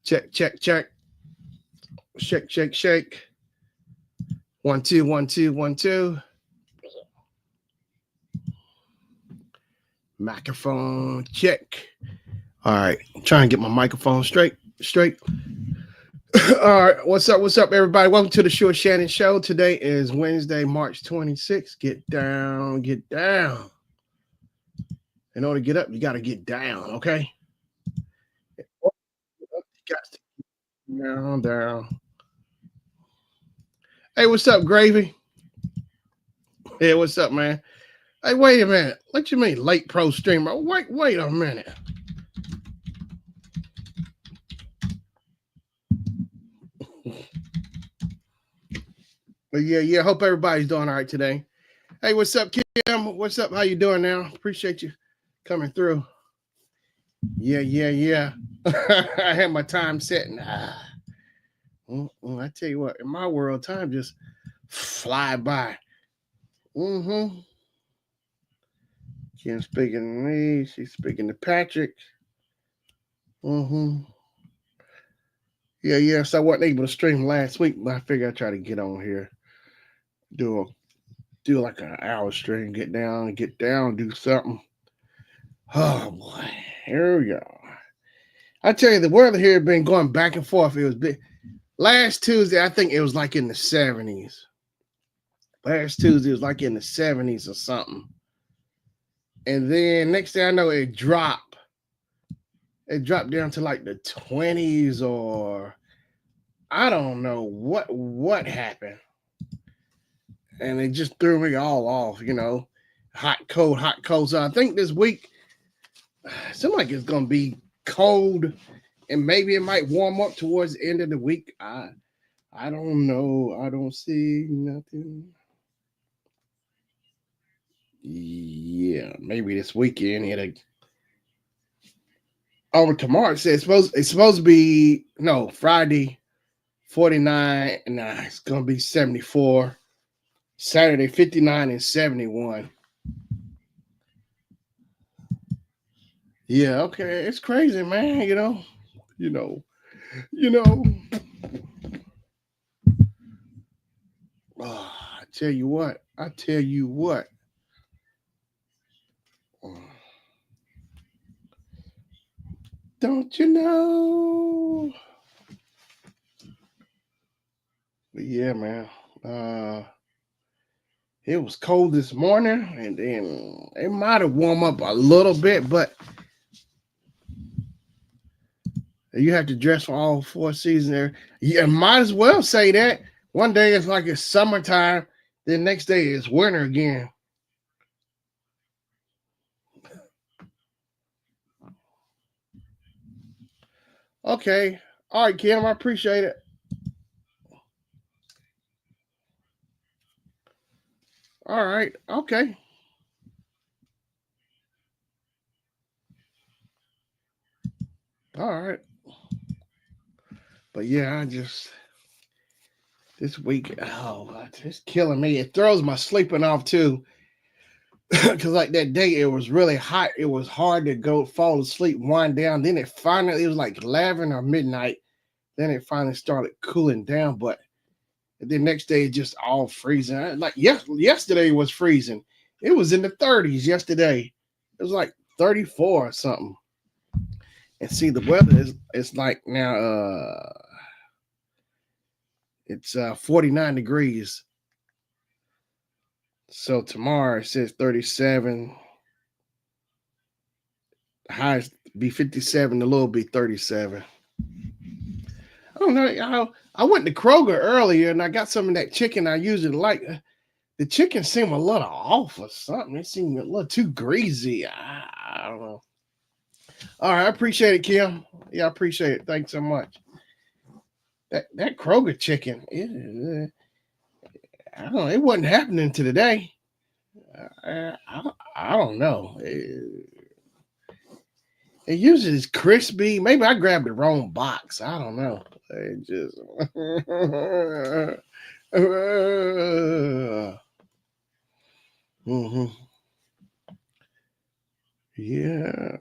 Check, check, check. Shake, shake, shake. 1 2 1 2 1 2. Microphone check. All right, I'm trying to get my microphone straight. All right, what's up? What's up, everybody? Welcome to the Shannon Show. Today is Wednesday, March 26th. Get down, get down. In order to get up, you got to get down, okay? You got to get down. Hey, what's up, Gravy? Hey, what's up, man? Hey, wait a minute. What you mean, late pro streamer? Wait a minute. But yeah. Hope everybody's doing all right today. Hey, what's up, Kim? What's up? How you doing now? Appreciate you coming through. Yeah. I had my time set. I tell you what, in my world, time just fly by. Kim speaking to me. She's speaking to Patrick. Yeah. So I wasn't able to stream last week, but I figured I'd try to get on here, do like an hour stream, get down, do something. Oh boy, here we go. I tell you, the weather here had been going back and forth. It was big. Last Tuesday, I think it was like in the 70s. Last Tuesday was like in the 70s or something. And then next thing I know, it dropped. It dropped down to like the 20s, or I don't know what happened. And it just threw me all off, hot, cold. So I think this week, it seems like it's going to be cold, and maybe it might warm up towards the end of the week. I don't know. I don't see nothing. Yeah, maybe this weekend tomorrow it says it's supposed to be Friday 49. Nah, it's gonna be 74. Saturday 59 and 71. Yeah, okay. It's crazy, man, You know. Oh, I tell you what. Don't you know? But yeah, man. It was cold this morning, and then it might have warmed up a little bit, but you have to dress for all 4 seasons there. Yeah, might as well say that. One day it's like it's summertime, the next day it's winter again. Okay. All right, Kim, I appreciate it. All right. Okay. All right. But yeah, this week, it's killing me. It throws my sleeping off too. Because like that day, it was really hot. It was hard to fall asleep, wind down. Then it was like 11 or midnight. Then it finally started cooling down. But the next day, it just all freezing. Like yesterday was freezing. It was in the 30s yesterday. It was like 34 or something. And see, the weather is like now it's 49 degrees. So tomorrow it says 37. Highs be 57, the low be 37. I don't know. I went to Kroger earlier and I got some of that chicken I usually like. The chicken seemed a little off or something. It seemed a little too greasy. I don't know. All right, I appreciate it, Kim. Yeah, I appreciate it. Thanks so much. That Kroger chicken, I don't know. It wasn't happening to today. I don't know. It usually is crispy. Maybe I grabbed the wrong box. I don't know. It just. Mm-hmm. Yeah.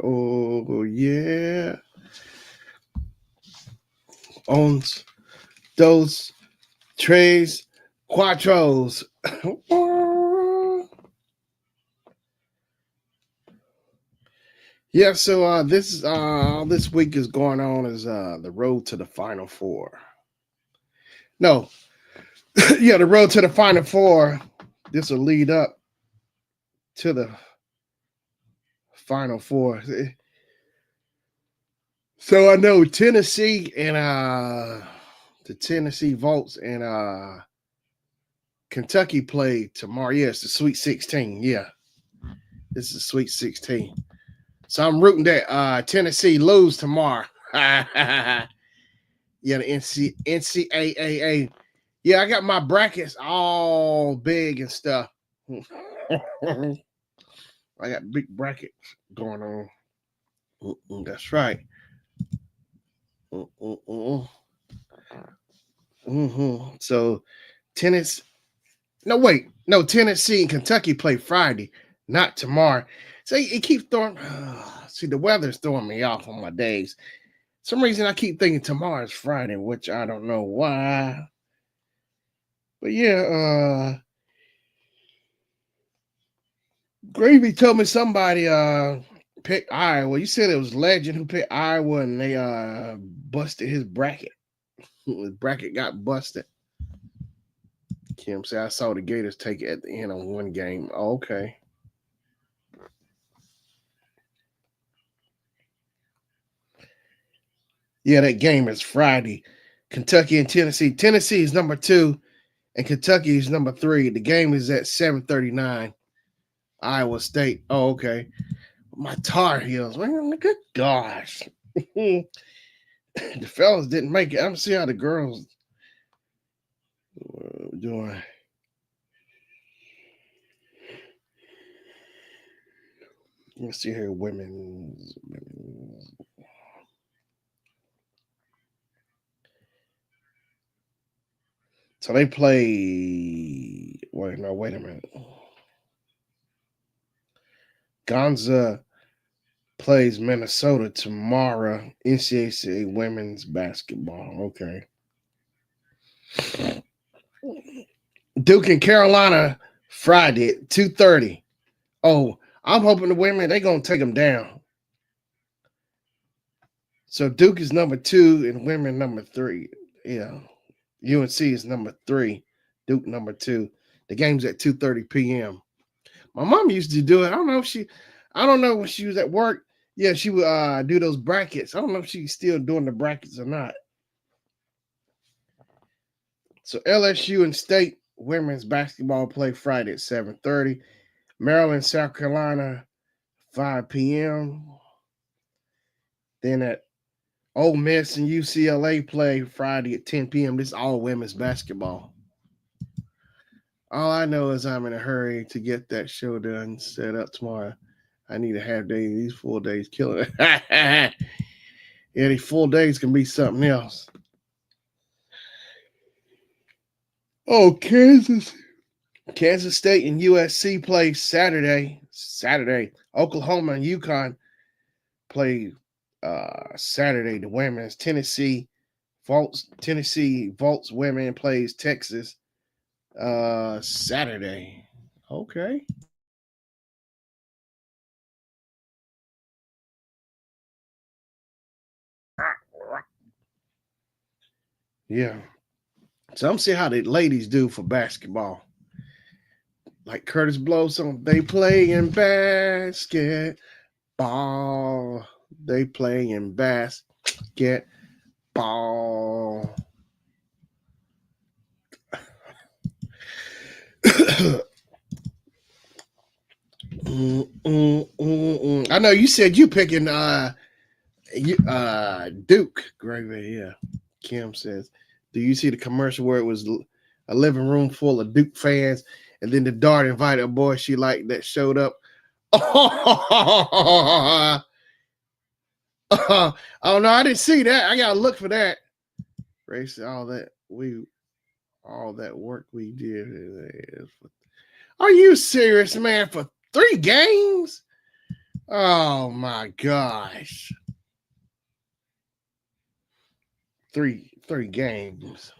Oh, yeah. owns those tres cuatros. Yeah, so this week is going on is the road to the Final Four. No, yeah, the road to the Final Four. This will lead up to the Final Four. So I know Tennessee and the Tennessee Volts and Kentucky play tomorrow. Yeah, it's the Sweet 16. Yeah, this is the Sweet 16. So I'm rooting that Tennessee lose tomorrow. Yeah, the NCAA. Yeah, I got my brackets all big and stuff. I got big brackets going on. That's right. So tennis. No, wait. No, Tennessee and Kentucky play Friday, not tomorrow. So it keeps throwing. See, the weather's throwing me off on my days. Some reason I keep thinking tomorrow's Friday, which I don't know why. But yeah, Gravy told me somebody picked Iowa. You said it was Legend who picked Iowa and they busted his bracket. His bracket got busted. Kim said I saw the Gators take it at the end on one game. Oh, okay. Yeah, that game is Friday. Kentucky and Tennessee. Tennessee is number 2 and Kentucky is number 3. The game is at 7:39. Iowa State. Oh, okay. My Tar Heels. Man, good gosh. The fellas didn't make it. I'm see how the girls doing. Let's see here, women. So they play. Wait a minute. Gonza plays Minnesota tomorrow. NCAA women's basketball. Okay. Duke and Carolina Friday at 2:30. Oh, I'm hoping the women they gonna take them down. So Duke is number 2 and women number 3. Yeah. UNC is number 3. Duke number 2. The game's at 2:30 p.m. My mom used to do it. I don't know when she was at work. Yeah, she would do those brackets. I don't know if she's still doing the brackets or not. So LSU and State women's basketball play Friday at 7:30. Maryland, South Carolina, 5 p.m. Then at Ole Miss and UCLA play Friday at 10 p.m. This is all women's basketball. All I know is I'm in a hurry to get that show done, set up tomorrow. I need a half day. These full days killing it. Yeah, these full days can be something else. Oh, Kansas State and USC play Saturday. Oklahoma and UConn play Saturday. The women's Tennessee Volts women plays Texas Saturday. Okay. Yeah. So I'm seeing how the ladies do for basketball. Like Curtis Blow song, they play in basketball. They play in basketball. I know you said you picking Duke, Gravy. Yeah. Kim says, do you see the commercial where it was a living room full of Duke fans, and then the Dart invited a boy she liked that showed up? Oh no, I didn't see that. I gotta look for that. Race, all that work we did. Are you serious, man? For 3 games? Oh my gosh. three games.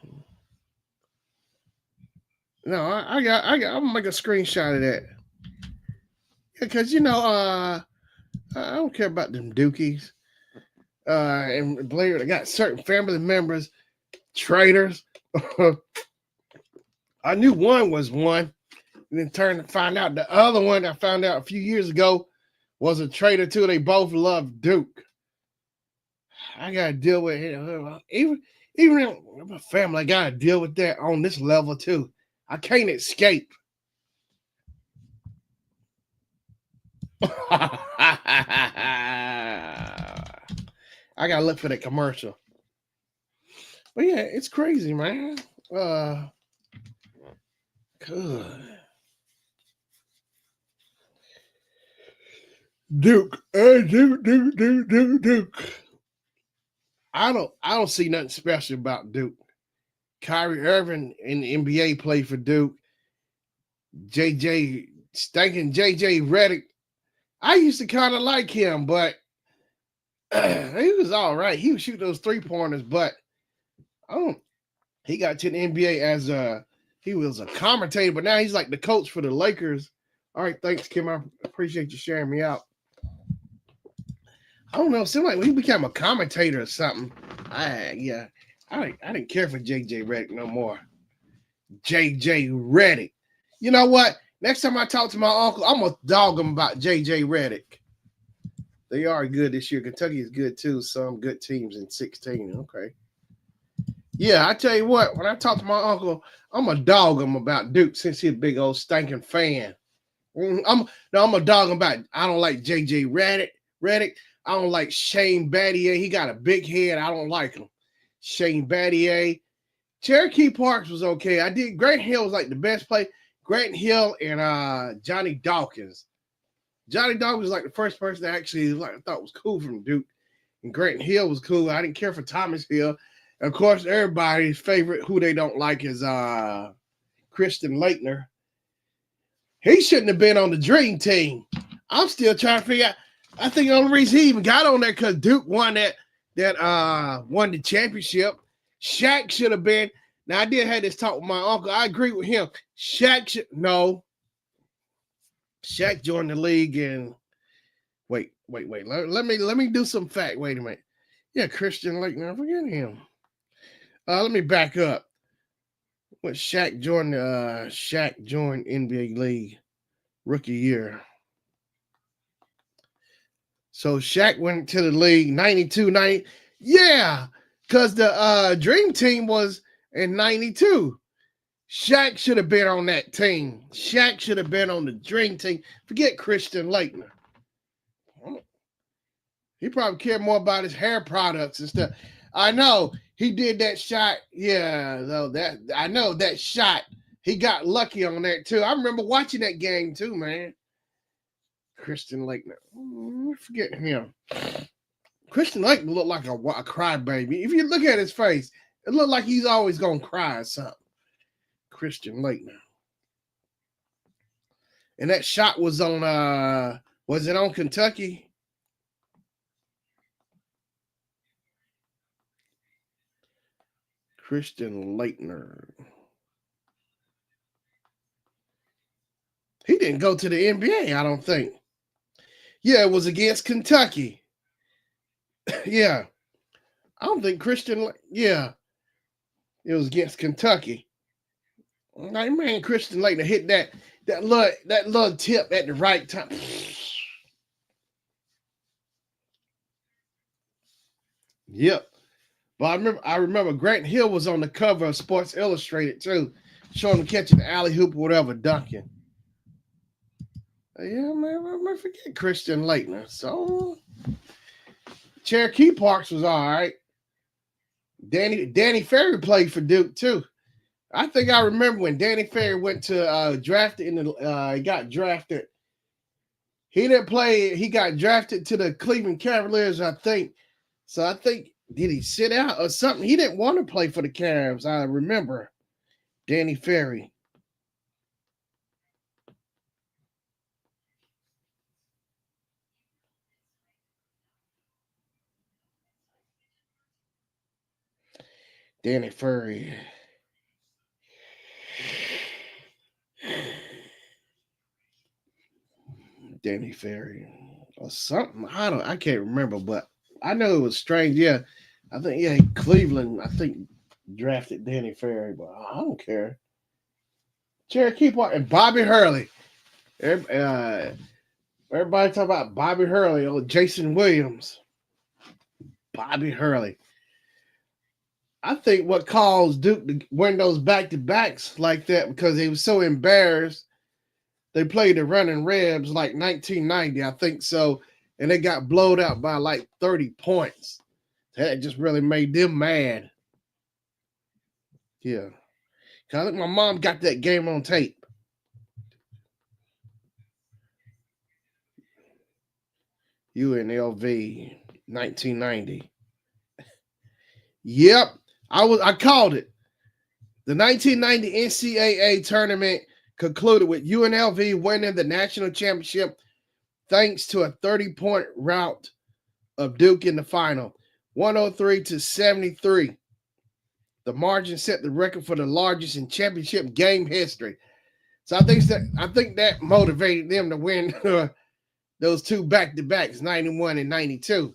No, I got. I'm gonna make a screenshot of that because I don't care about them Dookies. And Blair, they got certain family members, traitors. I knew one was one, and then turned to find out the other one I found out a few years ago was a traitor too. They both loved Duke. I gotta deal with it. Even in my family, I gotta deal with that on this level too. I can't escape. I gotta look for that commercial. But yeah, it's crazy, man. Good. Duke, Duke. I don't see nothing special about Duke. Kyrie Irving in the NBA played for Duke. JJ Redick. I used to kind of like him, but he was all right. He would shoot those 3-pointers, but he got to the NBA as he was a commentator, but now he's like the coach for the Lakers. All right, thanks, Kim. I appreciate you sharing me out. I don't know. It seemed like he became a commentator or something. I didn't care for JJ Redick no more. JJ Redick. You know what? Next time I talk to my uncle, I'm gonna dog him about JJ Redick. They are good this year. Kentucky is good too. Some good teams in 16. Okay. Yeah, I tell you what, when I talk to my uncle, I'm gonna dog him about Duke since he's a big old stinking fan. I'm gonna dog him about. I don't like JJ Redick. I don't like Shane Battier. He got a big head. I don't like him. Shane Battier. Cherokee Parks was okay. Grant Hill was like the best play. Grant Hill and Johnny Dawkins. Johnny Dawkins was like the first person that actually I thought was cool from Duke. And Grant Hill was cool. I didn't care for Thomas Hill. And of course, everybody's favorite, who they don't like, is Christian Laettner. He shouldn't have been on the Dream Team. I'm still trying to figure out. I think the only reason he even got on there because Duke won won the championship. Shaq should have been. Now, I did have this talk with my uncle. I agree with him. Shaq joined the league and wait. Let me do some fact. Wait a minute. Yeah, Christian Laettner. Forget him. Let me back up. When Shaq joined NBA League rookie year. So Shaq went to the league 92, 90. Yeah, because the Dream Team was in 92. Shaq should have been on that team. Shaq should have been on the Dream Team. Forget Christian Laettner. He probably cared more about his hair products and stuff. I know he did that shot. Yeah, though I know that shot. He got lucky on that too. I remember watching that game too, man. Christian Laettner. Forget him. Christian Laettner looked like a crybaby. If you look at his face, it looked like he's always gonna cry or something. Christian Laettner. And that shot was it on Kentucky? Christian Laettner. He didn't go to the NBA, I don't think. Yeah, it was against Kentucky. Yeah. I don't think yeah. It was against Kentucky. Like, man, Christian Laettner hit that little tip at the right time. Yep. But I remember Grant Hill was on the cover of Sports Illustrated too, showing him catching the alley hoop or whatever, dunking. Yeah, man, forget Christian Laettner. So Cherokee Parks was all right. Danny Ferry played for Duke too. I think I remember when Danny Ferry went to drafted in the he got drafted. He didn't play. He got drafted to the Cleveland Cavaliers, I think. So I think did he sit out or something? He didn't want to play for the Cavs. I remember Danny Ferry. Danny Ferry. Danny Ferry or something. I can't remember, but I know it was strange. Yeah. I think Cleveland, I think, drafted Danny Ferry, but I don't care. Cherokee Park and Bobby Hurley. Everybody talk about Bobby Hurley or Jason Williams. Bobby Hurley. I think what caused Duke to win those back-to-backs like that because they were so embarrassed. They played the Running Rebs like 1990, I think so, and they got blowed out by like 30 points. That just really made them mad. Yeah. I think my mom got that game on tape. UNLV 1990. Yep. I called it. The 1990 NCAA tournament concluded with UNLV winning the national championship thanks to a 30-point rout of Duke in the final, 103-73. The margin set the record for the largest in championship game history. So I think that motivated them to win those two back-to-backs, 91 and 92.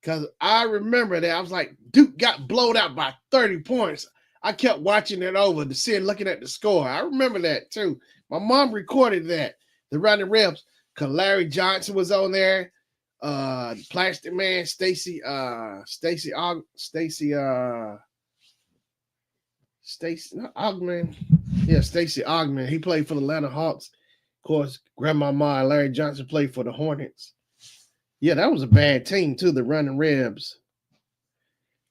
Because I remember that I was like, Duke got blown out by 30 points. I kept watching it over to see and looking at the score. I remember that too. My mom recorded that. The Running Rebs, because Larry Johnson was on there. Plastic Man, Stacey Ogman. Yeah, Stacey Ogman. He played for the Atlanta Hawks. Of course, Grandmama and Larry Johnson played for the Hornets. Yeah, that was a bad team too, the Running Rebs.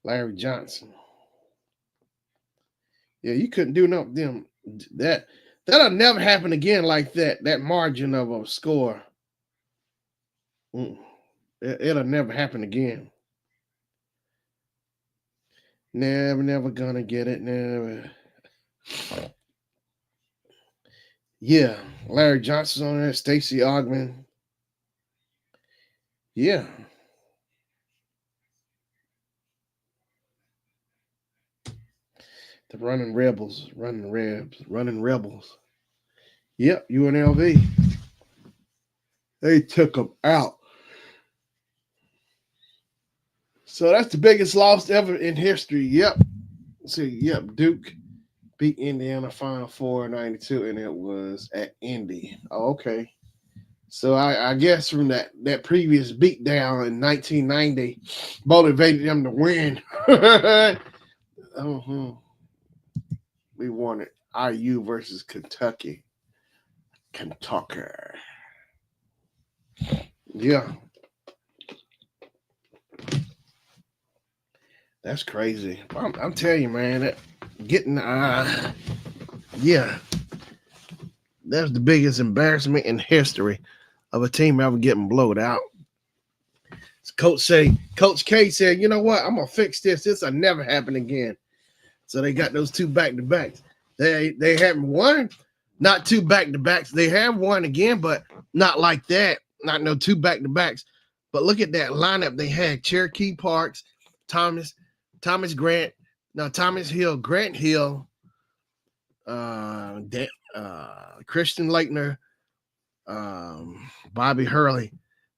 Larry Johnson. Yeah, you couldn't do nothing with them. That'll never happen again like that. That margin of a score. It'll never happen again. Never gonna get it. Never. Yeah, Larry Johnson's on there. Stacey Ogman. Yeah. The Running Rebels. Yep, UNLV. They took them out. So that's the biggest loss ever in history. Yep. Duke beat Indiana Final Four 92, and it was at Indy. Oh, okay. So I guess from that previous beatdown in 1990 motivated them to win. We won it. IU versus Kentucky. Yeah. That's crazy. I'm telling you, man, that getting that's the biggest embarrassment in history of a team ever getting blowed out. Coach K said, you know what? I'm gonna fix this. This will never happen again. So they got those two back-to-backs. They haven't won, not two back-to-backs. They have won again, but not like that. Not no two back-to-backs. But look at that lineup they had: Cherokee Parks, Thomas Grant, Thomas Hill, Grant Hill, Christian Laettner, Bobby Hurley.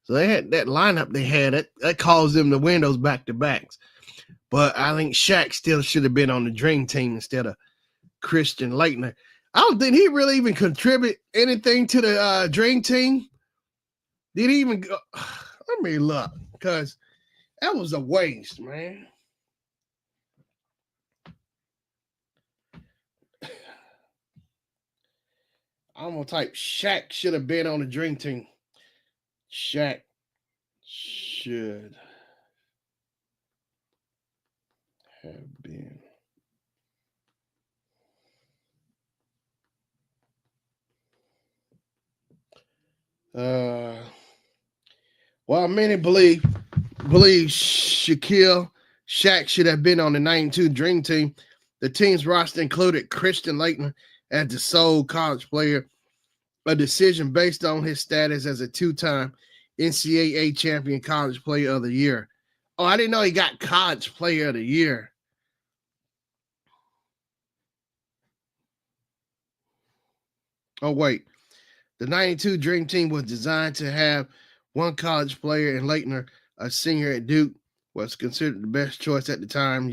So they had that lineup they had that caused them to win those back-to-backs. But I think Shaq still should have been on the dream team instead of Christian Laettner. I don't think he really even contribute anything to the dream team. Did he even go? Let me look, because that was a waste, man. I'm gonna type Shaq should have been on the dream team. Shaq should have been. While many believe Shaq should have been on the 92 Dream Team, the team's roster included Christian Laettner as the sole college player, a decision based on his status as a two-time NCAA champion college player of the year. Oh, I didn't know he got college player of the year. Oh, wait. The 92 Dream Team was designed to have one college player, and Leitner, a senior at Duke, was considered the best choice at the time,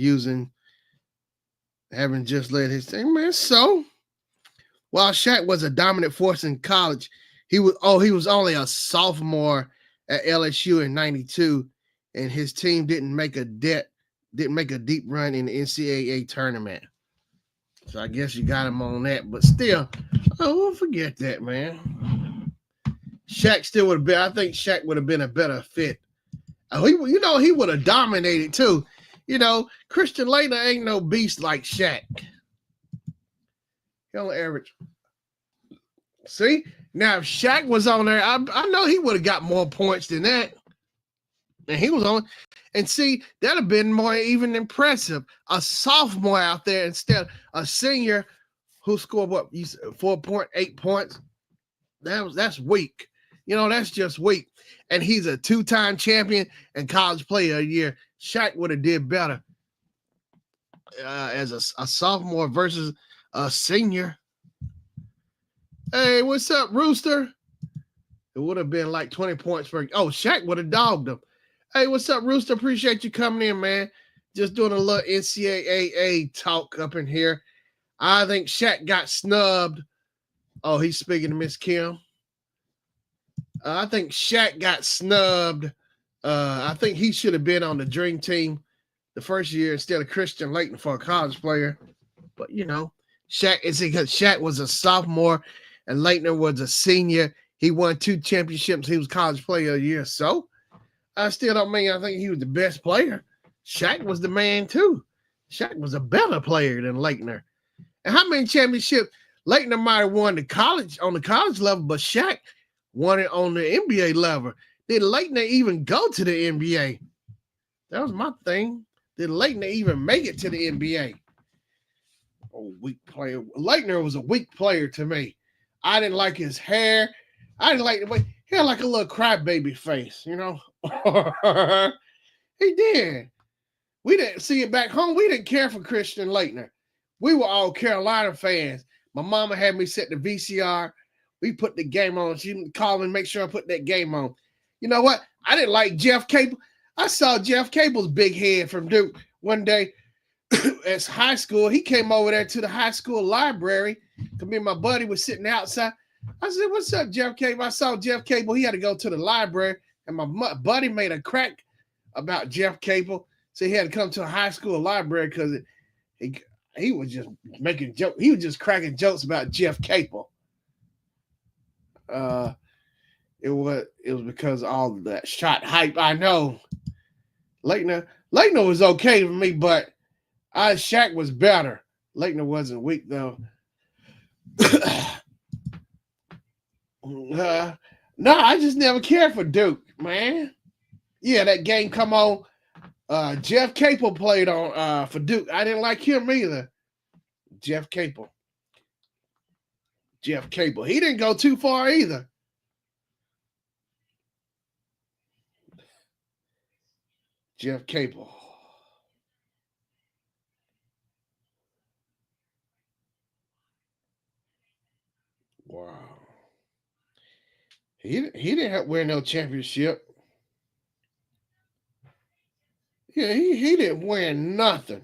having just led his team. Man, so while Shaq was a dominant force in college, he was only a sophomore at LSU in '92, and his team didn't make a deep run in the NCAA tournament. So I guess you got him on that, but still, we'll forget that, man. Shaq still would have been. I think Shaq would have been a better fit. He would have dominated too. Christian Laettner ain't no beast like Shaq. He only average. See, now if Shaq was on there, I know he would have got more points than that. And he was on. And see, that'd have been more even impressive. A sophomore out there instead of a senior who scored 4.8 points. That's weak. That's just weak. And he's a 2-time champion and college player of the year. Shaq would have did better as a sophomore versus a senior. Hey, what's up, Rooster? It would have been like 20 points for. Oh, Shaq would have dogged him. Hey, what's up, Rooster? Appreciate you coming in, man. Just doing a little NCAA talk up in here. I think Shaq got snubbed. Oh, he's speaking to Miss Kim. I think Shaq got snubbed. I think he should have been on the Dream Team the first year instead of Christian Laettner for a college player. But, Shaq is because Shaq was a sophomore and Laettner was a senior. He won 2 championships. He was college player of the year. So, I still don't mean I think he was the best player. Shaq was the man, too. Shaq was a better player than Laettner. And how many championships? Laettner might have won on the college level, but Shaq won it on the NBA level. Did Laettner even go to the NBA? That was my thing. Did Laettner even make it to the NBA? Oh, weak player. Laettner was a weak player to me. I didn't like his hair. I didn't like the way he had like a little crybaby face, He did. We didn't see it back home. We didn't care for Christian Laettner. We were all Carolina fans. My mama had me set the VCR. We put the game on. She called me, make sure I put that game on. You know what? I didn't like Jeff Capel. I saw Jeff Capel's big head from Duke one day at high school. He came over there to the high school library. Me and my buddy was sitting outside. I said, "What's up, Jeff Capel?" I saw Jeff Capel. He had to go to the library, and my buddy made a crack about Jeff Capel. So he had to come to a high school library because he was just making jokes. He was just cracking jokes about Jeff Capel. It was because of all that shot hype. I know. Laettner was okay for me, but Shaq was better. Laettner wasn't weak though. No, I just never cared for Duke, man. Yeah, that game come on. Jeff Capel played on for Duke. I didn't like him either. Jeff Capel. He didn't go too far either. Jeff Capel. Wow. He didn't win no championship. Yeah, he didn't win nothing.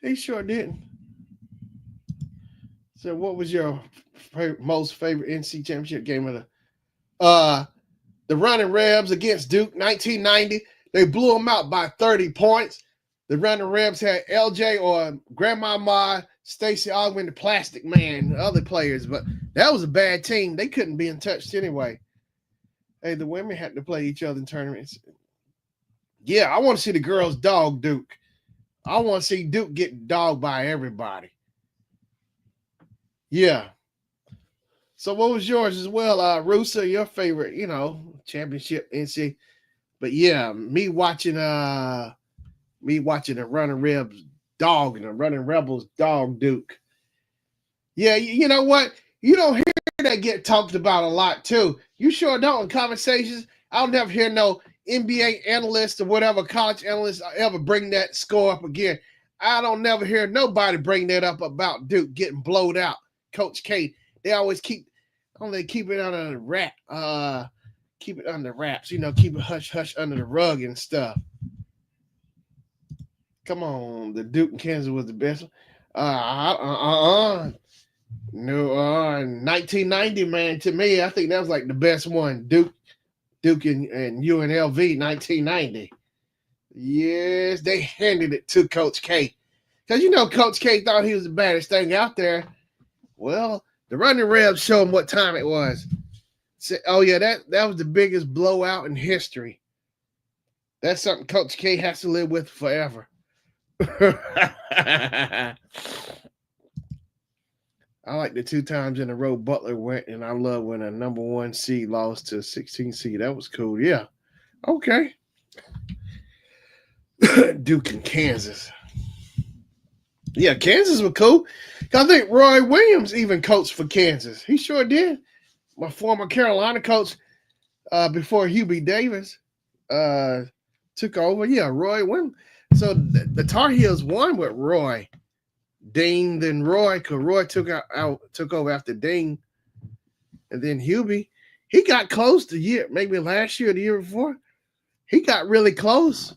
He sure didn't. So what was your most favorite NC championship game of the Running Rebs against Duke, 1990. They blew them out by 30 points. The Running Rebs had LJ or Grandmama, Stacey Augman, the Plastic Man, other players, but that was a bad team. They couldn't be in touch anyway. Hey, the women had to play each other in tournaments. Yeah, I want to see the girls dog Duke. I want to see Duke get dogged by everybody. Yeah. So what was yours as well, Rusa? Your favorite, championship NC? But yeah, me watching the Running Rebs dog and the Running Rebels dog Duke. Yeah, you know what? You don't hear that get talked about a lot too. You sure don't in conversations. I don't never hear no NBA analyst or whatever college analyst ever bring that score up again. I don't never hear nobody bring that up about Duke getting blowed out. Coach K, they always keep it under the keep it under wraps, keep it hush hush under the rug and stuff. Come on, the Duke in Kansas was the best one. No, 1990, man. To me, I think that was like the best one. Duke and UNLV 1990. Yes, they handed it to Coach K. Because Coach K thought he was the baddest thing out there. Well, the running Rebs showed him what time it was. Oh yeah, that was the biggest blowout in history. That's something Coach K has to live with forever. I like the 2 times in a row Butler went, and I love when a number 1 seed lost to a 16 seed. That was cool. Yeah. Okay. Duke and Kansas. Yeah, Kansas was cool. I think Roy Williams even coached for Kansas. He sure did. My former Carolina coach before Hubie Davis took over. Yeah, Roy Williams. So the Tar Heels won with Roy. Dean, then Roy, because Roy took over after Dean. And then Hubie, he got close the year, maybe last year or the year before. He got really close.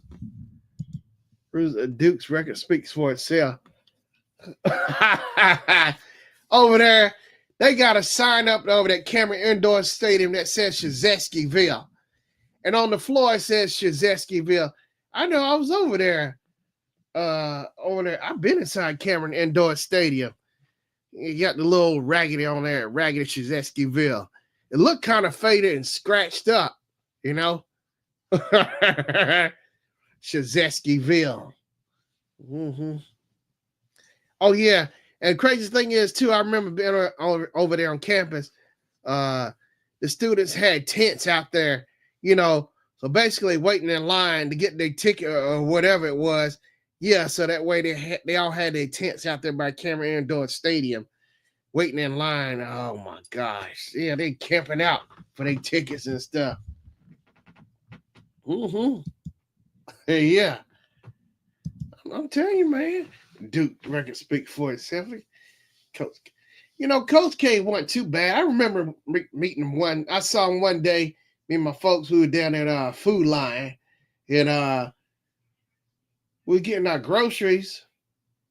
Duke's record speaks for itself. Over there, they got a sign up over that Cameron Indoor Stadium that says Shazetskyville. And on the floor it says Shazetskyville. I know, I was over there. I've been inside Cameron Indoor Stadium. You got the little raggedy on there, raggedy Shazetskyville. It looked kind of faded and scratched up, Shazetskyville. Mm-hmm. Oh yeah, and crazy thing is too, I remember being over there on campus. The students had tents out there, so basically waiting in line to get their ticket or whatever it was. Yeah, so that way they all had their tents out there by Cameron Indoor Stadium, waiting in line. Oh my gosh, yeah, they camping out for their tickets and stuff. Mm-hmm. Yeah, I'm telling you, man. Duke record speak for itself. Coach, Coach K wasn't too bad. I remember meeting him I saw him one day. Me and my folks who were down at Food Line, and we were getting our groceries.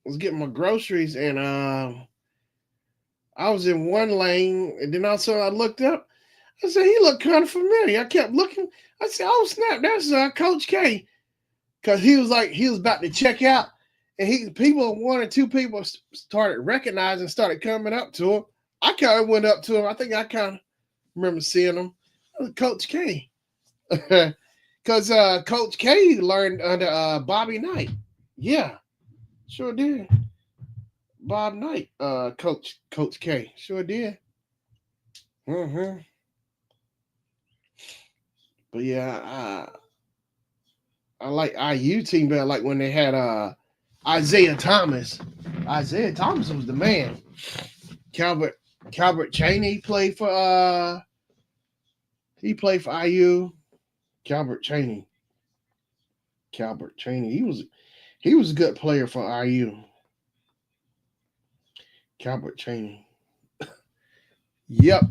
I was getting my groceries, and I was in one lane, and then also I looked up. I said, he looked kind of familiar. I kept looking. I said, oh snap, that's Coach K, because he was about to check out. And one or two people started recognizing, started coming up to him. I kind of went up to him. I think I kind of remember seeing him. Coach K. Because Coach K learned under Bobby Knight. Yeah, sure did. Bob Knight, Coach K. Sure did. Mm-hmm. But yeah, I like IU team better. Like when they had Isaiah Thomas. Isaiah Thomas was the man. Calvert Chaney played for IU. Calvert Chaney. He was a good player for IU. Calvert Chaney. Yep.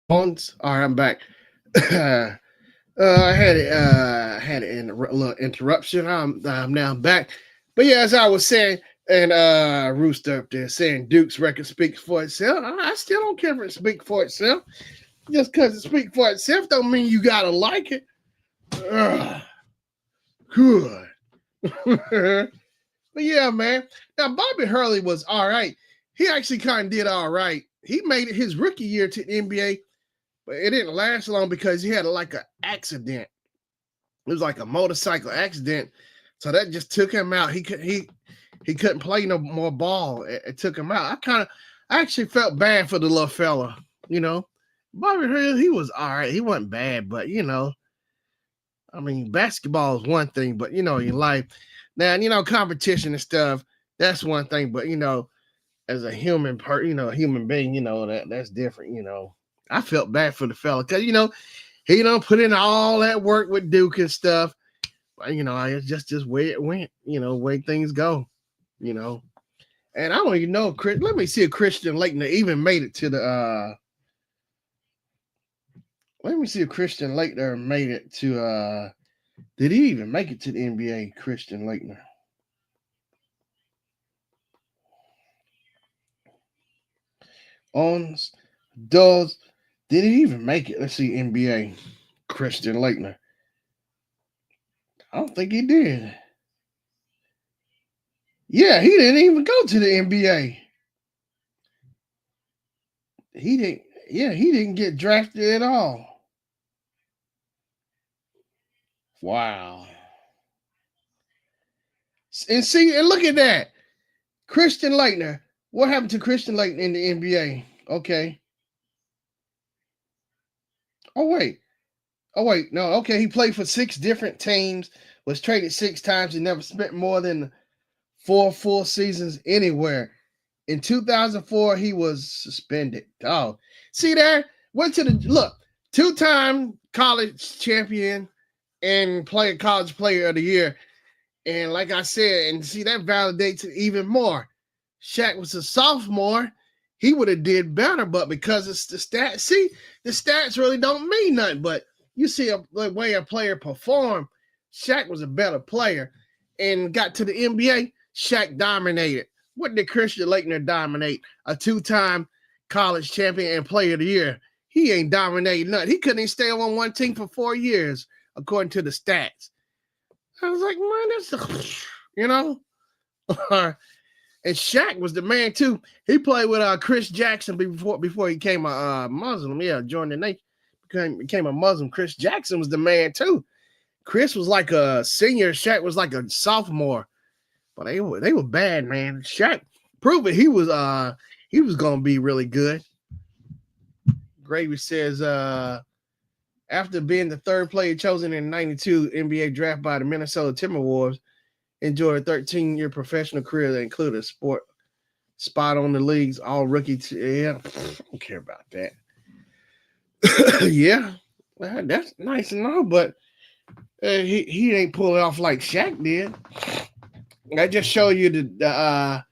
All right, I'm back. I had a little interruption. I'm now back. But yeah, as I was saying, and Rooster up there saying Duke's record speaks for itself. I still don't care if it speaks for itself. Just because it speaks for itself don't mean you gotta like it. Good. But yeah, man. Now Bobby Hurley was all right. He actually kind of did all right. He made it his rookie year to the NBA, but it didn't last long because he had like an accident. It was like a motorcycle accident, so that just took him out. He couldn't play no more ball. It took him out. I actually felt bad for the little fella. You know, Bobby Hurley, he was all right. He wasn't bad, but I mean, basketball is one thing, but in life, now competition and stuff, that's one thing. But as a human being, that's different. I felt bad for the fella because he don't put in all that work with Duke and stuff. But it's just way it went. Way things go. And I don't even know. Let me see if Christian Laettner even made it to the. Let me see if Christian Laettner made it to. Did he even make it to the NBA? Christian Laettner. Does did he even make it? Let's see NBA. Christian Laettner. I don't think he did. Yeah, he didn't even go to the NBA. He didn't. Yeah, he didn't get drafted at all. Wow. And see, and look at that. Christian Laettner. What happened to Christian Laettner in the NBA? Okay. Oh wait. Oh wait. No. Okay. He played for 6 different teams. Was traded 6 times. He never spent more than 4 full seasons anywhere. In 2004, he was suspended. Oh, see there? Went to the look. 2-time college champion and college player of the year. And like I said, and see that validates it even more. Shaq was a sophomore. He would have did better, but because it's the stats, see, the stats really don't mean nothing. But you see the way a player performed, Shaq was a better player and got to the NBA. Shaq dominated. What did Christian Laettner dominate? A 2-time college champion and player of the year. He ain't dominating nothing. He couldn't even stay on one team for 4 years, according to the stats. I was like, man, that's and Shaq was the man too. He played with Chris Jackson before he became a Muslim. Yeah, joined the nation, became a Muslim. Chris Jackson was the man too. Chris was like a senior. Shaq was like a sophomore. But they were bad, man. Shaq proved it. He was gonna be really good. Gravy says after being the 3rd player chosen in '92 NBA draft by the Minnesota Timberwolves, enjoyed a 13-year professional career that included a spot on the league's all rookie. Yeah, I don't care about that. Yeah, well, that's nice and all, but he ain't pulling off like Shaq did. I just show you the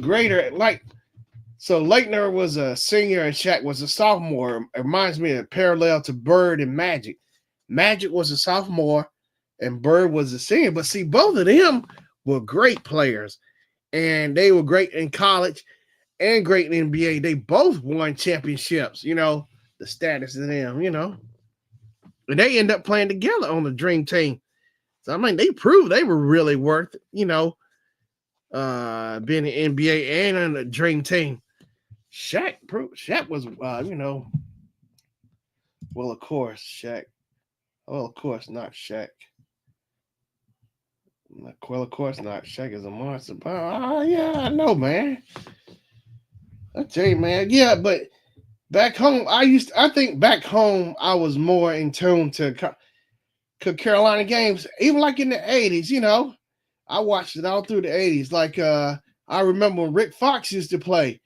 greater like. So Laettner was a senior and Shaq was a sophomore. It reminds me of parallel to Bird and Magic. Magic was a sophomore and Bird was a senior. But see, both of them were great players. And they were great in college and great in the NBA. They both won championships, the status of them, And they end up playing together on the Dream Team. So, I mean, they proved they were really worth, being in the NBA and on the Dream Team. Shaq was, well, of course, Shaq. Well, of course, not Shaq. Well, of course not. Shaq is a monster. Yeah, I know, man. I tell you, man. Yeah, but back home, I think back home, I was more in tune to Carolina games, even like in the 80s, I watched it all through the 80s. Like I remember when Rick Fox used to play.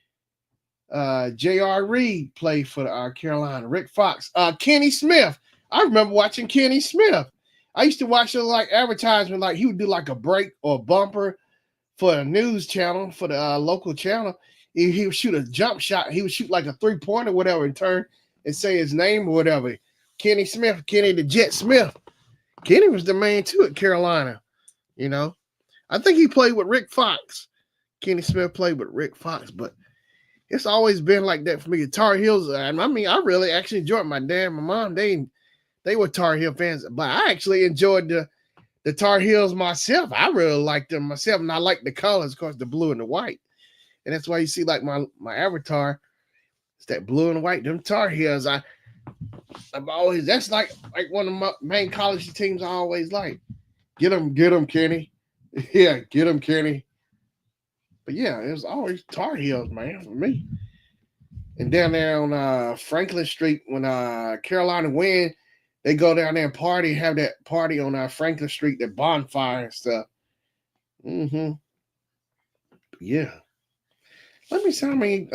J.R. Reed played for Carolina. Rick Fox. Kenny Smith. I remember watching Kenny Smith. I used to watch it like advertisement, like he would do like a break or a bumper for a news channel, for the local channel. He would shoot a jump shot. He would shoot like a 3-pointer or whatever and turn and say his name or whatever. Kenny Smith, Kenny the Jet Smith. Kenny was the man too at Carolina. You know, I think he played with Rick Fox. Kenny Smith played with Rick Fox, but it's always been like that for me. The Tar Heels, I mean, I really actually enjoyed my dad and my mom. They were Tar Heel fans, but I actually enjoyed the Tar Heels myself. I really liked them myself, and I like the colors, of course, the blue and the white. And that's why you see like my avatar, it's that blue and white. Them Tar Heels, I'm always, that's like one of my main college teams I always like. Get them, Kenny. Yeah, get them, Kenny. But yeah, it was always Tar Heels, man, for me. And down there on Franklin Street, when Carolina win, they go down there and party, have that party on Franklin Street, that bonfire and stuff. Mm-hmm. Yeah. Let me see how many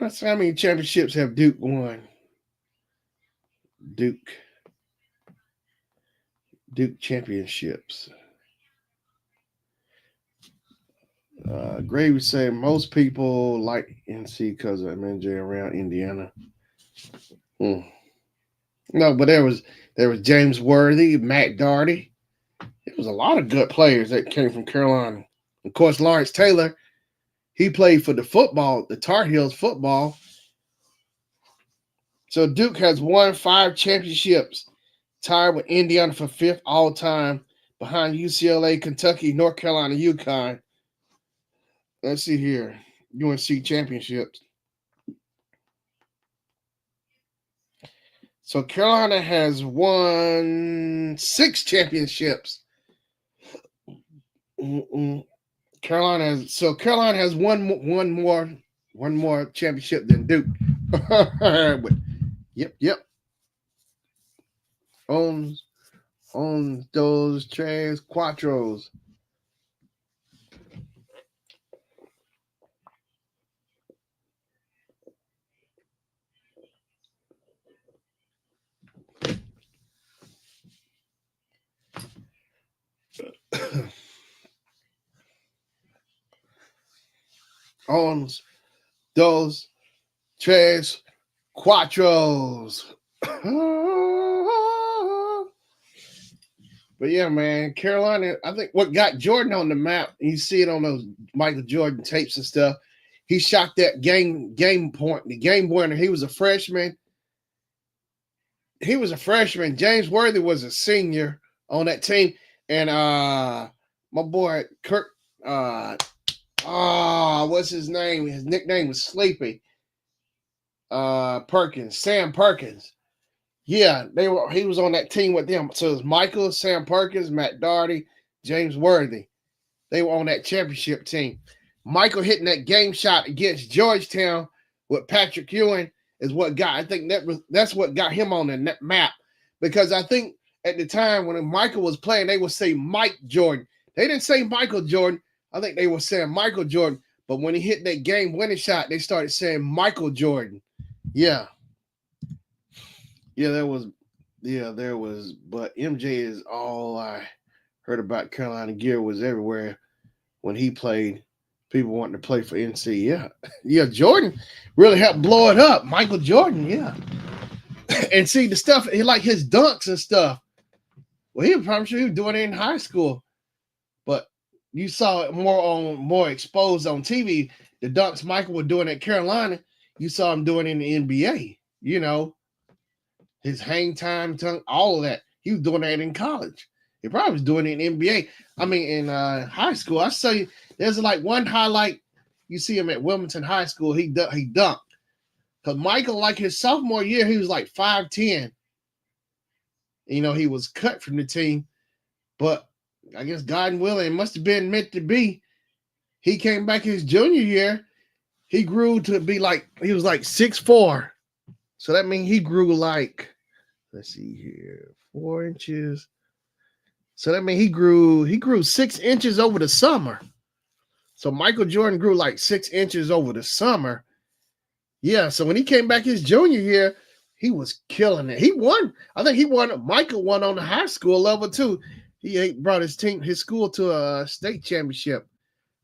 let's see how many championships have Duke won. Duke championships. Gravy said most people like NC because of MJ around Indiana. No, but there was James Worthy, Matt Doherty. There was a lot of good players that came from Carolina. Of course, Lawrence Taylor, he played for the Tar Heels football. So Duke has won 5 championships, tied with Indiana for 5th all time, behind UCLA, Kentucky, North Carolina, UConn. Let's see here. UNC championships. So Carolina has won 6 championships. Carolina has one more championship than Duke. But, yep. On those tres cuatros. On those tres cuatros. But yeah, man, Carolina, I think what got Jordan on the map, you see it on those Michael Jordan tapes and stuff. He shot that game point, the game winner. He was a freshman. James Worthy was a senior on that team. And my boy Kirk, what's his name? His nickname was Sleepy. Perkins, Sam Perkins. Yeah, he was on that team with them. So it was Michael, Sam Perkins, Matt Doherty, James Worthy. They were on that championship team. Michael hitting that game shot against Georgetown with Patrick Ewing is what that's what got him on the map. Because I think at the time when Michael was playing, they would say Mike Jordan. They didn't say Michael Jordan. I think they were saying Michael Jordan. But when he hit that game winning shot, they started saying Michael Jordan. Yeah. Yeah, there was, but MJ is all I heard about. Carolina gear was everywhere when he played. People wanting to play for NC. Yeah, Jordan really helped blow it up. Michael Jordan, yeah. And see the stuff, he like his dunks and stuff. Well, he was probably sure he was doing it in high school, but you saw it more exposed on TV. The dunks Michael was doing at Carolina, you saw him doing it in the NBA. You know. His hang time, all of that. He was doing that in college. He probably was doing it in NBA. I mean, in high school. I saw you. There's like one highlight. You see him at Wilmington High School. He dunked. Because Michael, like his sophomore year, he was like 5'10". You know, he was cut from the team. But I guess God willing, it must have been meant to be. He came back his junior year. He grew to be he was like 6'4". So that means he grew like, let's see here, 4 inches. So that means he grew 6 inches over the summer. So Michael Jordan grew like 6 inches over the summer. Yeah, so when he came back his junior year, he was killing it. He won. I think Michael won on the high school level too. He brought his school to a state championship.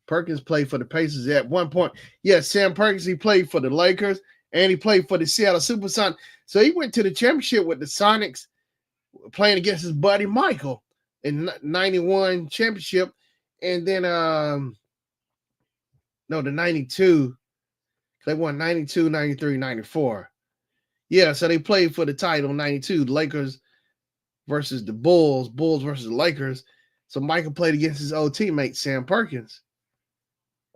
Perkins played for the Pacers at one point. Yeah, Sam Perkins, he played for the Lakers and he played for the Seattle Supersonics. So he went to the championship with the Sonics, playing against his buddy Michael in '91 championship, and then no, the '92. They won 92, 93, 94. Yeah, so they played for the title in '92. The Lakers versus the Bulls, Bulls versus the Lakers. So Michael played against his old teammate Sam Perkins.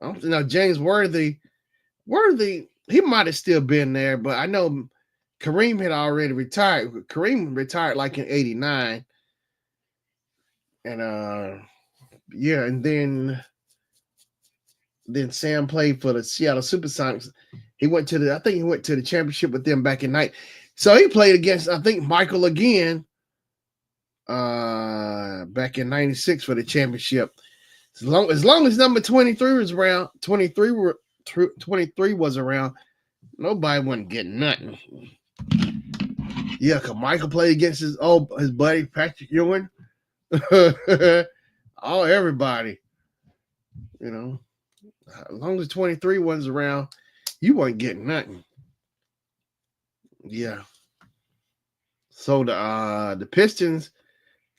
Now James Worthy, he might have still been there, but I know Kareem had already retired. Kareem retired like in '89, and yeah, and then Sam played for the Seattle Supersonics. I think he went to the championship with them back in night. So he played against, I think, Michael again, back in '96 for the championship. As long as number 23 was around, 23 was around, nobody wasn't getting nothing. Yeah, because Michael played against his buddy Patrick Ewing. Everybody. You know, as long as 23 was around, you weren't getting nothing. Yeah. So the Pistons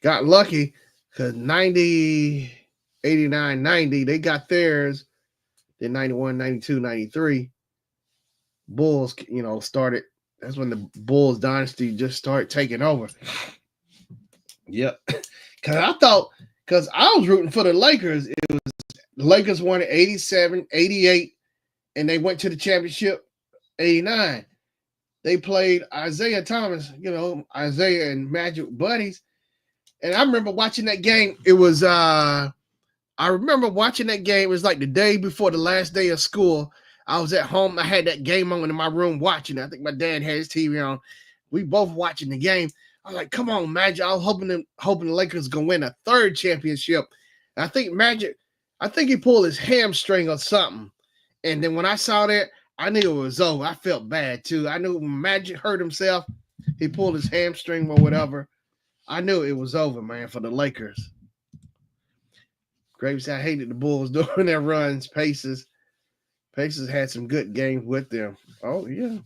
got lucky because 90, 89, 90, they got theirs. Then 91, 92, 93, Bulls, started. That's when the Bulls dynasty just started taking over. Yep. Because I was rooting for the Lakers. It was the Lakers won 87, 88, and they went to the championship 89. They played Isaiah Thomas, Isaiah and Magic buddies. And I remember watching that game. It was I remember watching that game. It was like the day before the last day of school. I was at home. I had that game on in my room watching it. I think my dad had his TV on. We both watching the game. I was like, come on, Magic. I was hoping the Lakers gonna win a third championship. And I think Magic, he pulled his hamstring or something. And then when I saw that, I knew it was over. I felt bad too. I knew when Magic hurt himself, he pulled his hamstring or whatever. I knew it was over, man, for the Lakers. Graves, I hated the Bulls doing their runs. Pacers had some good games with them. Oh, yeah.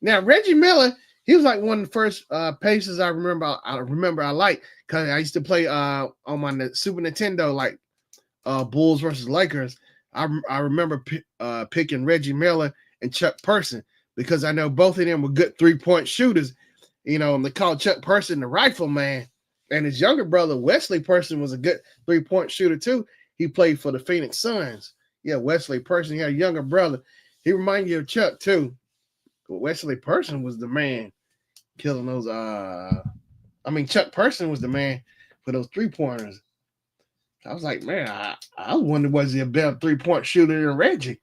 Now, Reggie Miller, he was like one of the first Pacers I remember I liked, because I used to play on my Super Nintendo, like Bulls versus Lakers. I remember picking Reggie Miller and Chuck Person because I know both of them were good three-point shooters. And they called Chuck Person the rifle man. And his younger brother, Wesley Person, was a good three-point shooter too. He played for the Phoenix Suns. Yeah, Wesley Person. He had a younger brother. He reminded you of Chuck too. But Wesley Person was the man killing those. Chuck Person was the man for those three-pointers. I was like, man, I wonder, was he a better three-point shooter than Reggie?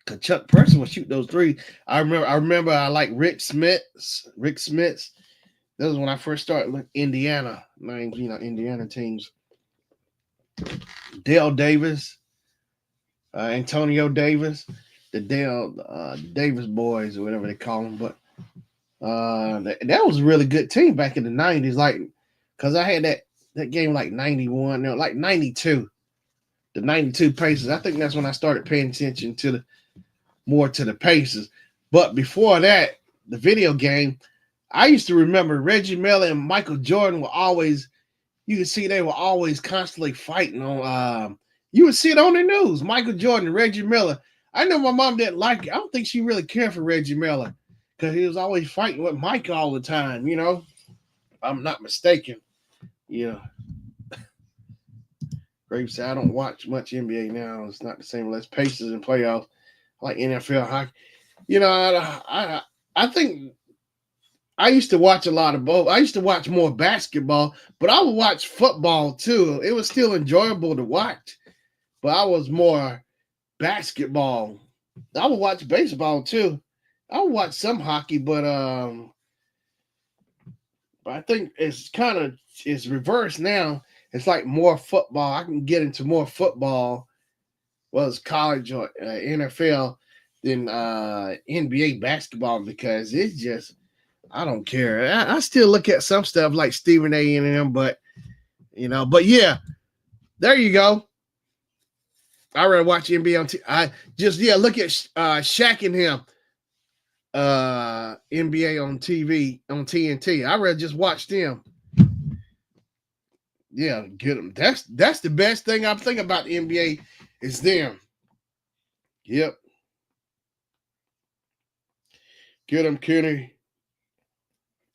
Because Chuck Person would shoot those three. I remember I liked Rick Smits. That was when I first started looking Indiana names, Indiana teams. Dale Davis, Antonio Davis, the Dale Davis boys or whatever they call them. But that was a really good team back in the 90s. Like, because I had that game like 91, no, like 92. The 92 Pacers. I think that's when I started paying attention to the Pacers. But before that, the video game, I used to remember Reggie Miller and Michael Jordan were always, you could see they were always constantly fighting on, you would see it on the news, Michael Jordan and Reggie Miller. I know my mom didn't like it. I don't think she really cared for Reggie Miller because he was always fighting with Mike all the time, I'm not mistaken. Yeah. Graves said, I don't watch much NBA now. It's not the same unless Pacers and playoffs. I like NFL hockey. I think I used to watch a lot of both. I used to watch more basketball, but I would watch football too. It was still enjoyable to watch, but I was more basketball. I would watch baseball too. I would watch some hockey, but I think it's reversed now. It's like more football. I can get into more football, whether it's college or NFL, than NBA basketball because it's just, I don't care. I still look at some stuff like Stephen A. and them, but yeah, there you go. I rather watch NBA on I just look at Shaq and him NBA on TV on TNT. I rather just watch them. Yeah, get them. That's the best thing I'm thinking about the NBA is them. Yep, get them, Kenny.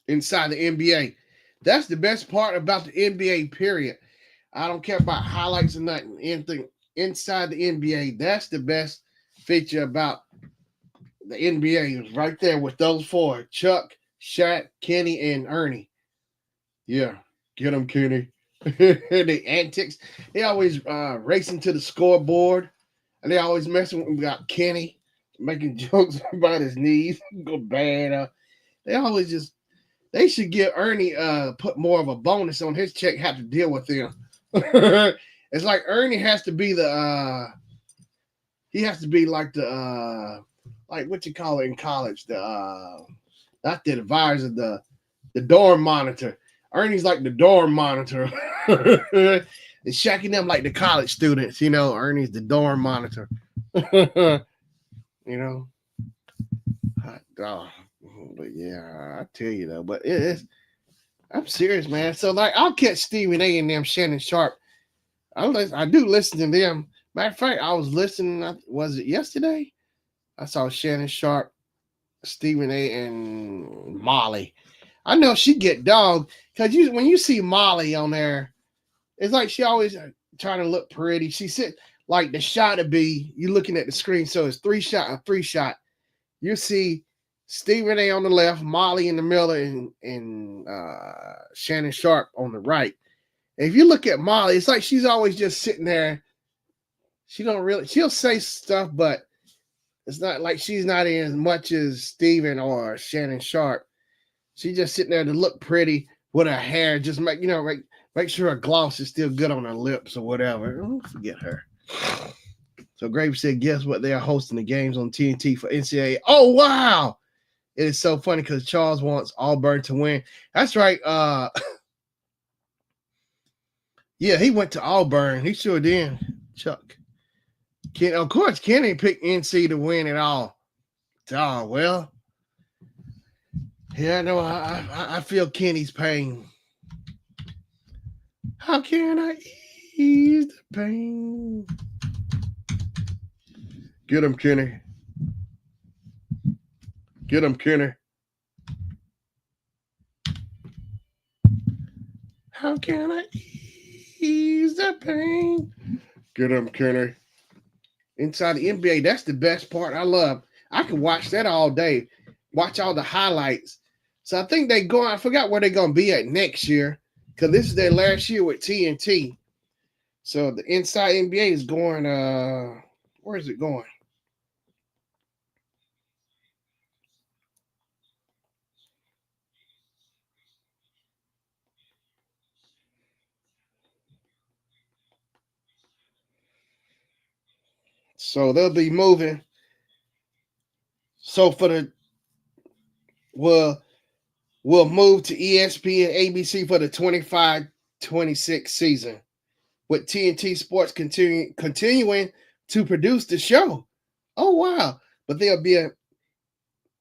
Inside the NBA, that's the best part about the NBA. Period. I don't care about highlights or nothing. Anything inside the NBA, that's the best feature about the NBA. Is right there with those four: Chuck, Shaq, Kenny, and Ernie. Yeah, get them, Kenny. The antics. They always racing to the scoreboard, and they always messing with about Kenny, making jokes about his knees go bad. They always just they should give Ernie put more of a bonus on his check. Have to deal with them. It's like Ernie has to be the he has to be like the like what you call it in college the not the advisor the dorm monitor. Ernie's like the dorm monitor. And Shaq and them like the college students, you know. Ernie's the dorm monitor. You know. Oh, but yeah, I tell you though, but it's I'm serious, man. So like I'll catch Stephen A and them Shannon Sharp. I do listen to them. Matter of fact, I was listening, was it yesterday? I saw Shannon Sharp, Stephen A, and Molly. I know she get dog because when you see Molly on there, it's like she always trying to look pretty. She sit like the shot to be you looking at the screen, so it's three shot. You see Stephen A on the left, Molly in the middle, and Shannon Sharp on the right. And if you look at Molly, it's like she's always just sitting there. She'll say stuff, but it's not like she's not in as much as Stephen or Shannon Sharp. She's just sitting there to look pretty with her hair, just make sure her gloss is still good on her lips or whatever. Forget her. So Graves said, guess what? They are hosting the games on TNT for NCAA. Oh, wow. It is so funny because Charles wants Auburn to win. That's right. Yeah, he went to Auburn. He sure did. Chuck. Of course, Kenny picked NC to win it all. Oh, well. Yeah, no, I feel Kenny's pain. How can I ease the pain? Get him, Kenny. Get him, Kenny. How can I ease the pain? Get him, Kenny. Inside the NBA, that's the best part I love. I can watch that all day. Watch all the highlights. So I think I forgot where they're going to be at next year because this is their last year with TNT. So the Inside NBA is going, where is it going? So they'll be moving. So we'll move to ESPN ABC for the 25-26 season, with TNT Sports continuing to produce the show. Oh wow! But they'll be at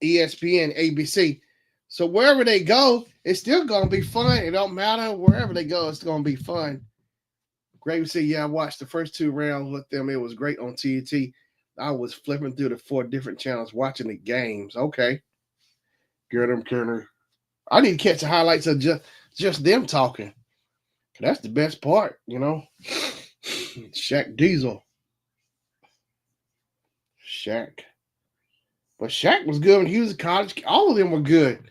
ESPN ABC. So wherever they go, it's still gonna be fun. It don't matter wherever they go, it's gonna be fun. Gravy said, "Yeah, I watched the first 2 rounds with them. It was great on TNT. I was flipping through the 4 different channels watching the games. Okay, get them, Kenner. I need to catch the highlights of just them talking. That's the best part, you know. Shaq Diesel, Shaq, but Shaq was good when he was in college. All of them were good.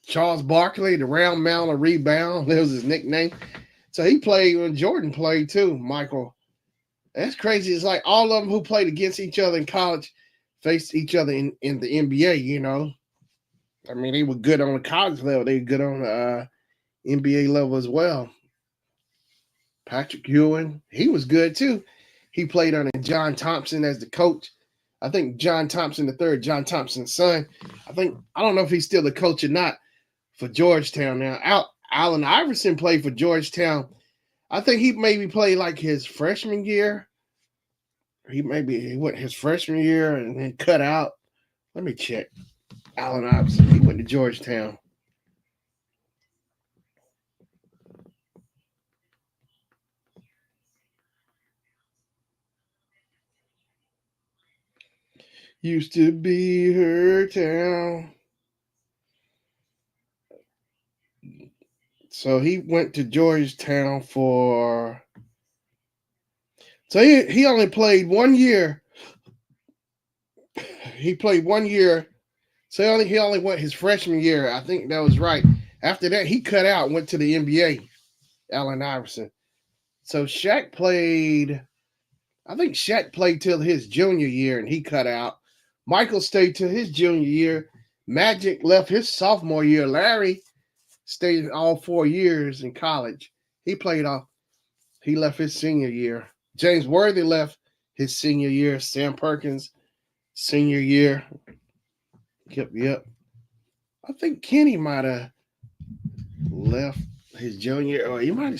Charles Barkley, the round mound of rebound, that was his nickname. So he played when Jordan played too. Michael, that's crazy. It's like all of them who played against each other in college faced each other in the NBA. You know, I mean, they were good on the college level. They were good on the NBA level as well. Patrick Ewing, he was good too. He played under John Thompson as the coach. I think John Thompson III, John Thompson's son. I don't know if he's still the coach or not for Georgetown now. Allen Iverson played for Georgetown. I think he maybe played like his freshman year. He went his freshman year and then cut out. Let me check. Allen Iverson. He went to Georgetown. Used to be her town. So he went to Georgetown for. So he only played 1 year. He played 1 year. So he only went his freshman year. I think that was right. After that, he cut out and went to the NBA. Allen Iverson. So Shaq played. I think Shaq played till his junior year and he cut out. Michael stayed till his junior year. Magic left his sophomore year. Larry stayed all 4 years in college. He played off. He left his senior year. James Worthy left his senior year. Sam Perkins, senior year. Yep. I think Kenny might have left his junior, or he might have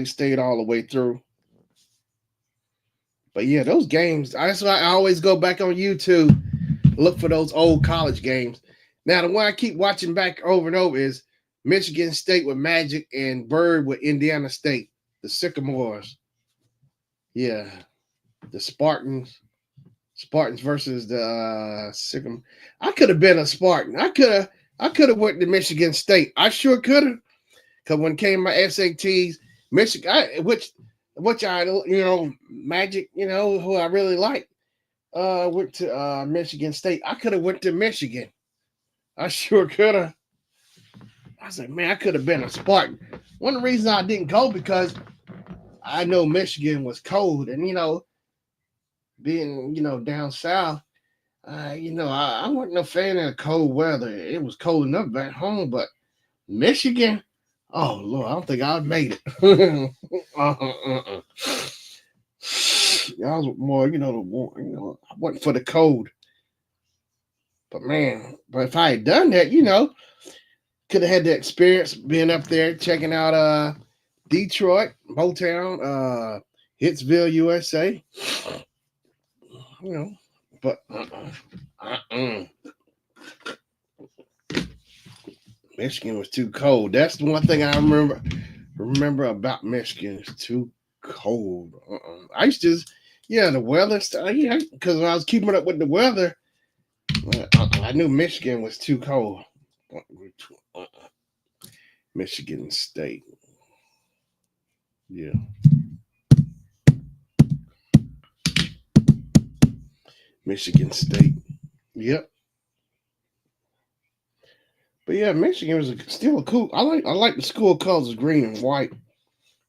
stayed all the way through. But yeah, those games. That's why I always go back on YouTube, look for those old college games. Now the one I keep watching back over and over is Michigan State with Magic and Bird with Indiana State, the Sycamores. Yeah, the Spartans versus the Sycamore. I could have been a Spartan. I could have went to Michigan State. I sure could have. Because when it came my SATs, Michigan, which I Magic, who I really like, went to Michigan State. I could have went to Michigan. I sure could have. I was like, man, I could have been a Spartan. One of the reasons I didn't go because I know Michigan was cold, and being down south, I wasn't a fan of cold weather. It was cold enough back home, but Michigan, oh Lord, I don't think I'd made it. I was more, I wasn't for the cold. But man, if I had done that, could have had the experience being up there checking out Detroit, Motown, Hitsville, USA. But Michigan was too cold. That's the one thing I remember about Michigan. It's too cold. I used to, the weather stuff. Yeah, because when I was keeping up with the weather, I knew Michigan was too cold. Michigan State. Yeah. Michigan State. Yep. But yeah, Michigan was still a cool. I like the school colors, green and white.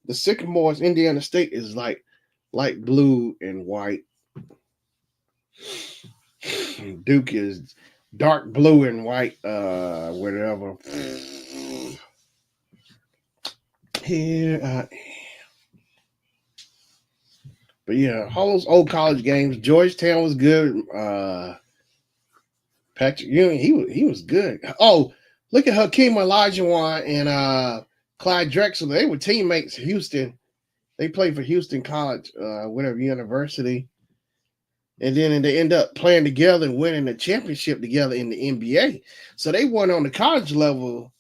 The Sycamores, Indiana State, is like light blue and white. Duke is dark blue and white, whatever. Here I am. But yeah, all those old college games. Georgetown was good. Patrick Ewing, he was good. Oh, look at Hakeem Olajuwon and Clyde Drexler. They were teammates. Houston. They played for Houston College, whatever university. And then they end up playing together and winning the championship together in the NBA. So they won on the college level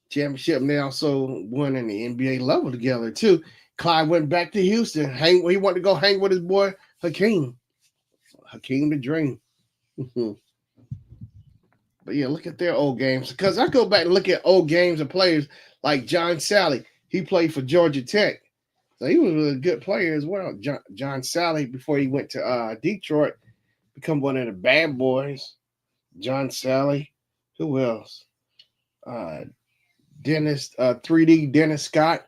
championship, and they also won in the NBA level together too. Clyde went back to Houston. He wanted to go hang with his boy Hakeem the Dream. But yeah, look at their old games. Because I go back and look at old games of players like John Sally. He played for Georgia Tech. So he was a good player as well. John Sally, before he went to Detroit, become one of the bad boys. John Sally. Who else? Dennis, 3D Dennis Scott.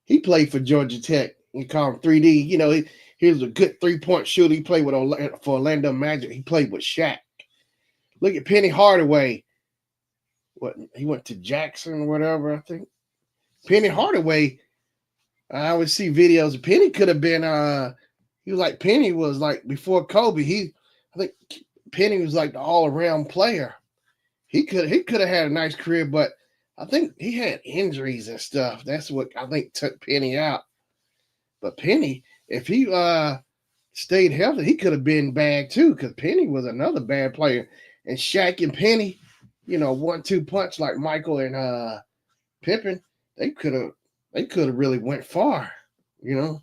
He played for Georgia Tech. We call him 3D. He was a good 3-point shooter. He played for Orlando Magic. He played with Shaq. Look at Penny Hardaway. He went to Jackson or whatever, I think. Penny Hardaway, I always see videos of Penny could have been Penny was like before Kobe. I think Penny was like the all-around player. He could have had a nice career, but I think he had injuries and stuff. That's what I think took Penny out. But Penny, if he stayed healthy, he could have been bad too, because Penny was another bad player. And Shaq and Penny, 1-2 punch like Michael and Pippen, they could have really went far, you know.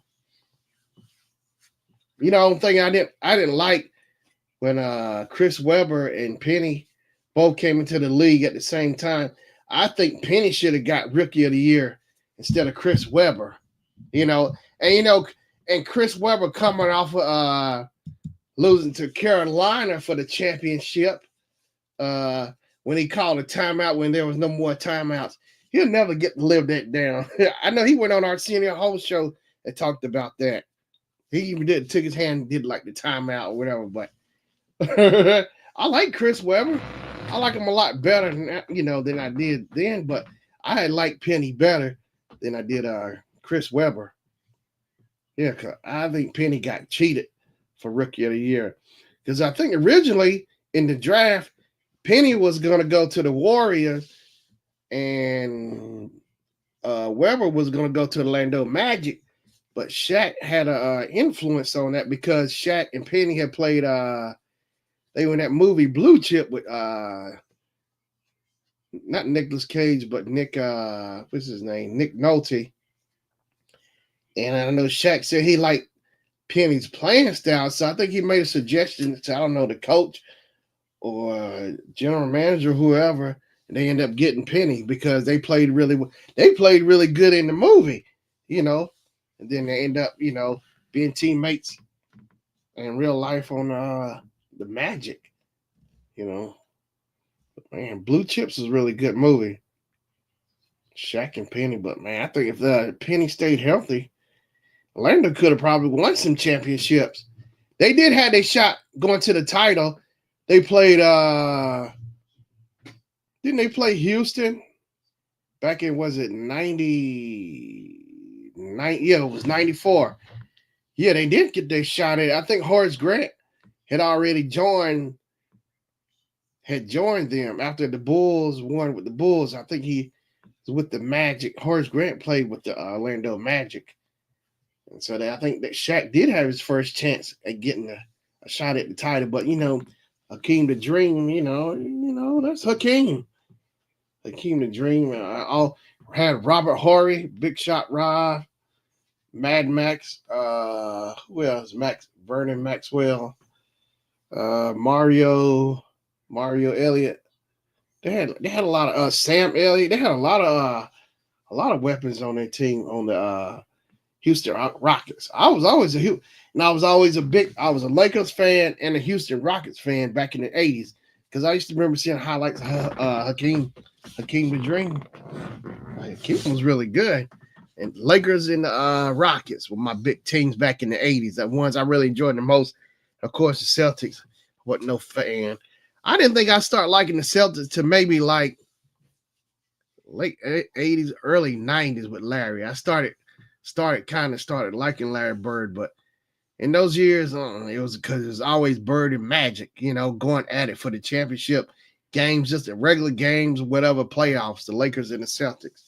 One thing I didn't like when Chris Webber and Penny both came into the league at the same time. I think Penny should have got Rookie of the Year instead of Chris Webber. And Chris Webber coming off of losing to Carolina for the championship when he called a timeout when there was no more timeouts. He'll never get to live that down. I know he went on our senior host show and talked about that. He even took his hand and did like the timeout or whatever. But I like Chris Webber. I like him a lot better than I did then. But I like Penny better than I did Chris Webber. Yeah, cause I think Penny got cheated for Rookie of the Year. Because I think originally in the draft, Penny was going to go to the Warriors and Webber was going to go to the Orlando Magic. But Shaq had an influence on that because Shaq and Penny had played, they were in that movie Blue Chip with not Nicolas Cage, but Nick, what's his name? Nick Nolte. And I know Shaq said he liked Penny's playing style. So I think he made a suggestion to, I don't know, the coach or general manager, whoever, and they end up getting Penny because they played really good in the movie, and then they end up, being teammates in real life on the Magic, Man, Blue Chips is a really good movie. Shaq and Penny, but man, I think if Penny stayed healthy, Orlando could have probably won some championships. They did have a shot going to the title. They played didn't they play Houston back in, was it 99? Yeah, it was 94. Yeah, they did get their shot at it. I think Horace Grant had already joined them after the Bulls won with the Bulls. I think he was with the Magic. Horace Grant played with the Orlando Magic. And so I think that Shaq did have his first chance at getting a shot at the title. But, Hakeem the Dream, that's Hakeem. Hakeem the Dream. I had Robert Horry, Big Shot Rob, Mad Max, who else? Vernon Maxwell, Mario Elliott. They had a lot of Sam Elliott. They had a lot of weapons on their team on the Houston Rockets. I was always a Lakers fan and a Houston Rockets fan back in the 80s because I used to remember seeing highlights of Hakeem the Dream. Hakeem was really good. And Lakers and the Rockets were my big teams back in the 80s. The ones I really enjoyed the most. Of course, the Celtics. Wasn't no fan. I didn't think I'd start liking the Celtics to maybe like late 80s, early 90s with Larry. I started liking Larry Bird, but in those years, it was because it was always Bird and Magic, going at it for the championship games, just the regular games, whatever playoffs, the Lakers and the Celtics.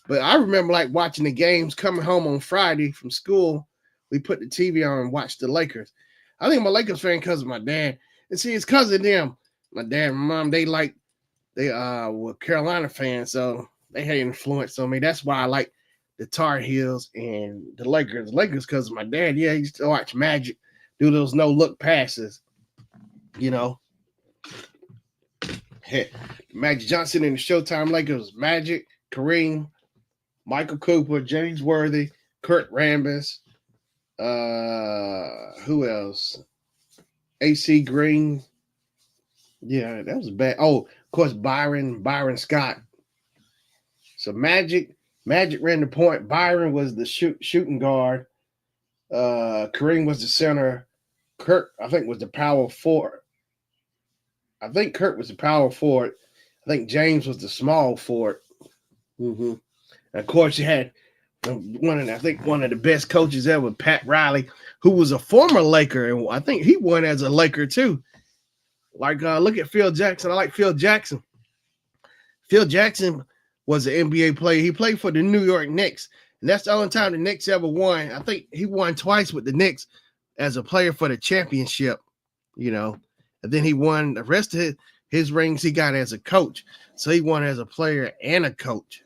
But I remember like watching the games coming home on Friday from school. We put the TV on and watched the Lakers. I think I'm a Lakers fan because of my dad. And see, it's because of them. My dad and my mom, they were Carolina fans, so they had influence on me. That's why I like the Tar Heels and the Lakers. The Lakers because of my dad. Yeah, he used to watch Magic do those no-look passes, Magic Johnson and the Showtime Lakers, Magic, Kareem, Michael Cooper, James Worthy, Kurt Rambis, who else? AC Green. Yeah, that was bad. Oh, of course, Byron Scott. So Magic ran the point. Byron was the shooting guard. Kareem was the center. Kurt, I think, was the power forward. I think Kurt was the power forward. I think James was the small forward. Mm-hmm. And of course, you had one of the best coaches ever, Pat Riley, who was a former Laker, and I think he won as a Laker too. Like, look at Phil Jackson. I like Phil Jackson. Phil Jackson was an NBA player. He played for the New York Knicks, and that's the only time the Knicks ever won. I think he won twice with the Knicks. as a player for the championship, and then he won the rest of his rings he got as a coach. So he won as a player and a coach.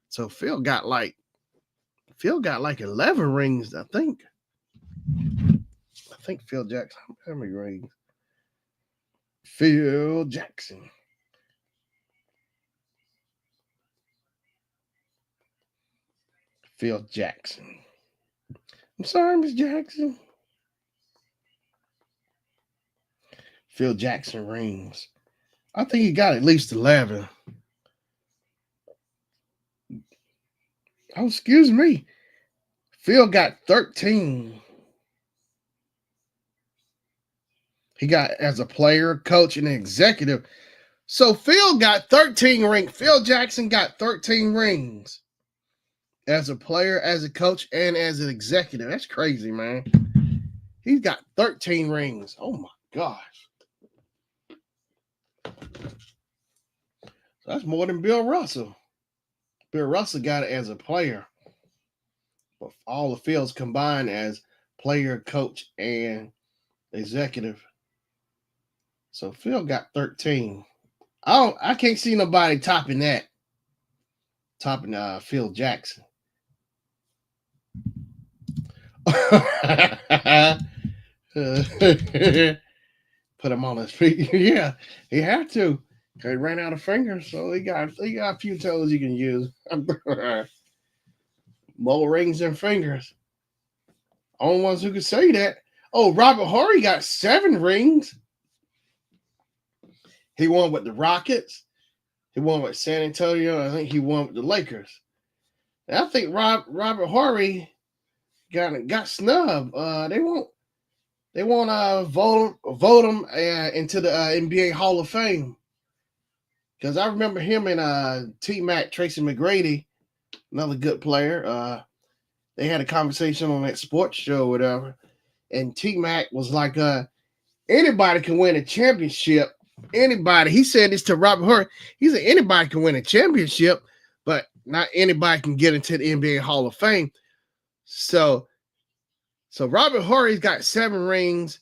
So Phil got like 11 rings, I think. Phil Jackson. How many rings? Phil Jackson. Phil Jackson. I'm sorry, Miss Jackson. Phil Jackson rings. I think he got at least 11. Oh, excuse me. Phil got 13. He got as a player, coach, and executive. So Phil got 13 rings. Phil Jackson got 13 rings as a player, as a coach, and as an executive. That's crazy, man. He's got 13 rings. Oh my gosh. That's more than Bill Russell. Bill Russell got it as a player. But all the Phils combined as player, coach, and executive. So Phil got 13. I can't see nobody topping that. Topping Phil Jackson. Put him on his feet. Yeah, he had to. He ran out of fingers, so he got a few toes you can use. More rings than fingers. Only ones who could say that. Oh, Robert Horry got 7 rings. He won with the Rockets. He won with San Antonio. I think he won with the Lakers. And I think Robert Horry got snubbed. They won't vote him into the NBA Hall of Fame. Because I remember him and T-Mac, Tracy McGrady, another good player. They had a conversation on that sports show or whatever. And T-Mac was like, anybody can win a championship. Anybody. He said this to Robert Horry. He said anybody can win a championship, but not anybody can get into the NBA Hall of Fame. So Robert Horry's got 7 rings,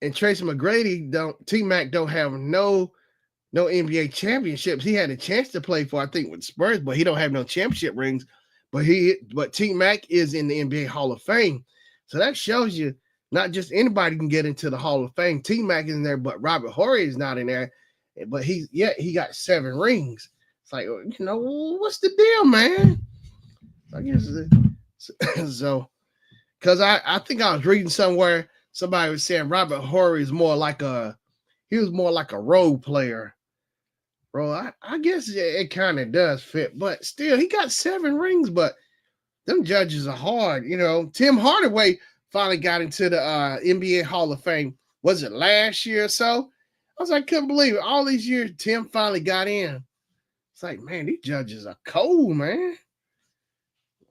and Tracy McGrady T-Mac don't have no NBA championships. He had a chance to play for, I think, with Spurs, but he don't have no championship rings. But T-Mac is in the NBA Hall of Fame. So that shows you not just anybody can get into the Hall of Fame. T-Mac is in there, but Robert Horry is not in there. But he got 7 rings. It's like, what's the deal, man? I guess so. Because I think I was reading somewhere, somebody was saying Robert Horry is more like a role player. Bro, I guess it kind of does fit, but still, he got 7 rings, but them judges are hard. Tim Hardaway finally got into the NBA Hall of Fame. Was it last year or so? I was like, couldn't believe it. All these years, Tim finally got in. It's like, man, these judges are cold, man.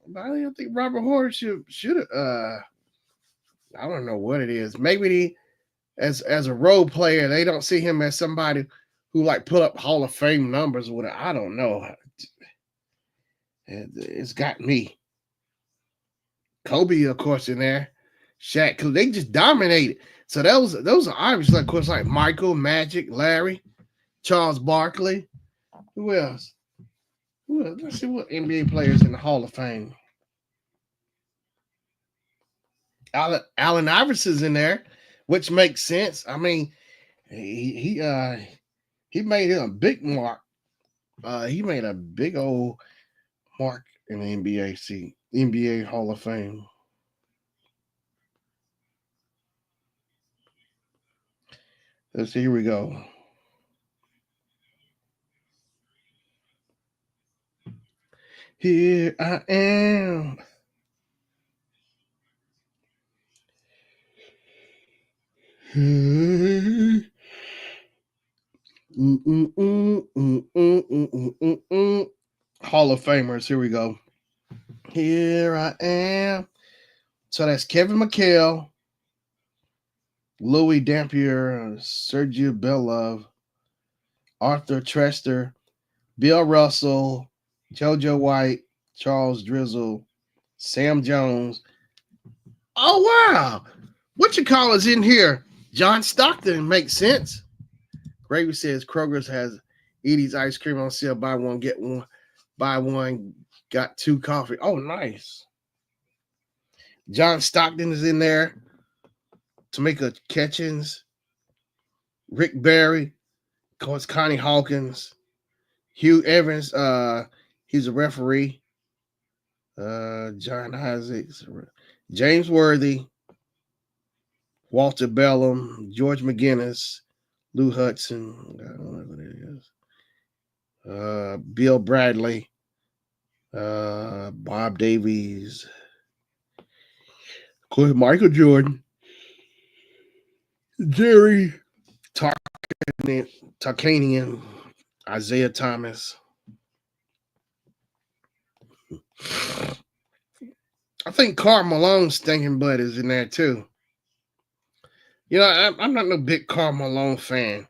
But I think Robert Horry should have. I don't know what it is. Maybe as a role player, they don't see him as somebody who like put up Hall of Fame numbers with it. I don't know. It's got me. Kobe, of course, in there. Shaq, because they just dominated. So those are obviously, of course, like Michael, Magic, Larry, Charles Barkley. Who else? Let's see what NBA players in the Hall of Fame. Allen Iverson's in there, which makes sense. I mean, he made a big mark. He made a big old mark in the NBA Hall of Fame. Let's see. Here we go. Here I am. Hall of Famers. Here we go. Here I am. So that's Kevin McHale, Louis Dampier, Sergio Belov, Arthur Trester, Bill Russell, JoJo White, Charles Drizzle, Sam Jones. Oh, wow. What you call is in here? John Stockton makes sense. Gravy says Kroger's has Edie's ice cream on sale. Buy one, get one. Buy one, got two coffee. Oh, nice. John Stockton is in there. Tamika Catchings, Rick Barry, of course, Connie Hawkins, Hugh Evans. He's a referee. John Isaacs, James Worthy, Walter Bellum, George McGinnis, Lou Hudson. I don't know what it is. Bill Bradley, Bob Davies, of course, Michael Jordan, Jerry Tarkanian, Isaiah Thomas. I think Karl Malone's stinking butt is in there too. You know, I'm not no big Karl Malone fan.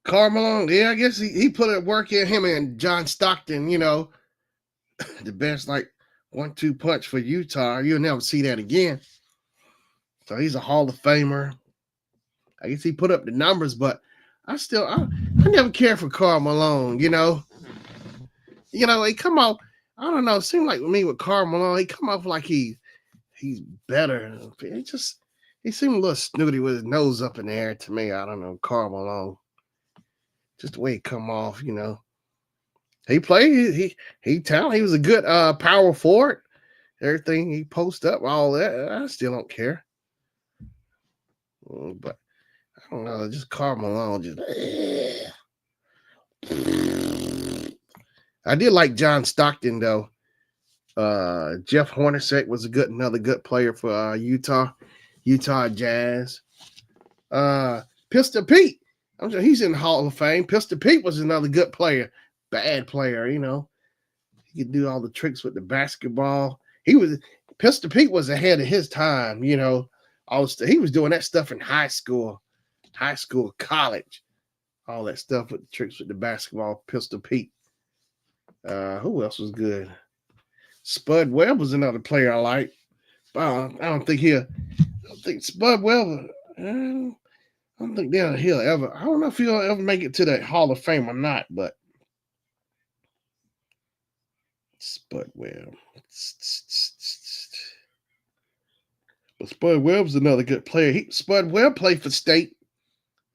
Karl Malone, yeah, I guess he put it work in him and John Stockton, you know, the best like 1-2 punch for Utah. You'll never see that again. So he's a Hall of Famer. I guess he put up the numbers, but I never cared for Karl Malone, you know. You know, he come off, I don't know, it seemed like me with Karl Malone, he come off like he's better. He seemed a little snooty with his nose up in the air to me. I don't know, Karl Malone. Just the way he come off, you know. He played, he talented. He was a good power forward. Everything he post up, all that. I still don't care. But I don't know, just Karl Malone. I did like John Stockton though. Jeff Hornacek was another good player for Utah Jazz. Pistol Pete, I'm sure he's in the Hall of Fame. Pistol Pete was another good player, bad player, you know. He could do all the tricks with the basketball. Pistol Pete was ahead of his time, you know. He was doing that stuff in high school, college, all that stuff with the tricks with the basketball. Pistol Pete. Who else was good? Spud Webb was another player I like. I don't think Spud Webb. I don't think he'll ever. I don't know if he'll ever make it to the Hall of Fame or not, but Spud Webb. But Spud Webb's another good player. Spud Webb played for State,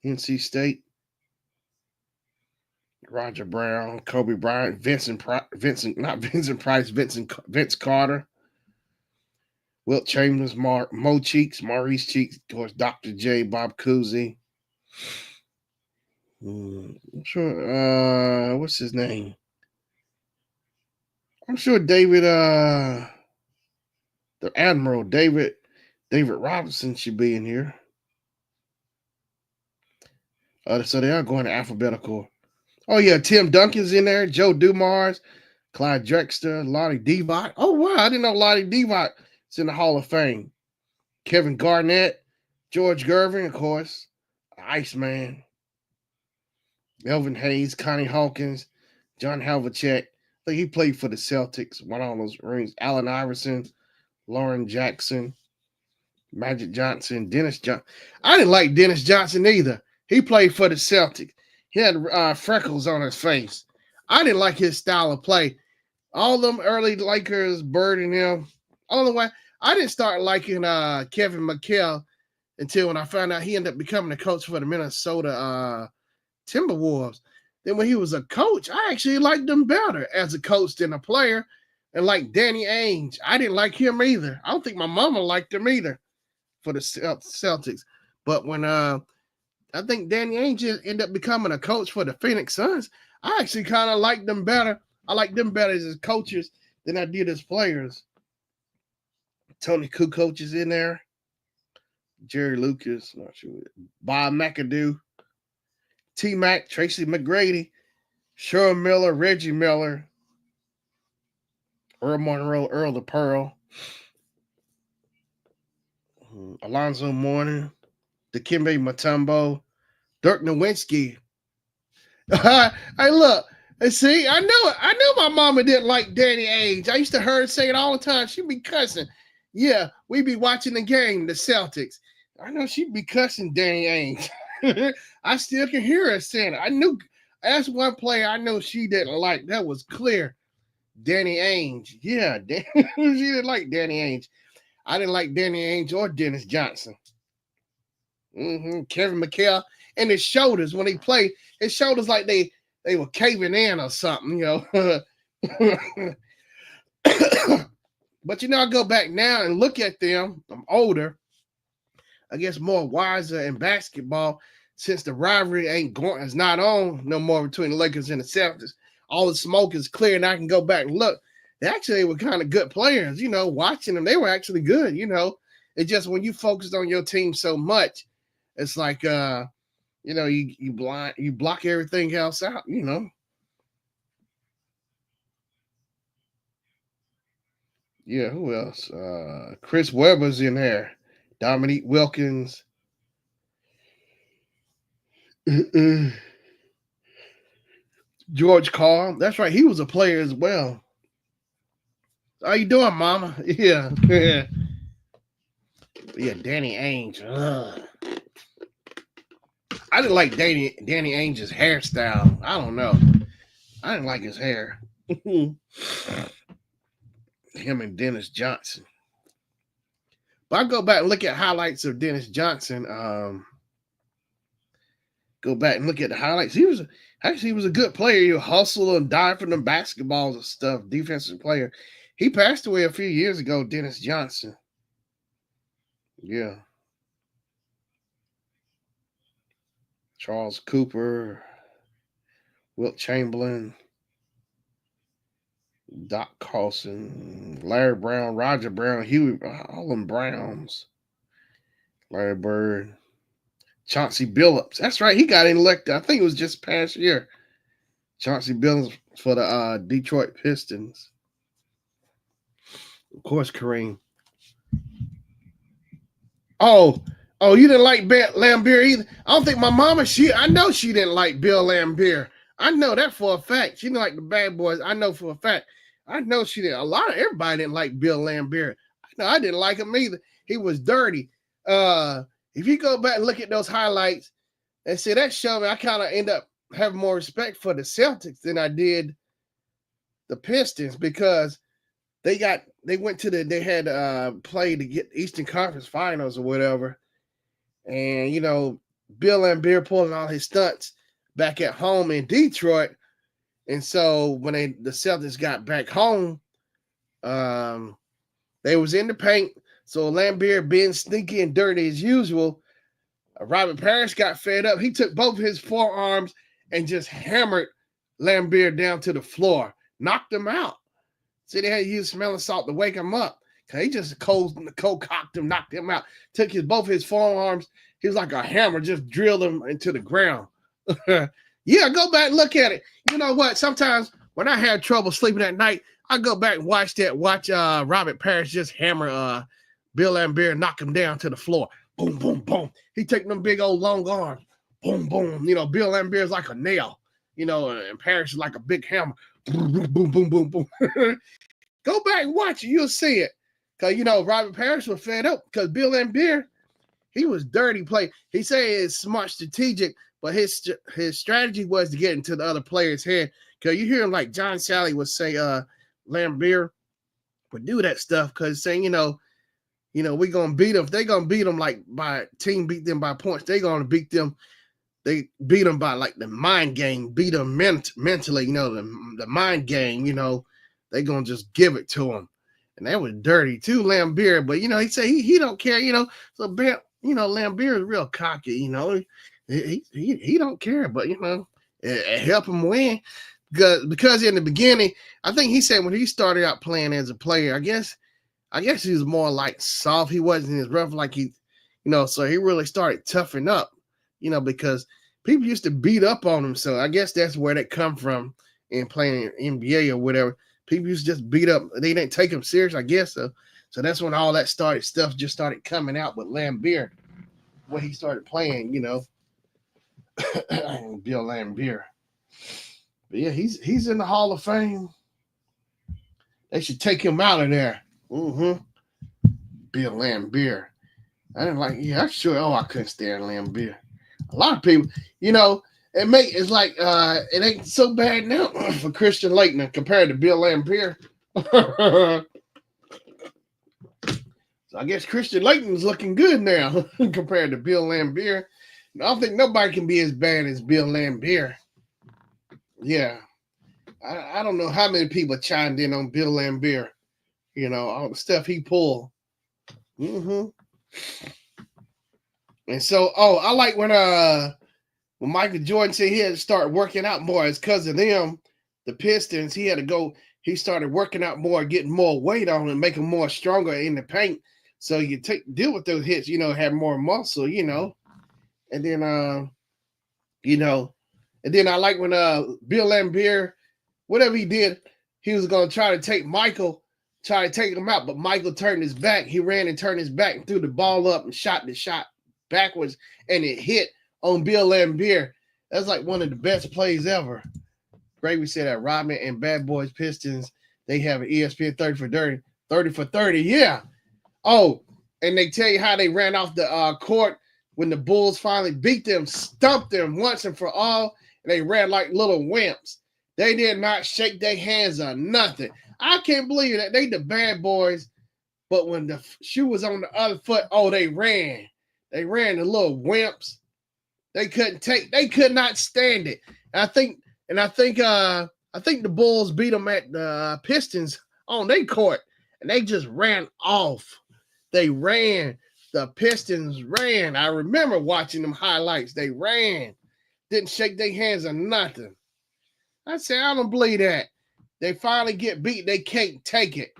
NC State. Roger Brown, Kobe Bryant, Vince Carter, Wilt Chambers, Mo Cheeks, Maurice Cheeks, of course, Dr. J, Bob Cousy. I'm sure, what's his name? I'm sure David, the Admiral, David Robinson should be in here. So they are going to alphabetical. Oh, yeah, Tim Duncan's in there, Joe Dumars, Clyde Drexler, Lottie Divac. Oh, wow, I didn't know Lottie Divac is in the Hall of Fame. Kevin Garnett, George Gervin, of course, Iceman, Melvin Hayes, Connie Hawkins, John Havlicek. I think he played for the Celtics, won all those rings. Allen Iverson, Lauren Jackson, Magic Johnson, Dennis Johnson. I didn't like Dennis Johnson either. He played for the Celtics. He had freckles on his face. I didn't like his style of play. All them early Lakers, Bird and him. Only way I didn't start liking Kevin McHale until when I found out he ended up becoming a coach for the Minnesota Timberwolves. Then when he was a coach, I actually liked him better as a coach than a player. And like Danny Ainge, I didn't like him either. I don't think my mama liked him either for the Celtics. But when I think Danny Ainge ended up becoming a coach for the Phoenix Suns, I actually kind of liked them better. I like them better as coaches than I did as players. Tony Kukoc is in there. Jerry Lucas, not sure. Bob McAdoo. T-Mac, Tracy McGrady, Sherman Miller, Reggie Miller, Earl Monroe, Earl the Pearl, Alonzo Mourning, Dikembe Mutombo, Dirk Nowitzki, Hey, look. And see, I know my mama didn't like Danny Ainge. I used to hear her say it all the time. She'd be cussing. Yeah, we be watching the game, the Celtics. I know she'd be cussing Danny Ainge. I still can hear her saying it. I knew that's one player I know she didn't like. That was clear. Danny Ainge. Yeah, she didn't like Danny Ainge. I didn't like Danny Ainge or Dennis Johnson. Kevin McHale and his shoulders when he played, his shoulders like they were caving in or something, But I go back now and look at them. I'm older. I guess more wiser in basketball since the rivalry is not on no more between the Lakers and the Celtics. All the smoke is clear, and I can go back and look. They actually were kind of good players, watching them. They were actually good, It's just when you focused on your team so much, it's like you block everything else out. Yeah, who else? Chris Webber's in there. Dominique Wilkins. George Carl. That's right. He was a player as well. How you doing, Mama? Yeah. Yeah. Danny Ainge. Ugh. I didn't like Danny Ainge's hairstyle. I don't know. I didn't like his hair. Him and Dennis Johnson. But I go back and look at highlights of Dennis Johnson. Go back and look at the highlights. He was a good player. He would hustle and dive for them basketballs and stuff. Defensive player. He passed away a few years ago. Dennis Johnson. Yeah. Charles Cooper, Wilt Chamberlain, Doc Carlson, Larry Brown, Roger Brown, Huey, all them Browns. Larry Bird, Chauncey Billups. That's right. He got elected. I think it was just past year. Chauncey Billups for the Detroit Pistons. Of course, Kareem. Oh, you didn't like Lambier either? I don't think my mama, I know she didn't like Bill Lambier. I know that for a fact. She didn't like the bad boys. I know for a fact. I know she didn't. Everybody didn't like Bill Lambier. I didn't like him either. He was dirty. If you go back and look at those highlights and see that show me, I kind of end up having more respect for the Celtics than I did the Pistons because they had played to get Eastern Conference Finals or whatever. And, Bill Lambier pulling all his stunts back at home in Detroit. And so when the Celtics got back home, they was in the paint. So Lambier being sneaky and dirty as usual, Robert Parrish got fed up. He took both his forearms and just hammered Lambier down to the floor, knocked him out. See, they had to use smelling salt to wake him up. Cause he just cold cocked him, knocked him out. Took both his forearms. He was like a hammer, just drilled him into the ground. Yeah, go back and look at it. You know what? Sometimes when I had trouble sleeping at night, I go back and watch Robert Parrish just hammer Bill Lambier, knock him down to the floor. Boom, boom, boom. He take them big old long arms. Boom, boom. Bill Lambier is like a nail. And Parrish is like a big hammer. Boom, boom, boom, boom, boom. Go back and watch it. You'll see it. Because, Robert Parrish was fed up because Bill Lambier, he was dirty play. He said it's smart strategic, but his strategy was to get into the other player's head. Because you hear him like John Sally would say, Lambier would do that stuff because saying, we're going to beat them. If they're going to beat them like by team beat them by points, they're going to beat them. They beat them by like the mind game, beat them mentally, the mind game, they're going to just give it to them. And that was dirty too, Lambier. But, he said he don't care, So, Lambier is real cocky, He don't care, but, it helped him win. Because in the beginning, I think he said when he started out playing as a player, I guess he was more like soft. He wasn't as rough like so he really started toughening up, because people used to beat up on him. So I guess that's where that come from in playing NBA or whatever. People used to just beat up. They didn't take him serious, I guess. So that's when all that stuff just started coming out with Lambier, when he started playing, Bill Lambier. But yeah, he's in the Hall of Fame. They should take him out of there. Mm-hmm. Bill Lambier. I didn't like. Yeah, I'm sure. Oh, I couldn't stand Lambier. A lot of people, you know, it's like it ain't so bad now for Christian Laettner compared to Bill Lambier. So I guess Christian Laettner's looking good now compared to Bill Lambier. I don't think nobody can be as bad as Bill Lambier. Yeah. I don't know how many people chimed in on Bill Lambier. You know, all the stuff he pulled. Mm-hmm. And so, I like when Michael Jordan said he had to start working out more. It's because of them, the Pistons. He had to go. He started working out more, getting more weight on, and making more stronger in the paint. So you deal with those hits. You know, have more muscle. You know, and then you know, and then I like when Bill Lambier, whatever he did, he was gonna try to take him out, but Michael turned his back. He ran and turned his back and threw the ball up and shot the shot backwards, and it hit on Bill Lambier. That's like one of the best plays ever. Gravy said that Rodman and Bad Boys Pistons, they have an ESPN 30 for 30. 30 for 30, yeah. Oh, and they tell you how they ran off the court when the Bulls finally beat them, stumped them once and for all, and they ran like little wimps. They did not shake their hands or nothing. I can't believe that they the bad boys, but when the shoe was on the other foot, they ran. They ran the little wimps. They could not stand it. I think the Bulls beat them at the Pistons on their court, and they just ran off. They ran. The Pistons ran. I remember watching them highlights. They ran. Didn't shake their hands or nothing. I said, I don't believe that. They finally get beat. They can't take it.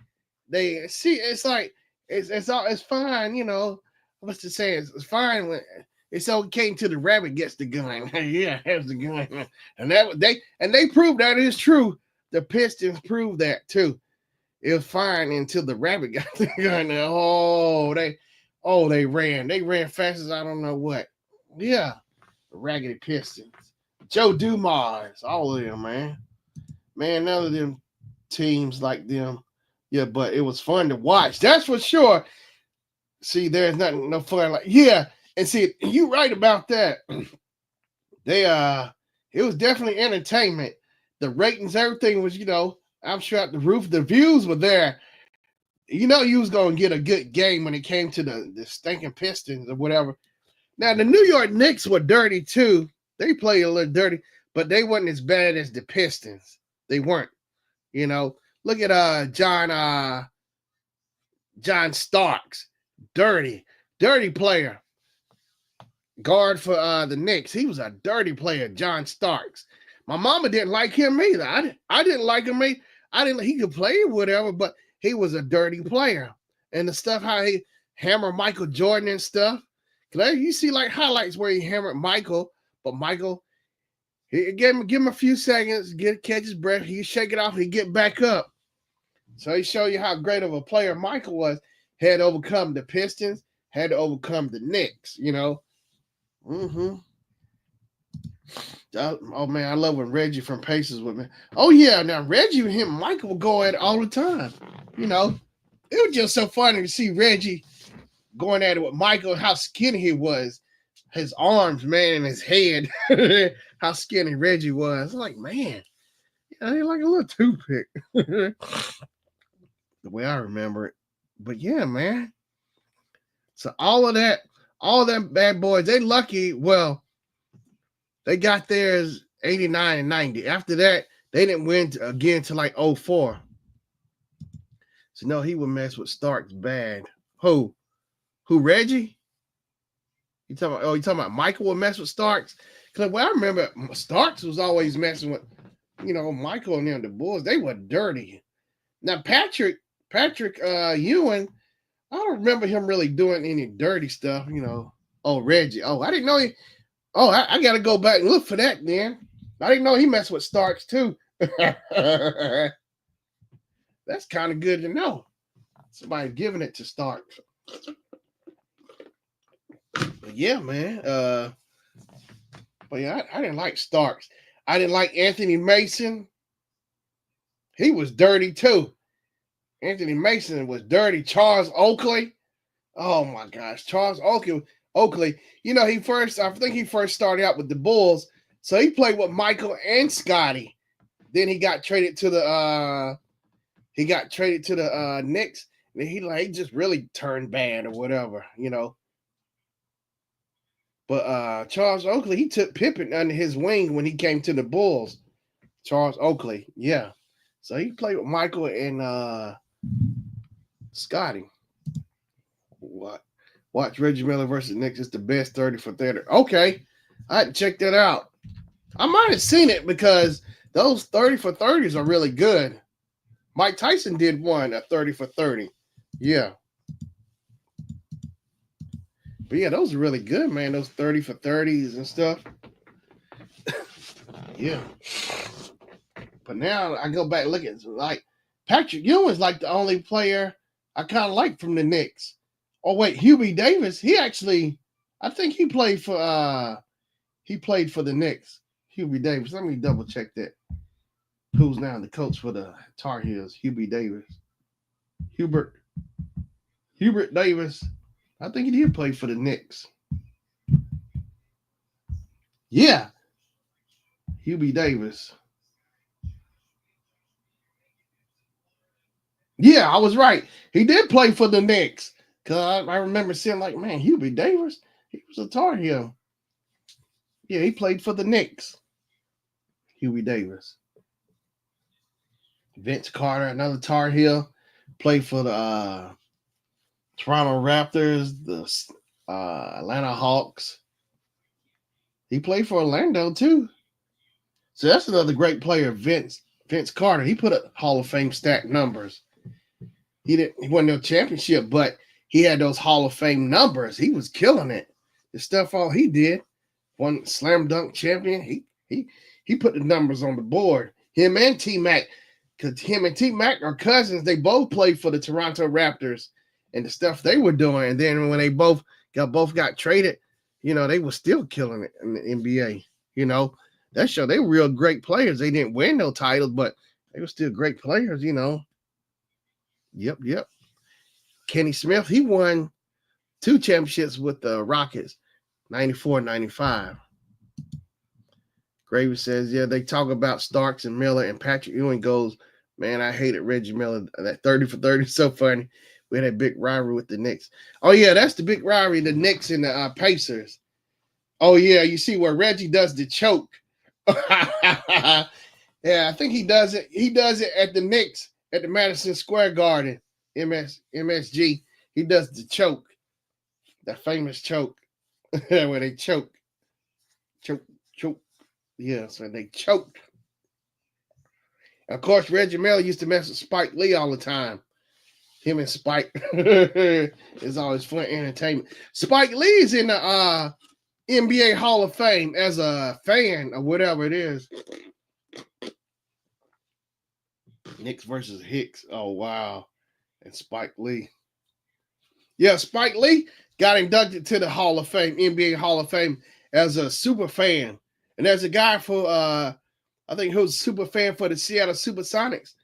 They see. It's like it's fine. You know what's the saying? It's fine when it's okay until the rabbit gets the gun. Yeah, has the gun, and they proved that is true. The Pistons proved that too. It was fine until the rabbit got the gun. They ran. They ran fast as I don't know what. Yeah, the Raggedy Pistons. Joe Dumars, all of them, man. Man, none of them teams like them. Yeah, but it was fun to watch. That's for sure. See, there's nothing no fun like and see, you right about that. It was definitely entertainment. The ratings, everything was, I'm sure at the roof. The views were there. You was gonna get a good game when it came to the stinking Pistons or whatever. Now the New York Knicks were dirty too. They played a little dirty, but they wasn't as bad as the Pistons. They weren't. Look at John Starks. Dirty player. Guard for the Knicks. He was a dirty player, John Starks. My mama didn't like him either. I didn't like him. He could play whatever, but he was a dirty player. And the stuff how he hammered Michael Jordan and stuff. You see like highlights where he hammered Michael, but Michael, he give him a few seconds, catch his breath, he shake it off, he get back up. So he showed you how great of a player Michael was. Had to overcome the Pistons, had to overcome the Knicks, Mm-hmm. Oh man, I love when Reggie from Pacers with me. Oh yeah, now Reggie and him, Michael would go at it all the time. It was just so funny to see Reggie going at it with Michael, how skinny he was, his arms, man, and his head, how skinny Reggie was. I'm like, man, he's like a little toothpick, the way I remember it. But yeah, man. So all them bad boys, they lucky. Well, they got theirs 89 and 90. After that, they didn't win again till like 04. So no, he would mess with Starks bad. Who, Reggie? You talking about Michael would mess with Starks? Because I remember Starks was always messing with, Michael and them, the Bulls. They were dirty. Now Patrick Ewing, I don't remember him really doing any dirty stuff, Reggie. Oh, I didn't know he. Oh, I got to go back and look for that, then. I didn't know he messed with Starks, too. That's kind of good to know. Somebody giving it to Starks. But yeah, man. But yeah, I didn't like Starks. I didn't like Anthony Mason. He was dirty too. Anthony Mason was dirty. Charles Oakley. Oh my gosh, Charles Oakley. Oakley. You know, I think he first started out with the Bulls. So he played with Michael and Scotty. Then he got traded to the Knicks. And he just really turned bad or whatever, you know. But Charles Oakley, he took Pippen under his wing when he came to the Bulls. Charles Oakley, yeah. So he played with Michael and Scotty. What? Watch Reggie Miller versus Knicks. It's the best 30 for 30. Okay. I had to check that out. I might have seen it because those 30 for 30s are really good. Mike Tyson did one at 30 for 30. Yeah. But yeah, those are really good, man. Those 30 for 30s and stuff. Yeah. But now I go back looking, like Patrick Ewing's like the only player I kind of like from the Knicks. Oh wait, Hubie Davis. I think he played for the Knicks. Hubie Davis. Let me double check that. Who's now the coach for the Tar Heels? Hubie Davis. Hubert Davis. I think he did play for the Knicks. Yeah. Hubie Davis. Yeah, I was right. He did play for the Knicks. Because I remember seeing like, man, Hubie Davis, he was a Tar Heel. Yeah, he played for the Knicks. Hubie Davis. Vince Carter, another Tar Heel, played for the Toronto Raptors, the Atlanta Hawks. He played for Orlando too. So that's another great player, Vince Carter. He put up Hall of Fame stat numbers. He won no championship, but he had those Hall of Fame numbers. He was killing it. The stuff all he did, won slam dunk champion. He put the numbers on the board. Him and T-Mac, because him and T-Mac are cousins. They both played for the Toronto Raptors and the stuff they were doing. And then when they both got traded, you know, they were still killing it in the NBA. You know, that show they were real great players. They didn't win no titles, but they were still great players, you know. Yep. Kenny Smith, he won 2 championships with the Rockets, 94 and 95. Gravy says, yeah, they talk about Starks and Miller, and Patrick Ewing goes, man, I hated Reggie Miller. That 30 for 30 is so funny. We had a big rivalry with the Knicks. Oh, yeah, that's the big rivalry, the Knicks and the Pacers. Oh, yeah, you see where Reggie does the choke. Yeah, I think he does it. He does it at the Knicks at the Madison Square Garden, MSG. He does the choke, the famous choke, where they choke. Yeah, so they choked. Of course, Reggie Miller used to mess with Spike Lee all the time. Him and Spike is always fun entertainment. Spike Lee is in the NBA Hall of Fame as a fan or whatever it is. Knicks versus Hicks. Oh, wow. And Spike Lee. Yeah, Spike Lee got inducted to the Hall of Fame, NBA Hall of Fame, as a super fan. And there's a guy for, I think he was a super fan for the Seattle Supersonics,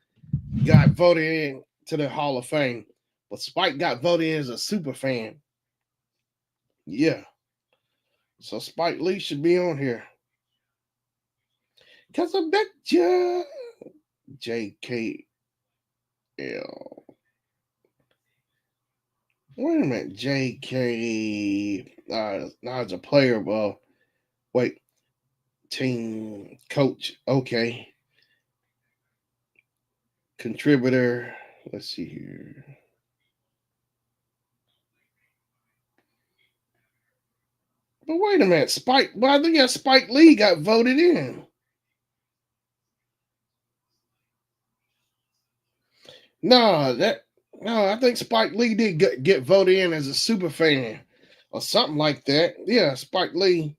got voted in to the Hall of Fame. But Spike got voted in as a super fan. Yeah. So Spike Lee should be on here. Because I bet you JKL. Wait a minute. JK. Now it's a player. Well, wait. Team coach. Okay. Contributor. Let's see here. But wait a minute. I think Spike Lee got voted in. No, I think Spike Lee did get voted in as a super fan or something like that. Yeah, Spike Lee.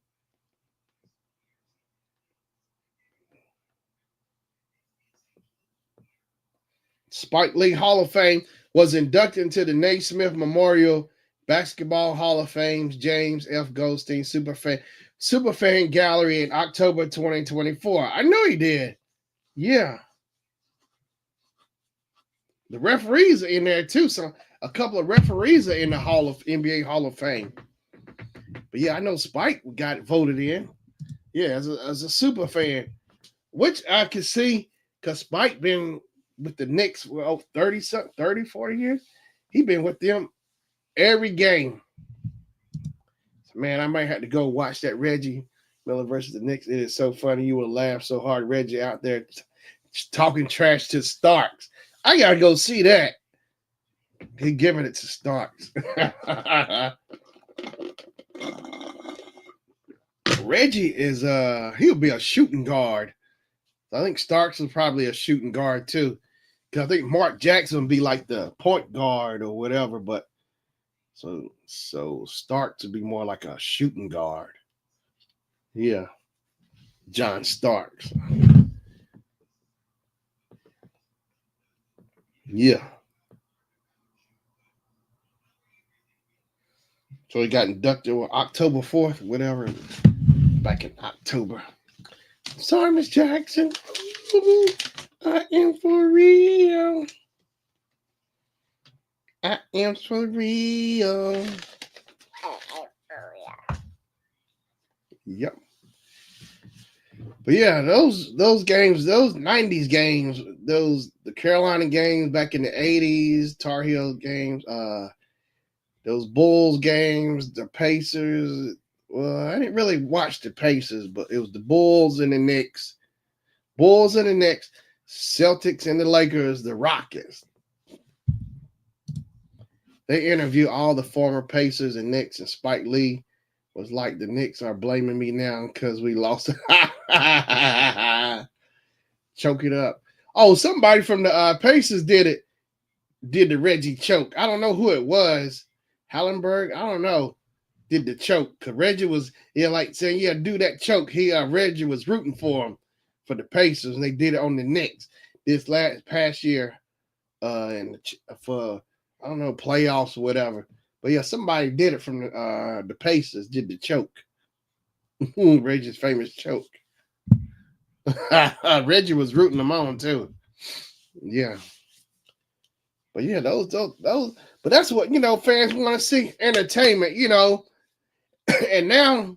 Spike Lee Hall of Fame was inducted into the Naismith Memorial Basketball Hall of Fame's James F. Goldstein Super Fan Superfan Gallery in October 2024. I know he did. Yeah. The referees are in there too. So a couple of referees are in the NBA Hall of Fame. But yeah, I know Spike got voted in. Yeah, as a super fan, which I can see because Spike been with the Knicks for 30, 40 years. He been with them every game. So, man, I might have to go watch that Reggie Miller versus the Knicks. It is so funny. You will laugh so hard. Reggie out there talking trash to Starks. I got to go see that. He giving it to Starks. Reggie is he'll be a shooting guard. I think Starks is probably a shooting guard too. Cause I think Mark Jackson would be like the point guard or whatever, but so Starks would be more like a shooting guard. Yeah. John Starks. Yeah. So he got inducted on October 4th, whatever, back in October. Sorry, Miss Jackson. I am for real. I am for real. Yep. But yeah, those games, those 90s games, the Carolina games back in the 80s, Tar Heel games, those Bulls games, the Pacers. Well, I didn't really watch the Pacers, but it was the Bulls and the Knicks. Bulls and the Knicks, Celtics and the Lakers, the Rockets. They interview all the former Pacers and Knicks, and Spike Lee was like, the Knicks are blaming me now because we lost. Choke it up. Oh, somebody from the Pacers did the Reggie choke. I don't know who it was. Hallenberg, I don't know. Did the choke. Because Reggie was, like saying, yeah, do that choke. Reggie was rooting for him, for the Pacers, and they did it on the Knicks this past year and for, I don't know, playoffs or whatever. But yeah, somebody did it from the Pacers, did the choke. Reggie's famous choke. Reggie was rooting them on too. Yeah. But yeah, those, but that's what, fans want to see, entertainment, and now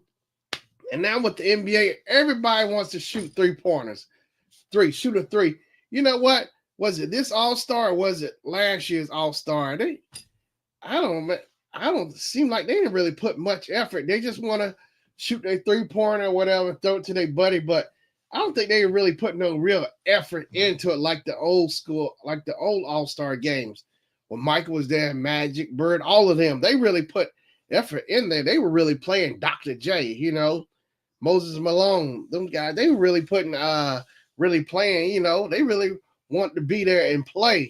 with the NBA, everybody wants to shoot 3-pointers. Shoot a three. You know what? Was it this All-Star or was it last year's All-Star? I don't seem like they didn't really put much effort. They just want to shoot their 3-pointer or whatever, throw it to their buddy, but I don't think they really put no real effort into it like the old school, like the old All-Star games. When Michael was there, Magic, Bird, all of them, they really put effort in there. They were really playing Dr. J, Moses Malone, them guys, they were really putting, really playing, they really want to be there and play,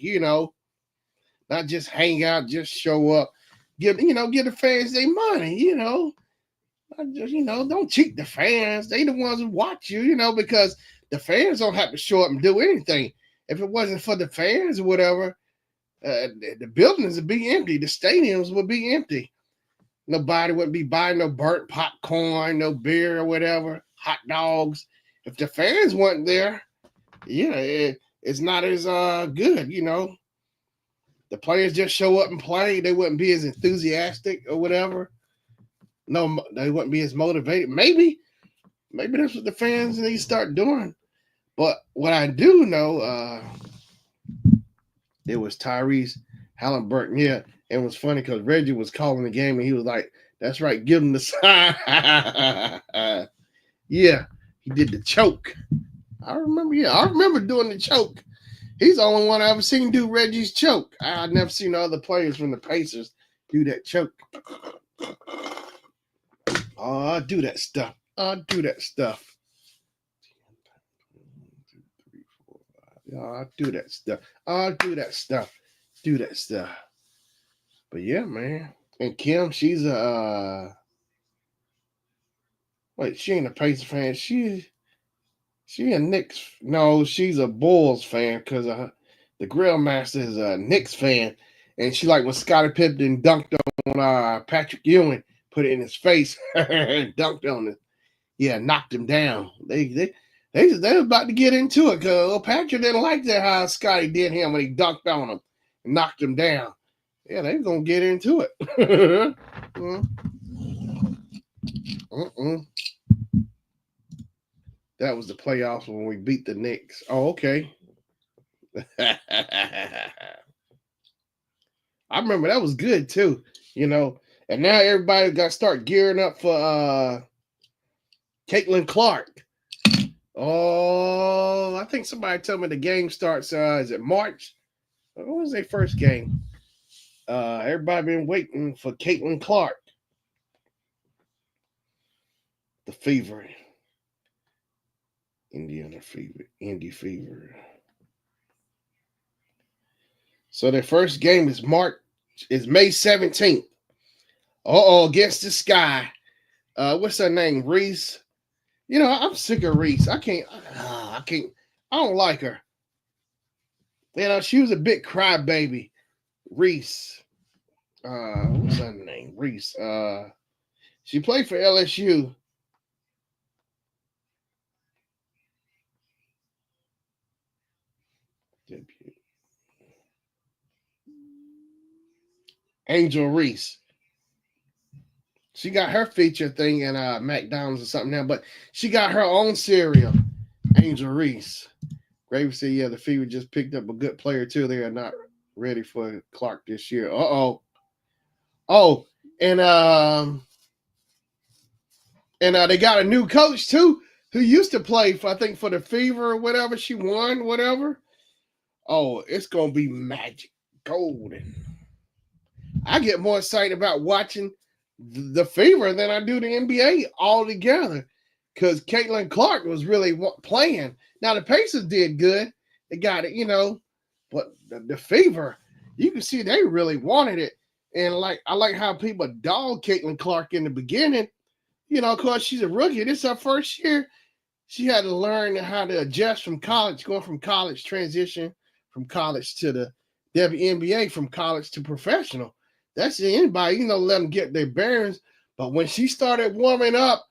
not just hang out, just show up, give the fans their money, don't cheat the fans. They the ones who watch you, because the fans don't have to show up and do anything. If it wasn't for the fans or whatever, the buildings would be empty. The stadiums would be empty. Nobody would be buying no burnt popcorn, no beer or whatever, hot dogs. If the fans weren't there, it's not as good, The players just show up and play. They wouldn't be as enthusiastic or whatever. No, they wouldn't be as motivated. Maybe that's what the fans need to start doing. But what I do know, it was Tyrese Halliburton. Yeah, it was funny because Reggie was calling the game and he was like, "That's right, give him the sign." Yeah, he did the choke. I remember doing the choke. He's the only one I ever seen do Reggie's choke. I've never seen other players from the Pacers do that choke. Oh, I do that stuff. Yeah, I do that stuff. But yeah, man. And Kim, she's she ain't a Pacers fan. She a Knicks. No, she's a Bulls fan because the Grill Master is a Knicks fan, and she like when Scottie Pippen dunked on Patrick Ewing, put it in his face and dunked on it. Yeah, knocked him down. They was about to get into it because Patrick didn't like that how Scotty did him when he dunked on him and knocked him down. Yeah, they was gonna get into it. That was the playoffs when we beat the Knicks. Oh, okay. I remember that was good too, you know. And now everybody got to start gearing up for Caitlin Clark. Oh, I think somebody told me the game starts. Is it March? What was their first game? Everybody been waiting for Caitlin Clark. The Fever, Indiana Fever, Indy Fever. So their first game is May 17th. Against the Sky. What's her name? Reese. You know, I'm sick of Reese. I don't like her. You know, she was a big crybaby. Reese. What's her name? Reese. She played for LSU. Angel Reese. She got her feature thing in McDonald's or something now, but she got her own cereal. Angel Reese. Gravy said, yeah, the Fever just picked up a good player too. They are not ready for Clark this year. Oh, and they got a new coach too, who used to play for, I think, for the Fever or whatever. She won, whatever. Oh, it's gonna be magic, golden. I get more excited about watching the Fever than I do the NBA altogether, because Caitlin Clark was really playing. Now the Pacers did good; they got it, you know, but the Fever, you can see they really wanted it. And I like how people dogged Caitlin Clark in the beginning. You know, of course, she's a rookie. This is her first year. She had to learn how to adjust from college, going from college, transition from college to the WNBA, from college to professional. That's anybody, you know, let them get their bearings. But when she started warming up,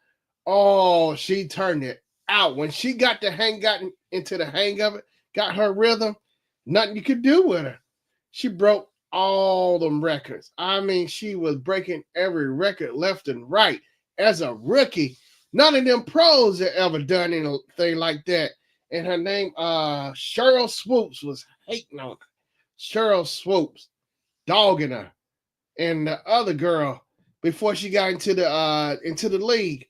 oh, she turned it out. When she got into the hang of it, got her rhythm, nothing you could do with her. She broke all them records. I mean, she was breaking every record left and right as a rookie. None of them pros had ever done anything like that. And her name, Cheryl Swoops, was hating on her. Cheryl Swoops, dogging her. And the other girl, before she got into the league,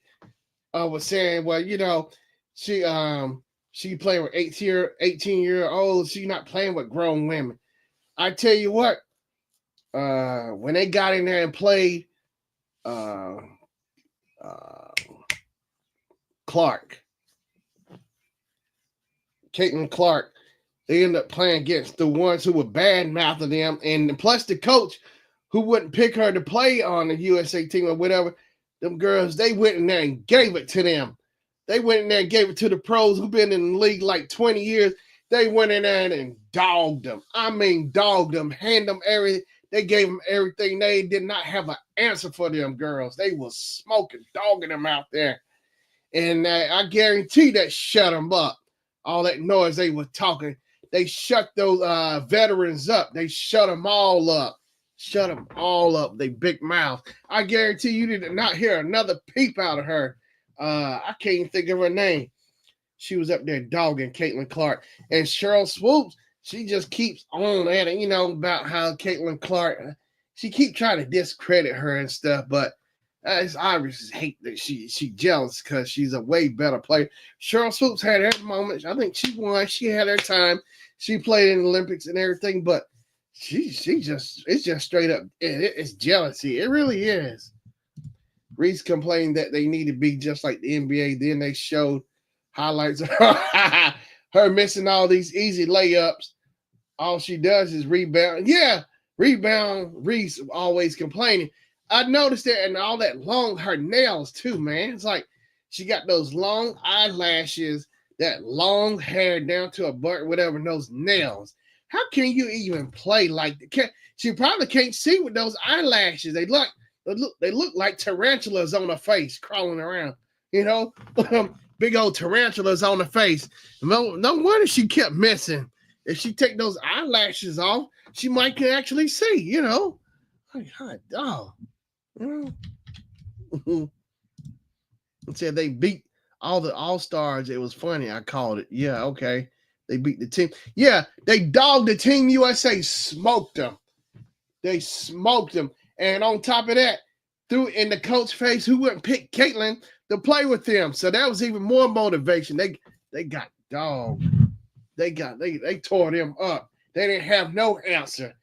was saying, well, you know, she playing with 18-year-olds. She's not playing with grown women. I tell you what, when they got in there and played Clark, Caitlin Clark, they ended up playing against the ones who were bad mouthing them, and plus the coach who wouldn't pick her to play on the USA team or whatever. Them girls, they went in there and gave it to them. They went in there and gave it to the pros who've been in the league like 20 years. They went in there and dogged them. I mean, dogged them, hand them everything. They gave them everything. They did not have an answer for them girls. They was smoking, dogging them out there. And I guarantee that shut them up. All that noise they were talking, they shut those veterans up. They shut them all up. Shut them all up. They big mouth. I guarantee you did not hear another peep out of her. I can't even think of her name. She was up there dogging Caitlin Clark. And Cheryl Swoops, she just keeps on at it, you know, about how Caitlin Clark, she keep trying to discredit her and stuff, but it's obvious hate that she jealous because she's a way better player. Cheryl Swoops had her moments. I think she won. She had her time. She played in the Olympics and everything, but it's just straight up. It's jealousy. It really is. Reese complained that they need to be just like the NBA. Then they showed highlights of her missing all these easy layups. All she does is rebound. Yeah, rebound. Reese always complaining. I noticed that, and all that long, her nails too, man. It's like she got those long eyelashes, that long hair down to her butt, whatever, and those nails. How can you even play like that? She probably can't see with those eyelashes. They look like tarantulas on her face crawling around. You know, big old tarantulas on the face. No wonder she kept missing. If she take those eyelashes off, she might can actually see. You know, like hot dog. You know? Said they beat all the all stars. It was funny. I called it. Yeah, okay. They beat the team. Yeah, they dogged the Team USA, smoked them. They smoked them. And on top of that, threw in the coach face who wouldn't pick Caitlin to play with them. So that was even more motivation. They got dogged. They tore them up. They didn't have no answer.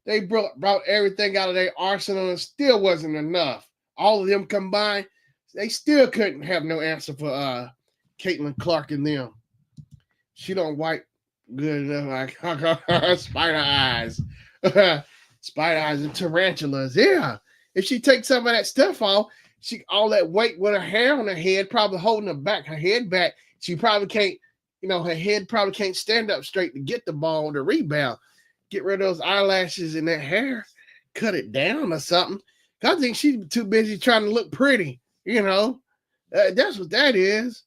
They brought everything out of their arsenal and still wasn't enough. All of them combined, they still couldn't have no answer for Caitlin Clark and them. She don't wipe good enough like spider eyes. Spider eyes and tarantulas. Yeah. If she takes some of that stuff off, she all that weight with her hair on her head, probably holding her head back. She probably can't, her head probably can't stand up straight to get the ball on the rebound. Get rid of those eyelashes and that hair, cut it down or something. I think she's too busy trying to look pretty, That's what that is.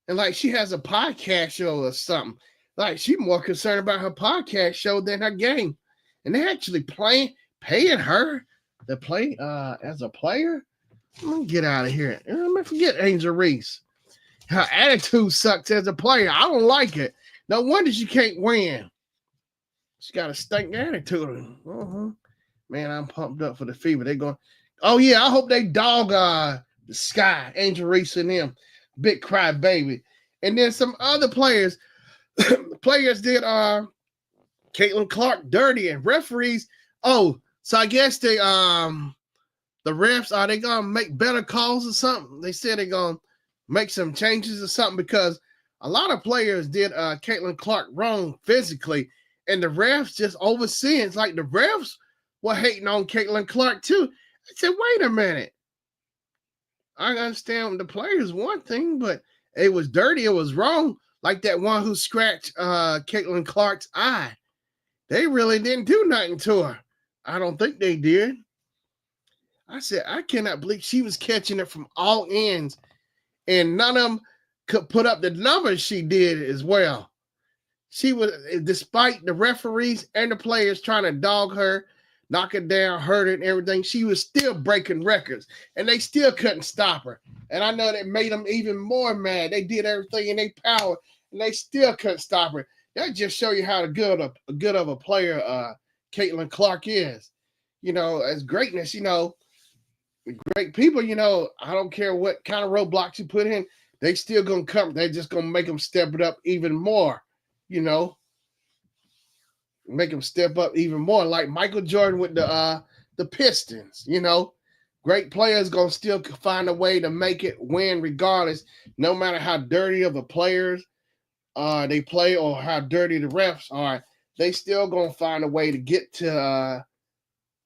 And like she has a podcast show or something. Like she's more concerned about her podcast show than her game. And they're actually paying her to play as a player. Let me get out of here. Let me forget Angel Reese. Her attitude sucks as a player. I don't like it. No wonder she can't win. She got a stink attitude. Uh-huh. Man, I'm pumped up for the fever. They're going, oh yeah, I hope they dog the Sky, Angel Reese and them. Big cry baby. And then some other players. Players did Caitlin Clark dirty and referees. Oh, so I guess the refs, are they gonna make better calls or something? They said they're gonna make some changes or something because a lot of players did Caitlin Clark wrong physically, and the refs just overseeing. It's like the refs were hating on Caitlin Clark too. I said, wait a minute. I understand the players one thing, but it was dirty. It was wrong. Like that one who scratched Caitlin Clark's eye. They really didn't do nothing to her. I don't think they did. I said, I cannot believe she was catching it from all ends, and none of them could put up the numbers she did as well. She was, despite the referees and the players trying to dog her, knock her down, hurt her, and everything, she was still breaking records, and they still couldn't stop her. And I know that made them even more mad. They did everything in their power, and they still couldn't stop her. That just show you how good of a player Caitlin Clark is. As greatness, great people, I don't care what kind of roadblocks you put in, they still gonna come. They're just gonna make them step it up even more, make them step up even more. Like Michael Jordan with the Pistons, great players gonna still find a way to make it win regardless, no matter how dirty of the players they play or how dirty the refs are. They still gonna find a way to get to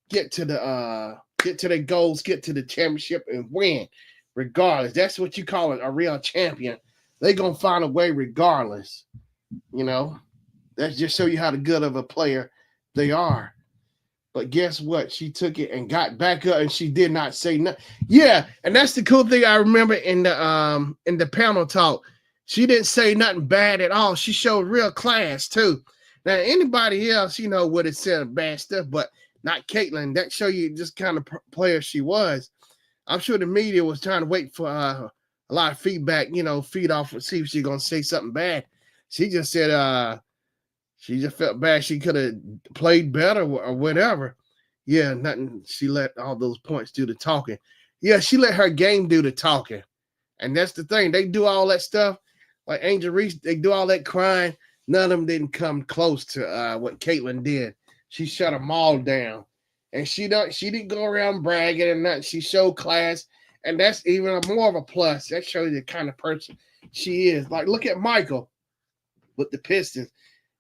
their goals, get to the championship, and win regardless. That's what you call it, a real champion. They gonna find a way regardless. That just show you how good of a player they are. But guess what? She took it and got back up, and she did not say nothing. Yeah, and that's the cool thing I remember in the panel talk. She didn't say nothing bad at all. She showed real class too. Now anybody else, would have said bad stuff, but not Caitlin. That show you just kind of player she was. I'm sure the media was trying to wait for a lot of feedback, feed off and see if she's gonna say something bad. She just said she just felt bad. She could have played better or whatever. Yeah, nothing. She let all those points do the talking. Yeah, she let her game do the talking. And that's the thing. They do all that stuff. Like Angel Reese, they do all that crying. None of them didn't come close to what Caitlin did. She shut them all down. And she didn't go around bragging and nothing. She showed class. And that's even more of a plus. That shows you the kind of person she is. Like, look at Michael with the Pistons.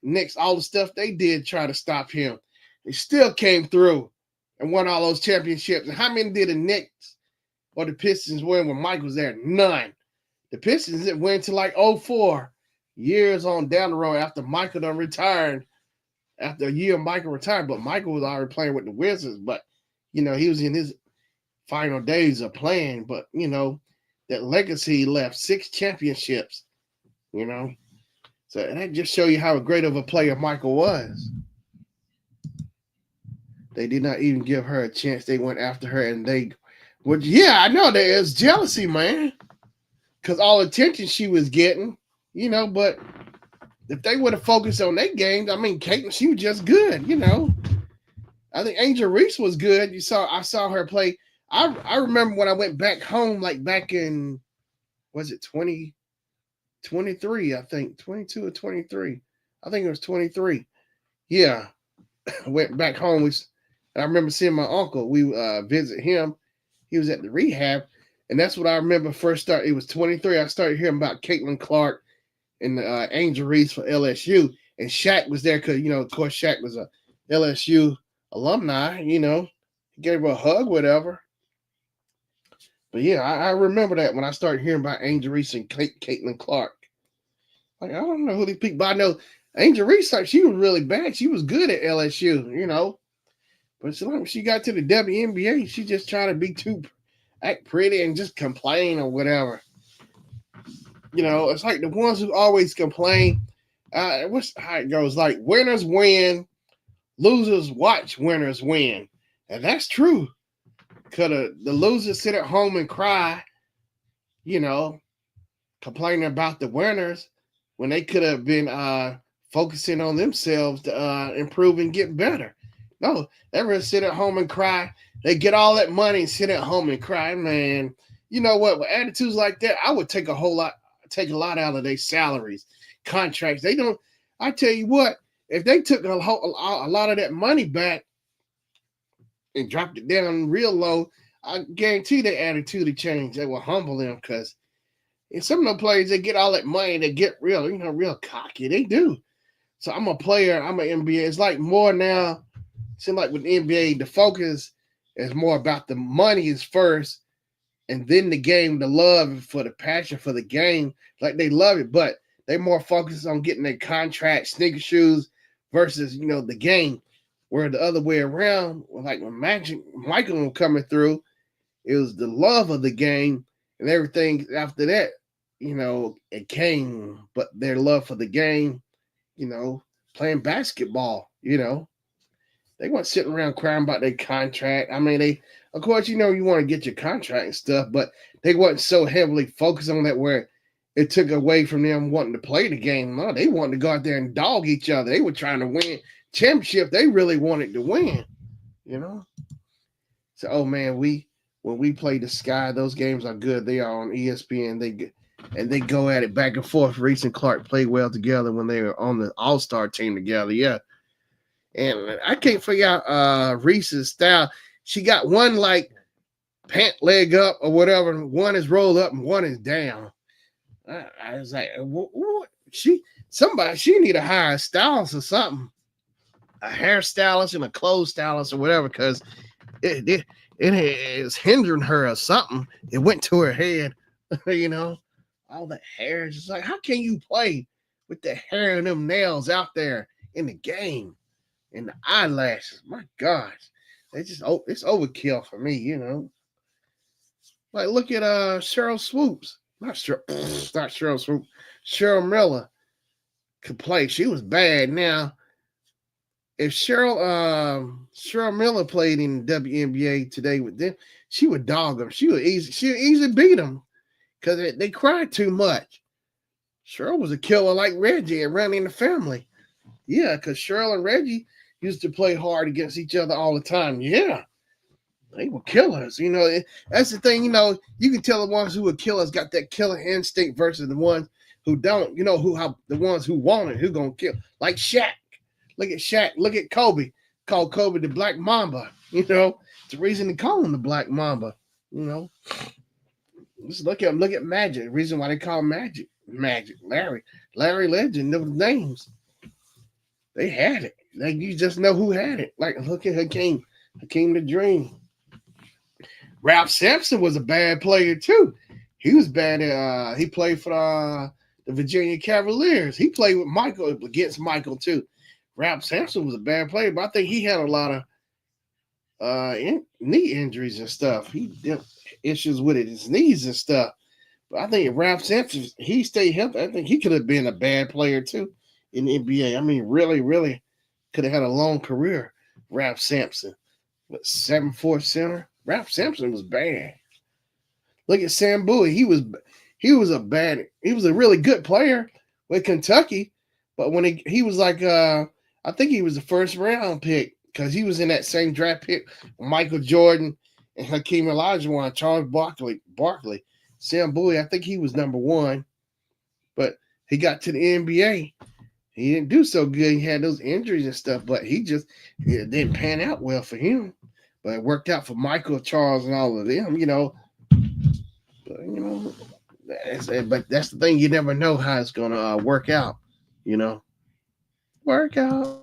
Knicks, all the stuff they did try to stop him. They still came through and won all those championships. And how many did the Knicks or the Pistons win when Mike was there? None. The Pistons didn't win until like 2004, years on down the road after Michael done retired. After a year, Michael retired, but Michael was already playing with the Wizards. But, he was in his final days of playing. But, they that legacy he left, 6 championships, you know. So that just show you how great of a player Michael was. They did not even give her a chance. They went after her and I know there is jealousy, man. Because all attention she was getting, but if they would have focused on their games, I mean, Caitlin, she was just good, I think Angel Reese was good. I saw her play. I remember when I went back home, like back in, was it 2023? I think 22 or 23. I think it was 23. Yeah, I went back home. I remember seeing my uncle. We visit him. He was at the rehab, and that's what I remember first start. It was 23. I started hearing about Caitlin Clark and Angel Reese for LSU, and Shaq was there because of course, Shaq was a LSU alumni. He gave her a hug, whatever. But yeah, I remember that when I started hearing about Angel Reese and Caitlin Clark. Like, I don't know who these people, but I know Angel Reese, like, she was really bad. She was good at LSU, But so when she got to the WNBA, she just tried to act pretty and just complain or whatever. It's like the ones who always complain. What's how it goes? Like, winners win, losers watch winners win. And that's true. Because the losers sit at home and cry, complaining about the winners when they could have been focusing on themselves to improve and get better. No, they would sit at home and cry. They get all that money and sit at home and cry. Man, you know what? With attitudes like that, I would take a lot out of their salaries, contracts. They don't. I tell you what, if they took a lot of that money back and dropped it down real low, I guarantee their attitude would change. They will humble them because in some of the players, they get all that money, they get real cocky. They do. So I'm a player. I'm an NBA. It's like more now. Seems like with the NBA, the focus is more about the money is first, and then the game, the love for the passion for the game. Like, they love it, but they more focused on getting their contract, sneaker shoes, versus the game. Where the other way around, like when Michael was coming through, it was the love of the game, and everything after that, it came. But their love for the game, playing basketball, they weren't sitting around crying about their contract. I mean, of course, you want to get your contract and stuff, but they wasn't so heavily focused on that where it took away from them wanting to play the game. No, they wanted to go out there and dog each other. They were trying to win championship. They really wanted to win, So, oh man, when we play the Sky, those games are good. They are on ESPN. They go at it back and forth. Reese and Clark played well together when they were on the All-Star team together. Yeah. And I can't figure out Reese's style. She got one like pant leg up or whatever. One is rolled up and one is down. I was like, what? She need to hire a stylist or something. A hairstylist and a clothes stylist or whatever, because it is hindering her or something. It went to her head, all that hair. It's just like, how can you play with the hair and them nails out there in the game? And the eyelashes, my gosh, it's overkill for me, Like, look at Cheryl Swoops, not Cheryl Swoops, Cheryl Miller could play. She was bad. Now, if Cheryl Miller played in the WNBA today with them, she would dog them. She would easily beat them because they cried too much. Cheryl was a killer like Reggie and running the family. Yeah, because Cheryl and Reggie used to play hard against each other all the time. Yeah, they were killers. That's the thing. You can tell the ones who were killers got that killer instinct versus the ones who don't. The ones who want it, who gonna kill. Like Shaq. Look at Shaq. Look at Kobe. Called Kobe the Black Mamba. It's the reason they call him the Black Mamba. Just look at Magic. The reason why they call Magic. Larry Legend. Those names. They had it. Like, you just know who had it. Like, look at Hakeem the Dream. Ralph Sampson was a bad player too. He was bad at he played for the Virginia Cavaliers. He played with Michael against Michael too. Ralph Sampson was a bad player, but I think he had a lot of knee injuries and stuff. He did issues with his knees and stuff. But I think if Ralph Sampson, he stayed healthy, I think he could have been a bad player too in the NBA. I mean, really, really could have had a long career. Ralph Sampson, what 7'4" center. Ralph Sampson was bad. Look at Sam Bowie. He was a really good player with Kentucky, but when he was like I think he was the first round pick because he was in that same draft pick Michael Jordan and Hakeem Olajuwon, Charles Barkley. Sam Bowie, I think he was number one, but he got to the NBA. He didn't do so good. He had those injuries and stuff, but it didn't pan out well for him. But it worked out for Michael, Charles, and all of them, you know. But, you know, but that's the thing. You never know how it's going to work out, you know. Work out.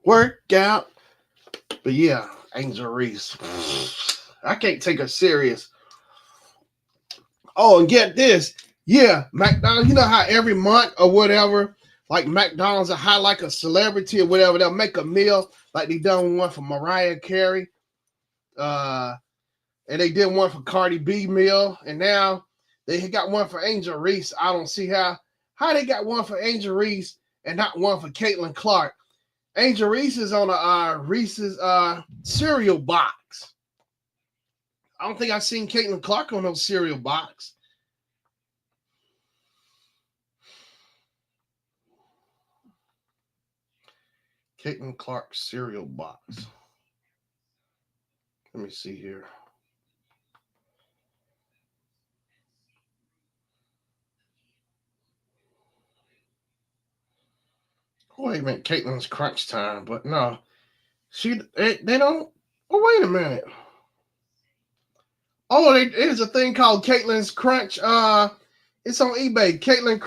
Work out. But yeah, Angel Reese. I can't take her serious. Oh, and get this. Yeah, McDonald's, you know how every month or whatever, like McDonald's will highlight a celebrity or whatever, they'll make a meal like they done one for Mariah Carey. Uh and they did one for Cardi B meal, and now they got one for Angel Reese. I don't see how they got one for Angel Reese and not one for Caitlin Clark. Angel Reese is on a Reese's cereal box. I don't think I've seen Caitlin Clark on no cereal box. Caitlin Clark cereal box. Let me see here. Oh, wait a minute, Caitlin's crunch time, but no, they don't. Oh, wait a minute. Oh, there's a thing called Caitlin's Crunch. It's on eBay. Caitlin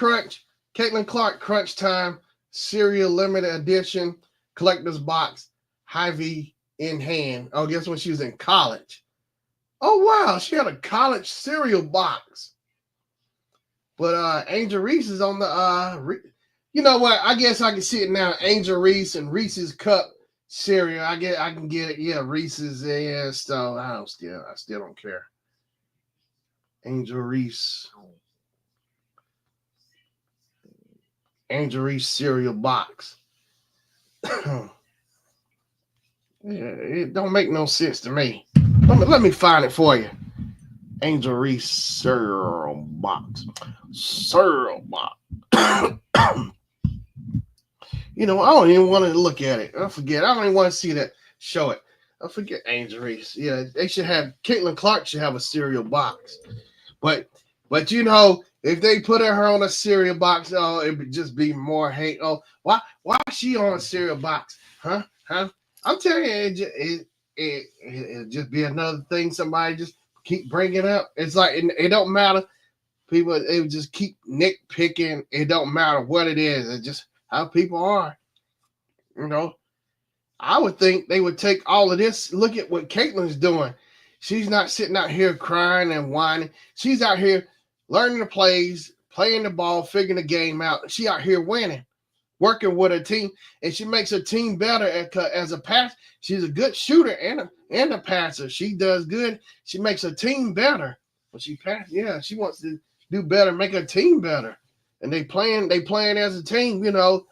Clark Crunch Time Cereal Limited Edition Collector's Box, Hy-Vee in hand. Oh, guess when she was in college. Oh wow, she had a college cereal box. But Angel Reese is on the you know what? I guess I can see it now. Angel Reese and Reese's Cup cereal. I can get it. Yeah, Reese's. Yeah, so I still don't care. Angel Reese. Angel Reese cereal box. Yeah, it don't make no sense to me. Let me find it for you. Angel Reese cereal box. Cereal box. You know, I don't even want to look at it. I forget. I don't even want to see that. Show it. I forget Angel Reese. Yeah, they should have Caitlin Clark should have a cereal box. But you know, If they put her on a cereal box, oh, it would just be more hate. Oh, why is she on a cereal box? Huh? I'm telling you, it just be another thing somebody just keep bringing up. It's like it don't matter. People, they would just keep nitpicking. It don't matter what it is. It's just how people are. You know, I would think they would take all of this. Look at what Caitlin's doing. She's not sitting out here crying and whining. She's out here learning the plays, playing the ball, figuring the game out. She out here winning, working with her team, and she makes her team better as a pass. She's a good shooter and a passer. She does good. She makes her team better. When she pass, yeah, she wants to do better, make her team better. And they playing as a team, you know.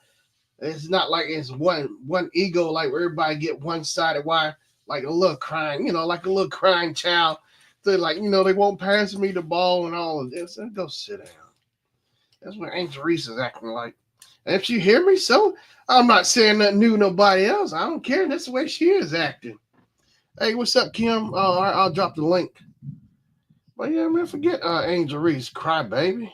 It's not like it's one ego, like where everybody get one-sided. Why? Like a little crying, you know, like a little crying child. They're like, you know, they won't pass me the ball and all of this. And go sit down. That's what Aunt Teresa is acting like. And if you hear me, so I'm not saying nothing new to nobody else. I don't care. That's the way she is acting. Hey, what's up, Kim? Oh, I'll drop the link. But yeah, man, forget Angel Reese, cry baby.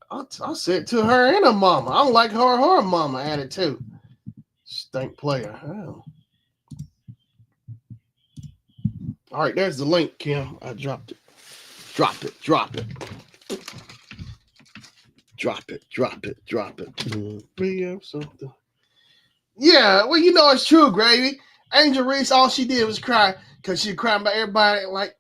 I'll say it to her and her mama. I don't like her mama attitude. Stink player. Oh. All right, there's the link, Kim. I dropped it. Drop it. Drop it. Something. Yeah, well, you know it's true, Gravy. Angel Reese, all she did was cry because she crying about everybody, like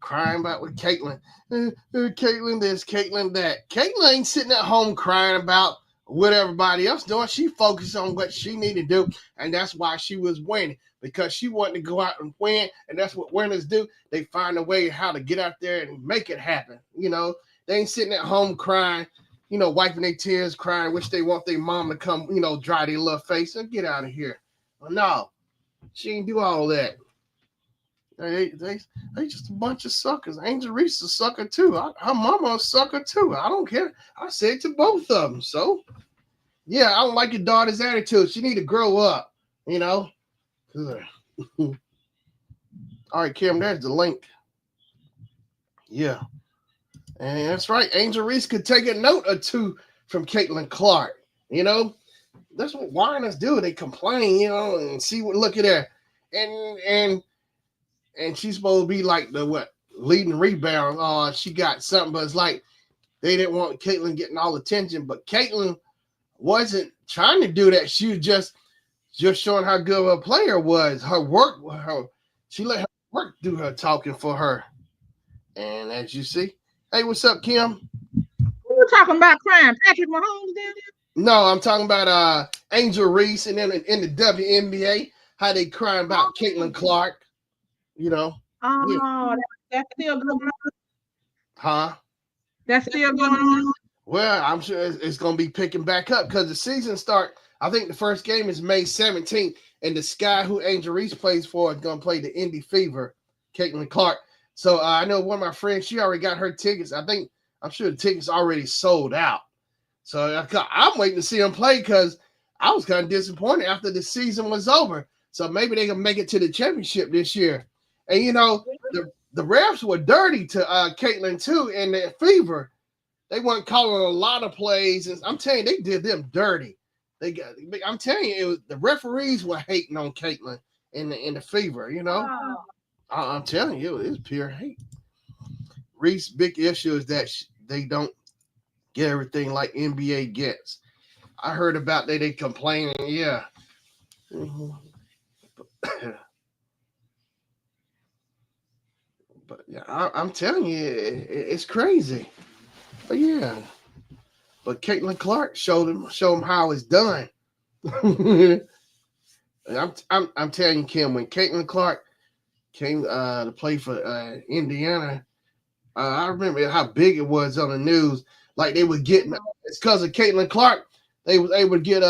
crying about with Caitlyn. Caitlyn this, Caitlyn that. Caitlyn ain't sitting at home crying about what everybody else doing. She focused on what she needed to do, and that's why she was winning, because she wanted to go out and win, and that's what winners do. They find a way how to get out there and make it happen. You know, they ain't sitting at home crying, you know, wiping their tears, crying, wish they want their mom to come, you know, dry their little face and get out of here. Well, no, she ain't do all that. They just a bunch of suckers. Angel Reese is a sucker too. Her mama a sucker too. I don't care. I said to both of them. So, yeah, I don't like your daughter's attitude. She need to grow up, you know. All right, Kim, there's the link. Yeah. And that's right. Angel Reese could take a note or two from Caitlin Clark. You know, that's what whiners do. They complain, you know, and see what, look at her. And she's supposed to be like the leading rebound. Oh, she got something, but it's like they didn't want Caitlin getting all attention. But Caitlin wasn't trying to do that. She was just showing how good of a player was. Her work, she let her work do her talking for her. And as you see, hey, what's up, Kim? Who you talking about crying? Patrick Mahomes down there? No, I'm talking about Angel Reese, and then in the WNBA, how they crying about Caitlin Clark. You know. Oh, that's still going on. Huh? That's still going on. Well, I'm sure it's going to be picking back up because the season start. I think the first game is May 17th, and the Sky, who Angel Reese plays for, is going to play the Indy Fever, Caitlin Clark. So I know one of my friends, she already got her tickets. I'm sure the tickets already sold out. So I'm waiting to see them play because I was kind of disappointed after the season was over. So maybe they can make it to the championship this year. And, you know, the refs were dirty to Caitlin, too, in the Fever. They weren't calling a lot of plays. And I'm telling you, they did them dirty. I'm telling you, the referees were hating on Caitlin in the Fever, you know. Oh. I'm telling you, it was pure hate. Reese's big issue is that they don't get everything like NBA gets. I heard about they complaining, yeah. Mm-hmm. But yeah, I'm telling you, it's crazy. But yeah, but Caitlin Clark showed him how it's done. I'm telling you, Kim, when Caitlin Clark came to play for Indiana, I remember how big it was on the news. Like they were getting, it's because of Caitlin Clark, they was able to get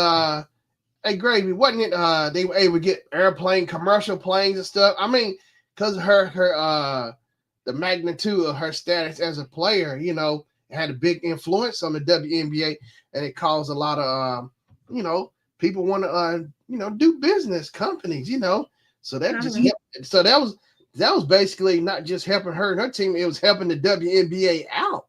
hey Gravy, wasn't it? They were able to get airplane, commercial planes and stuff. I mean, because of her the magnitude of her status as a player, you know, it had a big influence on the WNBA, and it caused a lot of you know, people want to you know, do business, companies, you know. So that just that was basically not just helping her and her team, it was helping the WNBA out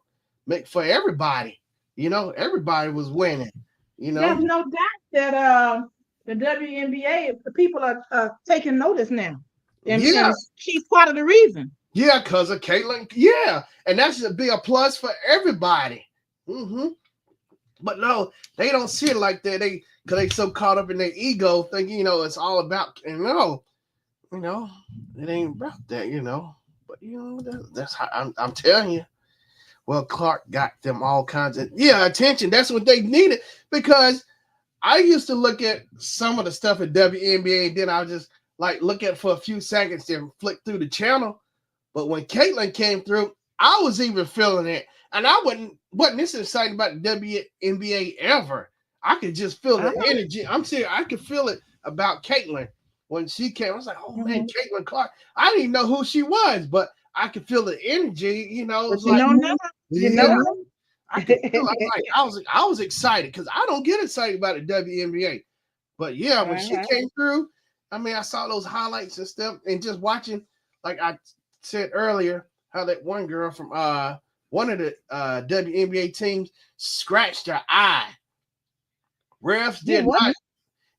make for everybody. Everybody was winning. You There's know, no doubt that the WNBA, the people are taking notice now, yeah, and she's part of the reason. yeah, because of Caitlin. Yeah, and that should be a plus for everybody. But no, they don't see it like that. Because they so caught up in their ego, thinking it's all about. And no, you know, it ain't about that. But that's how I'm telling you. Well, Clark got them all kinds of attention. That's what they needed because I used to look at some of the stuff at WNBA and then I'll just like look at it for a few seconds and flick through the channel. But when Caitlin came through, I was even feeling it. And I wasn't this excited about the WNBA ever. I could just feel the Uh-huh. energy. I'm serious. I could feel it about Caitlin. When she came, I was like, oh man, Mhm. Caitlin Clark. I didn't even know who she was, but I could feel the energy, But it's you like, know now, you yeah, know I now. could feel I was excited because I don't get excited about the WNBA. But yeah, when she Uh-huh. came through, I mean, I saw those highlights and stuff, and just watching, like I said earlier, how that one girl from one of the WNBA teams scratched her eye. Refs Did did what? not.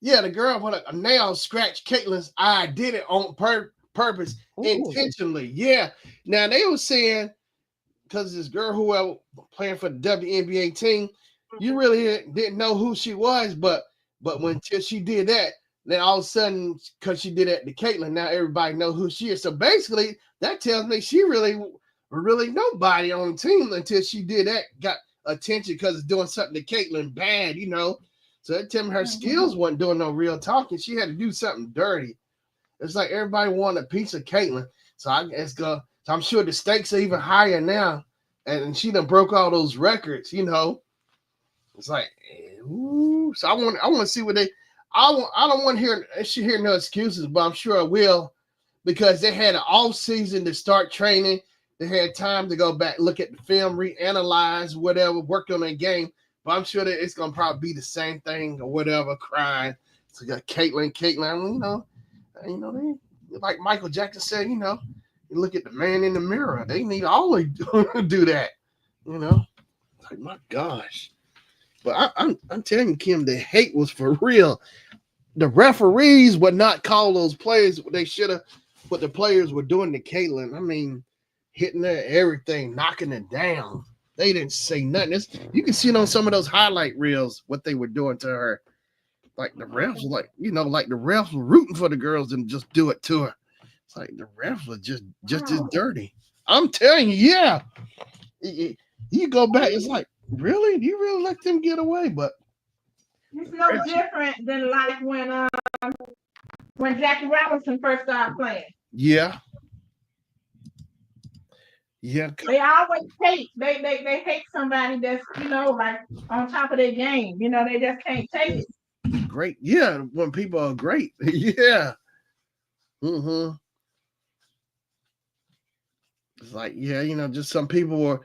Yeah, the girl with a nail scratched Caitlin's eye. Did it on purpose, Ooh. intentionally. Yeah. Now they were saying because this girl who was playing for the WNBA team, you really didn't know who she was, but when till she did that, then all of a sudden, because she did that to Caitlin, now everybody know who she is. So basically, that tells me she really nobody on the team until she did that, got attention because it's doing something to Caitlin bad. So that tells me her Mhm. skills wasn't doing no real talking. She had to do something dirty. It's like everybody wanted a piece of Caitlin. So I guess so I'm sure the stakes are even higher now. And she done broke all those records. It's like, ooh. So I want to see what they. I don't want to hear no excuses, but I'm sure I will because they had an off season to start training. They had time to go back, look at the film, reanalyze whatever, work on their game. But I'm sure that it's gonna probably be the same thing or whatever. Crying. So you got Caitlin. They like Michael Jackson said. You look at the man in the mirror. They need to always do that. You know, like my gosh. But I'm telling you, Kim, the hate was for real. The referees would not call those players what they should have. What the players were doing to Caitlin. I mean, hitting her everything, knocking it down. They didn't say nothing. You can see it on some of those highlight reels what they were doing to her. Like the refs, Okay. like the refs were rooting for the girls and just do it to her. It's like the refs were just as Oh, dirty. I'm telling you, yeah. You go back, it's like, really? You really let them get away? But it's no different than like when Jackie Robinson first started playing. yeah, yeah, They always hate. They hate somebody that's like on top of their game. They just can't take it. great. Yeah, when people are great. Yeah. Mm-hmm. It's like, yeah, just some people were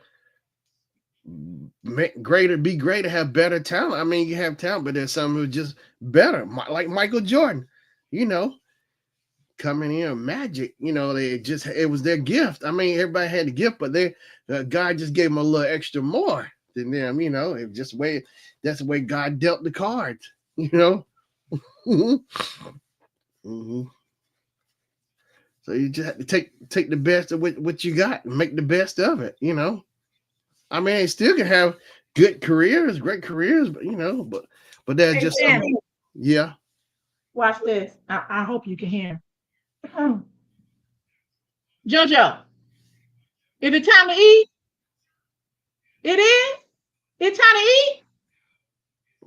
greater, be greater, have better talent. I mean, you have talent, but there's some who are just better, like Michael Jordan. You know, coming in magic. It was their gift. I mean, everybody had a gift, but God just gave them a little extra more than them. It just way that's the way God dealt the cards. Mm-hmm. Mm-hmm. So you just have to take the best of what you got and make the best of it. I mean, they still can have good careers, great careers, but they're Hey, just some. Shannon, Yeah. watch this. I hope you can hear. JoJo, is it time to eat? It is. It's time to eat.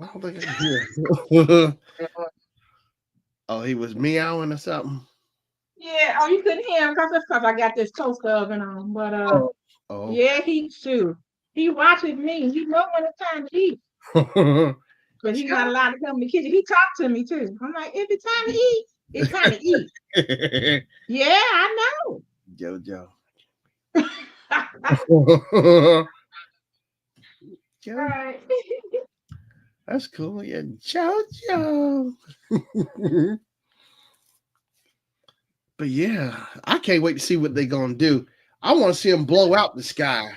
I don't think I can hear. Oh, he was meowing or something. Yeah. Oh, you couldn't hear him because I got this toaster oven on. But Oh. yeah, he too. He watches me. He know when it's time to eat. But he's not allowed to come in the kitchen. He talked to me too. I'm like, if it's time to eat, it's time to eat. Yeah, I know. Jojo. All Jojo. right. That's cool. Yeah, Jojo. But yeah, I can't wait to see what they're gonna do. I want to see them blow out the sky.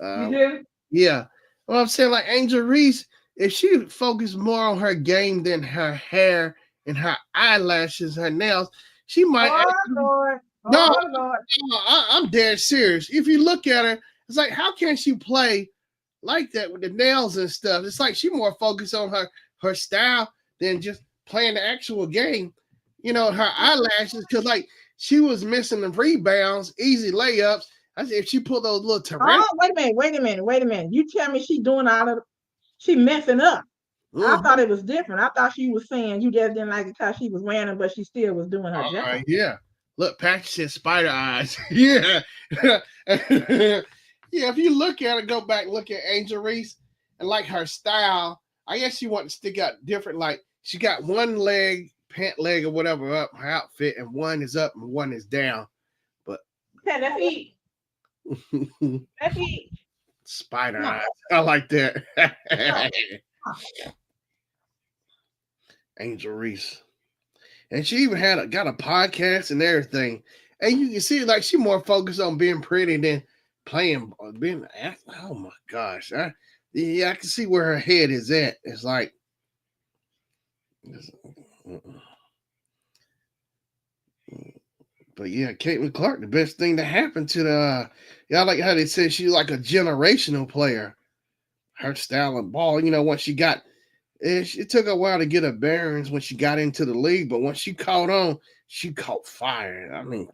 You Uh, do? yeah. Well, I'm saying like Angel Reese, if she focused more on her game than her hair and her eyelashes, her nails, she might Oh actually. Lord. No, Oh Lord. I'm dead serious. If you look at her, it's like how can she play like that with the nails and stuff? It's like she more focused on her style than just playing the actual game. Her eyelashes because like she was missing the rebounds, easy layups. I said if she pulled those little tyrannical. Oh, wait a minute. You tell me she doing all of she messing up. I thought Mhm. it was different. I thought she was saying you just didn't like it because she was wearing them, but she still was doing her job. Yeah. Look, Patrick said spider eyes. Yeah. Yeah, if you look at her, go back, look at Angel Reese and like her style, I guess she want to stick out different. Like she got one leg, pant leg or whatever up her outfit, and one is up and one is down. But Okay, let's eat. Let's eat. spider Come on. eyes. I like that. Come on. Angel Reese. And she even got a podcast and everything. And you can see like she more focused on being pretty than playing being. Oh my gosh! Yeah, I can see where her head is at. It's like, but yeah, Caitlin Clark, the best thing that happened to the. Y'all like how they said she's like a generational player. Her style of ball, once she got it took a while to get her bearings when she got into the league, but once she caught on, she caught fire. I mean,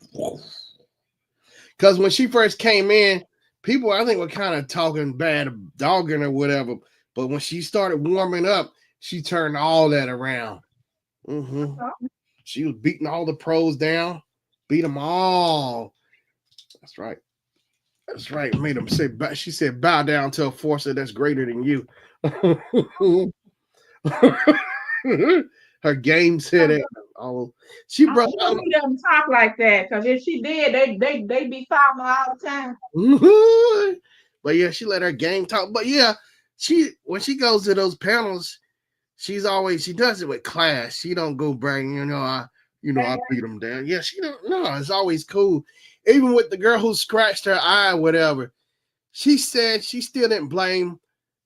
because when she first came in, people I think were kind of talking bad, dogging or whatever. But when she started warming up, she turned all that around. Hmm She was beating all the pros down, beat them all. That's right. That's right. Made them say. She said, "Bow down to a force that's greater than you." Her game said it. All she I brought hope out. she doesn't talk like that, because if she did, they be following her all the time. But yeah, she let her game talk. But yeah, she when she goes to those panels, she does it with class. She don't go bragging. I beat them down. Yeah, she don't. No, it's always cool. Even with the girl who scratched her eye, whatever. She said she still didn't blame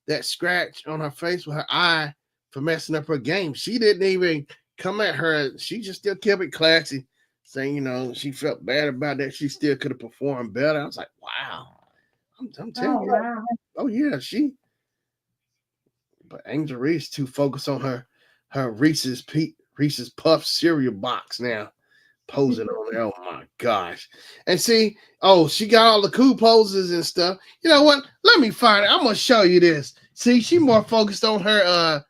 that scratch on her face with her eye for messing up her game. She didn't even come at her. She just still kept it classy, saying, she felt bad about that. She still could have performed better. I was like, wow. I'm telling Oh you. wow. Oh, yeah. But Angel Reese too focused on her Reese's Puff cereal box now. Posing on it. Oh my gosh. And see, she got all the cool poses and stuff. You know what? Let me find it. I'm gonna show you this. See, she more focused on her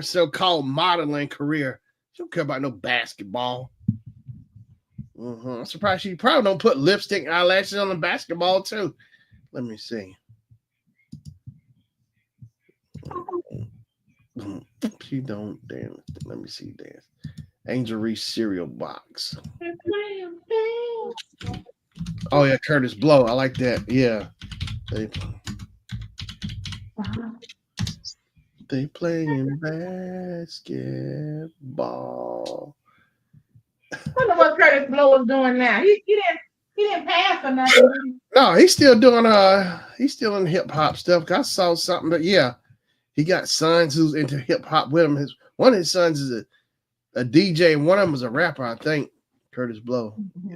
so-called modeling career. She don't care about no basketball. I'm surprised she probably don't put lipstick and eyelashes on the basketball too. Let me see. She don't dance. Let me see dance. Angel Reese cereal box. Oh yeah, Curtis Blow. I like that. Yeah. They They playing basketball. I wonder what Curtis Blow is doing now. He didn't pass or nothing, did he? No, he's still in hip hop stuff. I saw something, but yeah, he got sons who's into hip hop with him. One of his sons is a DJ, and one of them is a rapper, I think. Curtis Blow. Yeah.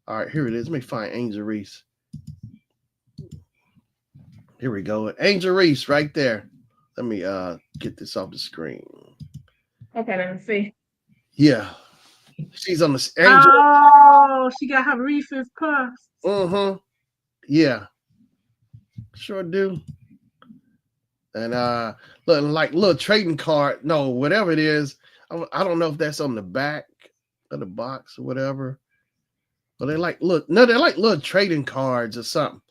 All right, here it is. Let me find Angel Reese. Here we go. Angel Reese right there. Let me get this off the screen. Okay, let me see. Yeah. She's on the Angel. Oh, she got her Reese's Puffs. Yeah. Sure do. And look like little trading card, no, whatever it is. I don't know if that's on the back of the box or whatever. But they're like little trading cards or something.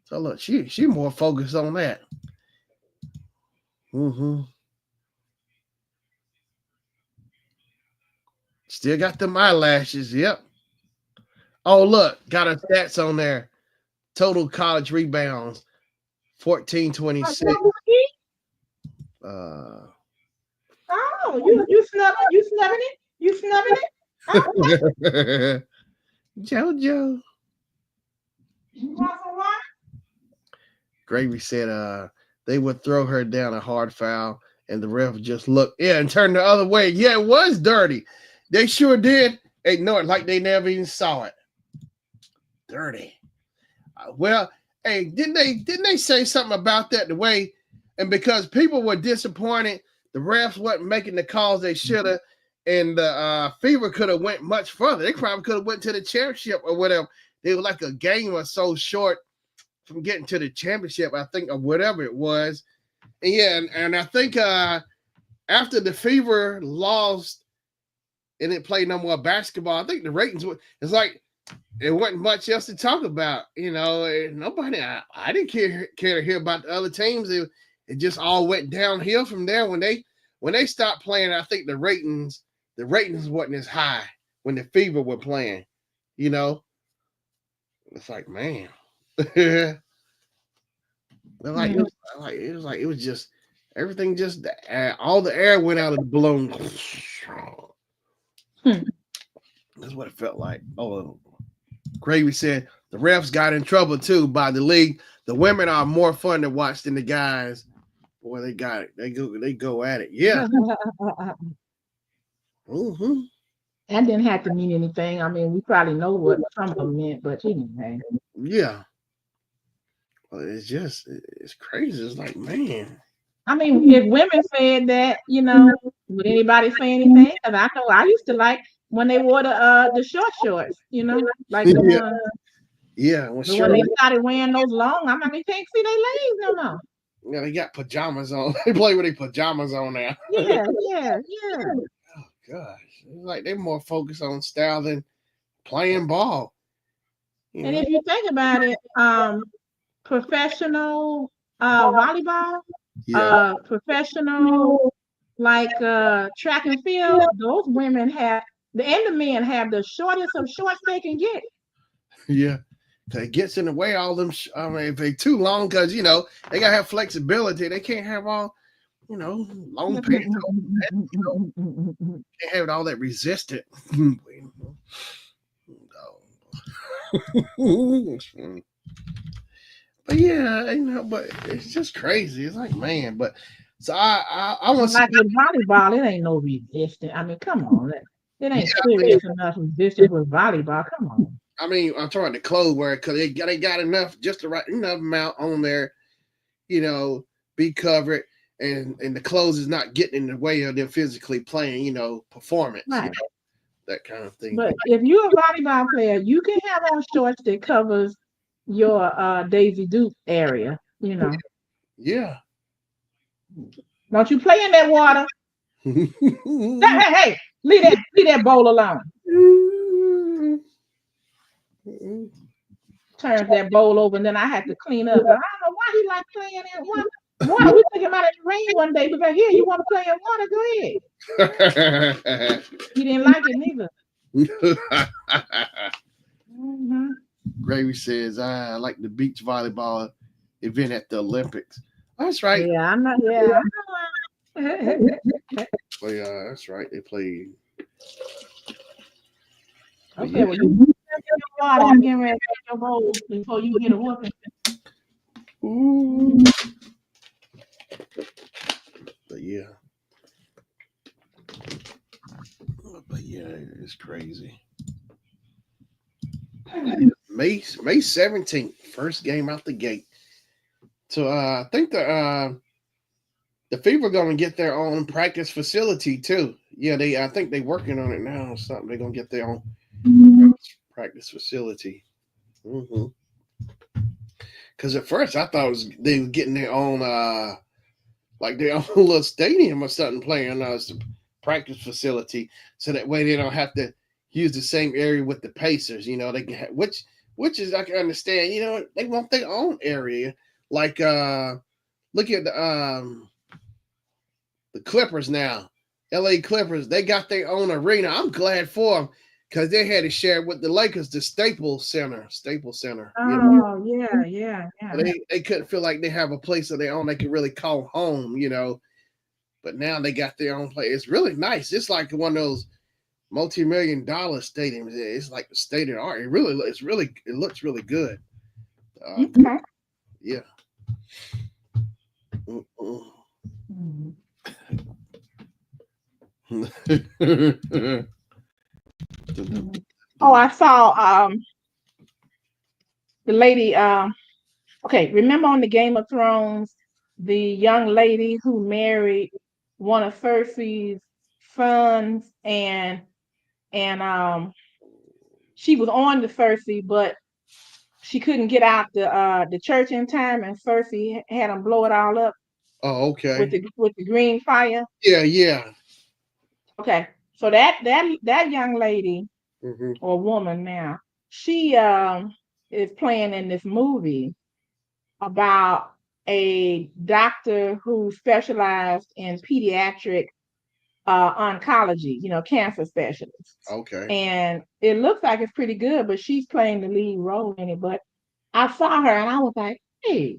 So look, she more focused on that. Still got them eyelashes. Yep. Oh look, got her stats on there. Total college rebounds, 1426. Uh Oh, you snubbing it? You snubbing it? Oh, Jojo. you want some water? Gravy said they would throw her down a hard foul, and the ref just looked and turned the other way. Yeah, it was dirty. They sure did ignore it like they never even saw it. Dirty. Well, hey, didn't they say something about that the way, and because people were disappointed, the refs wasn't making the calls they should have, and the Fever could have went much further. They probably could have went to the championship or whatever. They were like a game or so short from getting to the championship, I think, or whatever it was. And yeah, and I think after the Fever lost and it played no more basketball, I think the ratings were. It's like there wasn't much else to talk about, nobody. I didn't care to hear about the other teams. It just all went downhill from there when they stopped playing. I think the ratings wasn't as high when the Fever were playing. It's like, man, it was just everything. Just all the air went out of the balloon. That's what it felt like. Oh. Gravy said the refs got in trouble too by the league. The women are more fun to watch than the guys. Boy, they got it. They go at it. Yeah. Mm-hmm. That didn't have to mean anything. I mean, we probably know what some of them meant, but anyway. Yeah. Well, it's crazy. It's like, man. I mean, if women said that, would anybody say anything? Because I know I used to like when they wore the short shorts, like the ones. Yeah, when they started wearing those long, I mean, you can't see their legs no more. Yeah, they got pajamas on. They play with their pajamas on now. Yeah. Oh gosh, it's like they're more focused on style than playing ball. And if you think about it, professional volleyball, professional like track and field, those women have and the men have the shortest of shorts they can get. Yeah. It gets in the way all them. I mean, if they too long, because they gotta have flexibility. They can't have all, long pants. Can't have all that resistant. But yeah, but it's just crazy. It's like, man, but so I want like with volleyball, it ain't no resistance. I mean, come on, it ain't serious enough resistance with volleyball. Come on. I mean, I'm talking the clothes wear because they got enough, just the right enough amount on there, be covered, and the clothes is not getting in the way of them physically playing, performance, right. That kind of thing. But if you're a volleyball player, you can have on shorts that covers your Daisy Duke area, Yeah. Don't you play in that water? hey, leave that bowl alone. Turns that bowl over, and then I had to clean up. I don't know why he like playing in water. Water, we took him out in the rain one day because here you want to play in water, go ahead. He didn't like it neither. Mm-hmm. Gravy says, I like the beach volleyball event at the Olympics. That's right. Yeah, I'm not. Yeah. Oh yeah, that's right. They play. Okay, well you water. I'm getting ready to take your bowl before you get a whooping. Ooh. But yeah. It's crazy. May 17th, first game out the gate. So I think the Fever gonna get their own practice facility too. Yeah, I think they're working on it now or something. They're gonna get their own practice facility. Mm-hmm. Because at first I thought they were getting their own like their own little stadium or something, playing practice facility, so that way they don't have to use the same area with the Pacers. They can which is I can understand. They want their own area. Like look at the Clippers now, LA Clippers. They got their own arena. I'm glad for them because they had to share with the Lakers the Staples Center. Oh yeah. They couldn't feel like they have a place of their own they could really call home. But now they got their own place. It's really nice. It's like one of those multi-million-dollar stadiums. It's like the state of the art. It looks really good. Okay. Yeah. Mhm. Mhm. Oh, I saw the lady okay, remember on the Game of Thrones, the young lady who married one of Cersei's sons, and she was on the Cersei, but she couldn't get out the church in time, and Cersei had them blow it all up Oh, with okay. the green fire. Yeah, yeah. Okay, so that young lady Hmm. or woman now, she is playing in this movie about a doctor who specialized in pediatric oncology, cancer specialist. Okay. And it looks like it's pretty good, but she's playing the lead role in it. But I saw her and I was like, hey,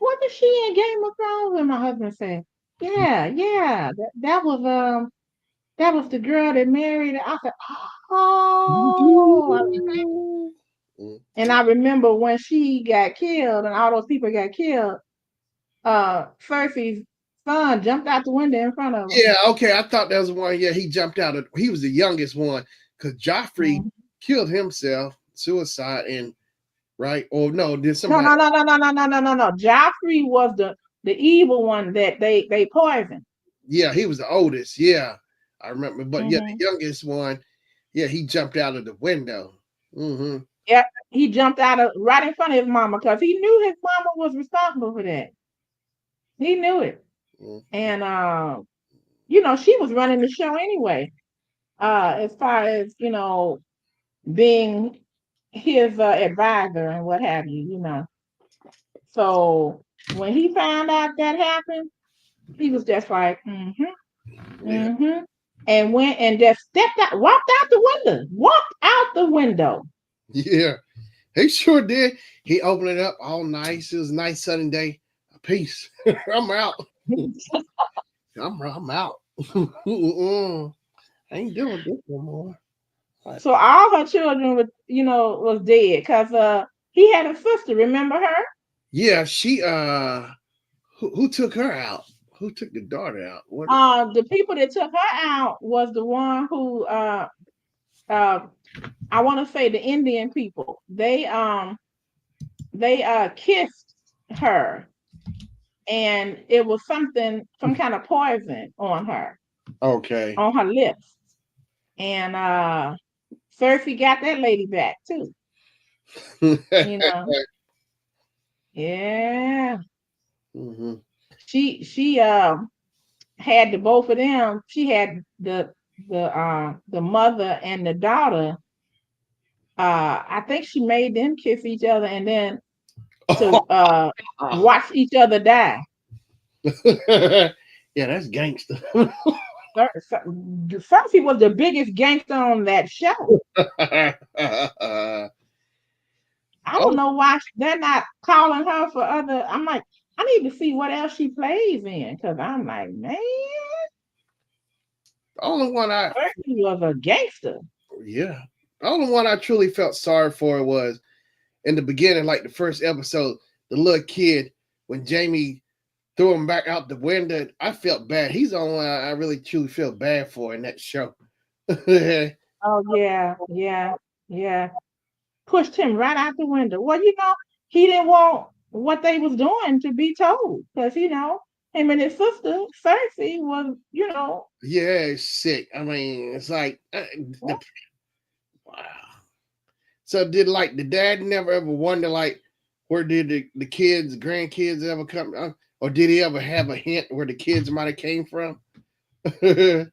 wasn't she in Game of Thrones? And my husband said, yeah, yeah, that was the girl that married. I said, oh, and I remember when she got killed and all those people got killed, Cersei's son jumped out the window in front of her. Yeah, okay. I thought that was one. Yeah, he jumped out. He was the youngest one because Joffrey Mhm. killed himself, suicide, and right? Or no, did No, somebody? no, no, no, no, no, no, no, no, no. Joffrey was the evil one that they poisoned. Yeah, he was the oldest. Yeah, I remember. But yeah, Hmm. the youngest one. Yeah, he jumped out of the window. Hmm. Yeah, he jumped out of right in front of his mama because he knew his mama was responsible for that. He knew it, and she was running the show anyway. As far as being his advisor and what have you. So when he found out that happened, he was just like, Yeah, and went and just stepped out, walked out the window. yeah. He sure did. He opened it up all nice. It was a nice sunny day. Peace. I'm out. I'm out. I ain't doing this no more. Like, So all her children was dead because he had a sister. Remember her? yeah, she who took her out? Who took the daughter out? What? The people that took her out was the one who uh I want to say the Indian people. They kissed her, and it was some kind of poison Okay. on her lips. And Cersei got that lady back too. You know, yeah. Hmm. She had the both of them. She had the mother and the daughter. I think she made them kiss each other and then to watch each other die. Yeah, that's gangster. Cersei was the biggest gangster on that show. I don't Oh, know why they're not calling her for other. I'm like, I need to see what else she plays in because I'm like, man, the only one I Cersei was a gangster. yeah. The only one I truly felt sorry for was in the beginning, like the first episode, the little kid when Jamie threw him back out the window. I felt bad. He's the only one I really truly feel bad for in that show. Oh yeah, yeah, yeah. Pushed him right out the window. Well, he didn't want what they was doing to be told because him and his sister Cersei was, Yeah, it's sick. I mean, it's like wow. So did like the dad never ever wonder like where did the kids, grandkids ever come, or did he ever have a hint where the kids might have came from? the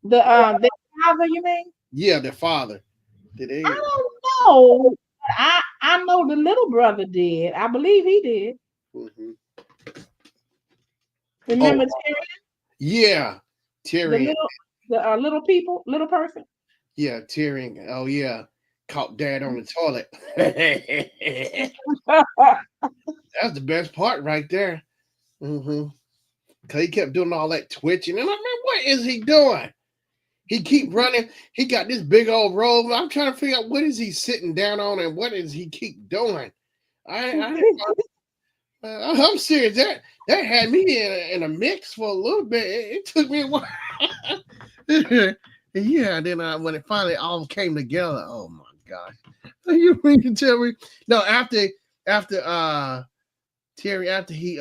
father, you mean? Yeah, their father. Did I they? don't know. I know the little brother did. I believe he did. Mhm. Oh Remember Terry, yeah, the Tyrion. little people, little person. Yeah, Tyrion. Oh yeah, caught dad on the toilet. That's the best part right there. Mm-hmm. Cause he kept doing all that twitching, and I'm like, what is he doing? He keep running. He got this big old robe. I'm trying to figure out what is he sitting down on, and what is he keep doing. I I'm serious. That had me in a mix for a little bit. It took me a while. Yeah, then when it finally all came together, oh my gosh! You mean to tell me? No, after Terry, after he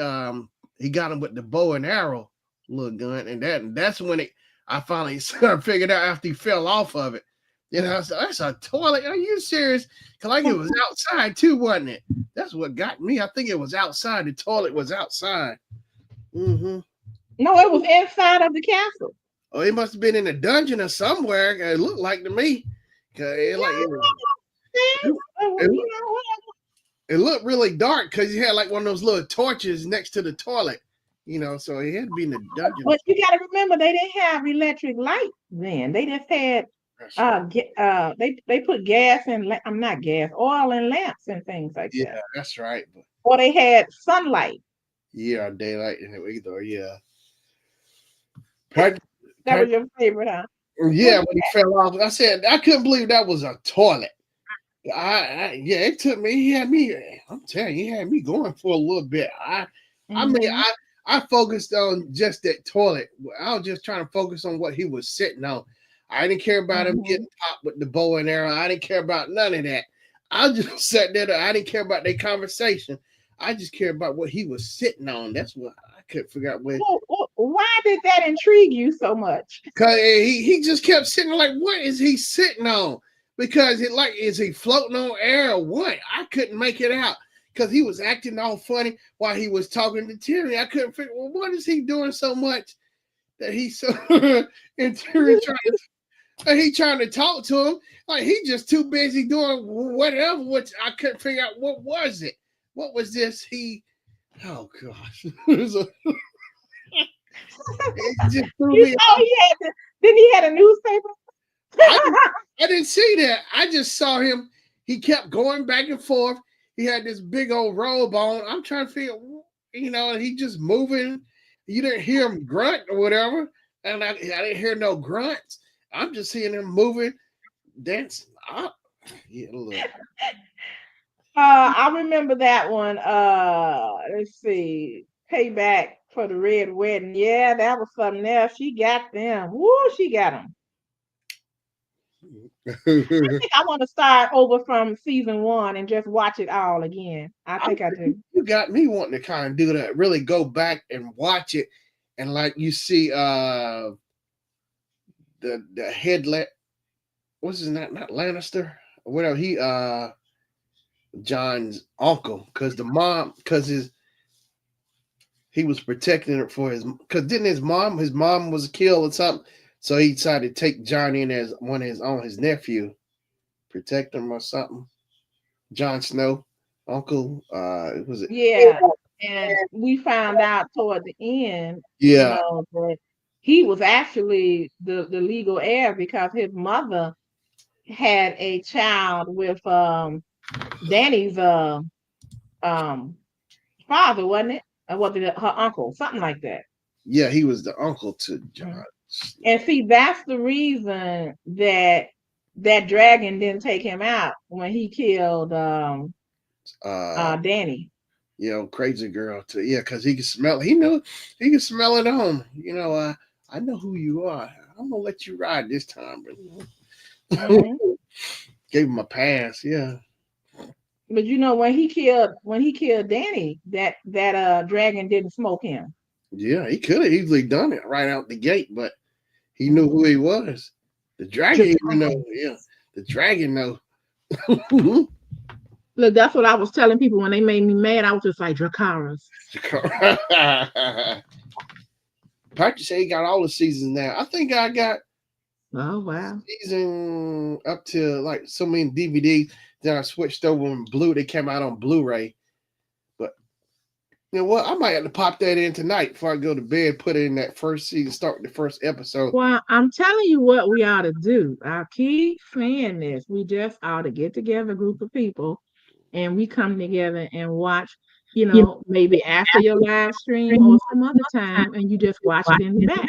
got him with the bow and arrow little gun, and that's when I finally figured out after he fell off of it. You know, I said, that's a toilet. Are you serious? Cause like it was outside too, wasn't it? That's what got me. I think it was outside. The toilet was outside. Mm-hmm. No, it was inside of the castle. Oh, it must have been in a dungeon or somewhere. It looked like to me. Cause it like it, it, You know what? it looked really dark because he had like one of those little torches next to the toilet. You know, so he had to be in the dungeon. But you got to remember, they didn't have electric light then. They just had That's right. they put gas and I'm not gas, oil and lamps and things like Yeah, that. that's right. But Or they had sunlight. yeah, daylight in it either. Yeah. Prac- That prac- was your favorite, huh? yeah, What when he fell off, I said I couldn't believe that was a toilet. Yeah, it took me. He had me. I'm telling you, he had me going for a little bit. I mean, mm-hmm. I focused on just that toilet. I was just trying to focus on what he was sitting on. I didn't care about him Mm-hmm. getting popped with the bow and arrow. I didn't care about none of that. I just sat there. I didn't care about their conversation. I just cared about what he was sitting on. That's what I couldn't figure out where. Why did that intrigue you so much? Cause he just kept sitting like, what is he sitting on? Because it like, is he floating on air or what? I couldn't make it out because he was acting all funny while he was talking to Terry. I couldn't figure, well, what is he doing so much that he's so and Terry trying to talk to him like he just too busy doing whatever. Which I couldn't figure out what was it. What was this? Oh gosh, it just threw You me saw off. he had then he had a newspaper. I I didn't see that. I just saw him. He kept going back and forth. He had this big old robe on. I'm trying to figure, and he just moving. You didn't hear him grunt or whatever, and I didn't hear no grunts. I'm just seeing him moving, dancing. Yeah, look. I remember that one. Let's see. Payback for the red wedding. Yeah, that was something else. She got them. Woo, she got them. I think I want to start over from season one and just watch it all again. I I'm, think I do. you got me wanting to kind of do that. Really go back and watch it, and like you see, the headlet. What's his name? Not Lannister. Whatever John's uncle, because the mom, because he was protecting her for his, because didn't his mom was killed or something, so he decided to take John in as one of his own, his nephew, protect him or something. Jon Snow, uncle, was it? Yeah. And we found out toward the end, Yeah, that he was actually the legal heir because his mother had a child with Danny's um father, wasn't it? Or was it her uncle? Something like that. yeah, he was the uncle to Jon Mhm. And Snow. see, that's the reason that that dragon didn't take him out when he killed Uh, Danny. crazy girl too. Yeah, because he could smell. He knew he could smell it on. I know who you are. I'm gonna let you ride this time, but Hmm. gave him a pass. Yeah, But when he killed Danny, that dragon didn't smoke him. yeah, he could have easily done it right out the gate, but he knew who Mhm. he was. The dragon even know. Jakara. Yeah, the dragon know. Look, that's what I was telling people when they made me mad. I was just like Dracaris. Practice say he got all the seasons now. I think I got Oh wow. season up to like so many DVDs. Then I switched over and blue. They came out on Blu-ray. But you know what? I might have to pop that in tonight before I go to bed. Put it in that first season. Start with the first episode. Well, I'm telling you what we ought to do. I keep saying this. We just ought to get together a group of people and we come together and watch, maybe after your live stream or some other time and you just watch it in the back.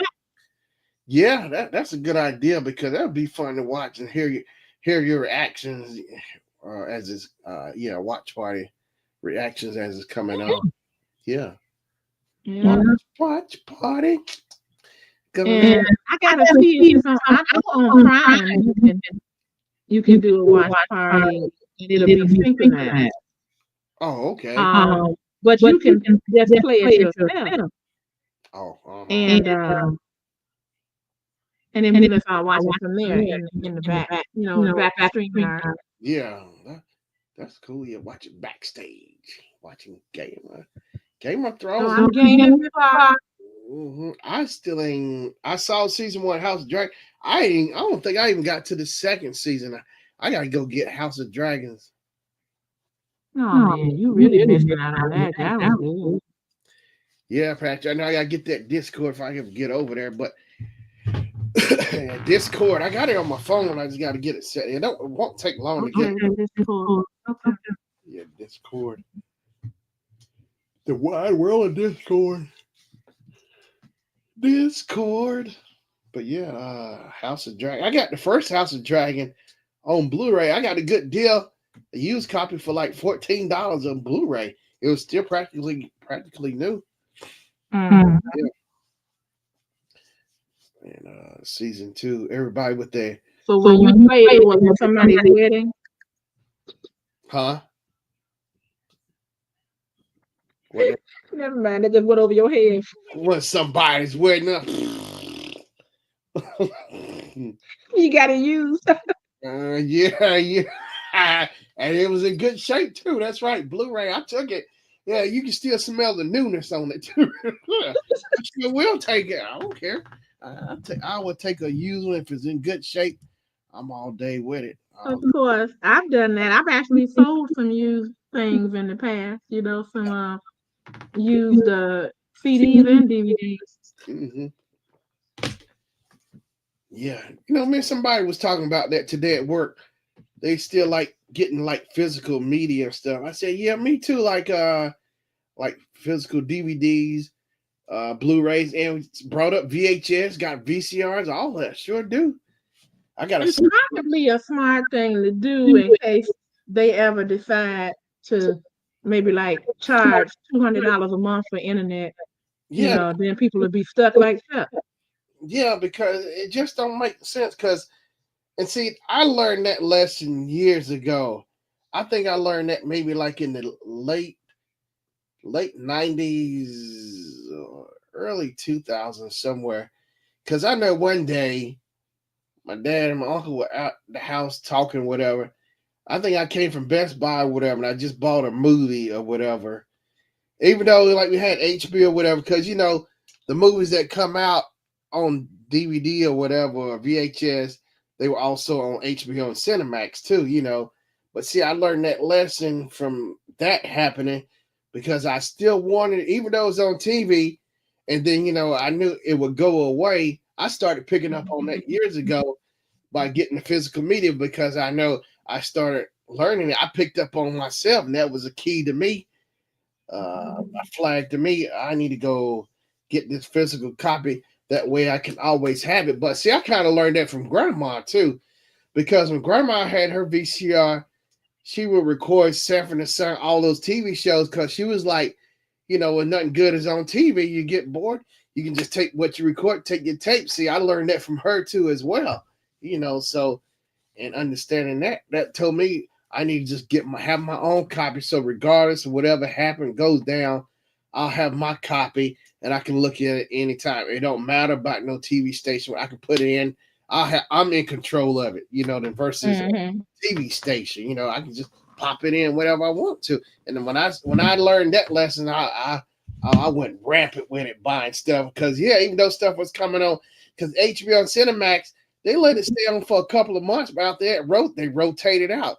Yeah, that's a good idea because that would be fun to watch and hear your reactions as it's watch party reactions as it's coming on. Yeah. Yeah. Watch party. And I gotta see if it's on. I know on Prime you can do a watch party and it'll be synchronized. Oh, okay. But you can just play it yourself Oh, uh-huh. and then we can start watching from there in the back, in the back of StreamYard. Yeah, that's cool. Yeah, watching backstage, watching Game of So Thrones. I'm gaming with I still ain't. I saw season one House of Dragon. I ain't. I don't think I even got to the second season. I gotta go get House of Dragons. Oh man, you really missing out on that. That was good. Yeah, Patrick. I know I gotta get that Discord if I can get over there. But Discord, I got it on my phone. I just gotta get it set. It won't take long to get. Okay, this is cool. Okay. Yeah, Discord. The wide world of Discord. Discord. But yeah, House of Dragon. I got the first House of Dragon on Blu-ray. I got a good deal. A used copy for like $14 on Blu-ray. It was still practically new. Mm. Yeah. And season 2, everybody with their So when you played it, was it somebody's wedding? huh? What? Never mind, it just went over your head. Was somebody's wedding up? You got to use. Yeah. And it was in good shape too. That's right. Blu-ray. I took it. Yeah, you can still smell the newness on it too. I sure will take it. I don't care. I would take a used one if it's in good shape. I'm all day with it. Of course, I've done that. I've actually sold some used things in the past. Some used CDs and DVDs. Mm-hmm. Yeah, me and somebody was talking about that today at work. They still like getting like physical media and stuff. I said, yeah, me too. Like physical DVDs, Blu-rays, and brought up VHS, got VCRs, all that. Sure do. I got It's a probably a smart thing to do in case they ever decide to maybe like charge $200 a month for internet. yeah, Then people will be stuck like that. yeah, because it just don't make sense. And see, I learned that lesson years ago. I think I learned that maybe like in the late '90s or early 2000s somewhere. Because I know one day my dad and my uncle were out the house talking, whatever. I think I came from Best Buy or whatever, and I just bought a movie or whatever. Even though like we had HBO or whatever, because the movies that come out on DVD or whatever or VHS, they were also on HBO and Cinemax too. But see, I learned that lesson from that happening because I still wanted, even though it was on TV, and then I knew it would go away. I started picking up on that years ago by getting the physical media because I know I started learning it. I picked up on myself, and that was a key to me. A flag to me. I need to go get this physical copy. That way I can always have it. But see, I kind of learned that from grandma too, because when grandma had her VCR, she would record Sanford and Son, all those TV shows, because she was like, when nothing good is on TV, you get bored. You can just take what you record, take your tape. See, I learned that from her too as well. So and understanding that told me I need to just have my own copy. So regardless of whatever happened goes down, I'll have my copy and I can look at it anytime. It don't matter about no TV station. I can put it in. I'm in control of it, than versus a TV station. I can just pop it in whatever I want to. And then when I learned that lesson, I went rampant with it buying stuff because even though stuff was coming on, because HBO and Cinemax, they let it stay on for a couple of months, but out there they rotated out.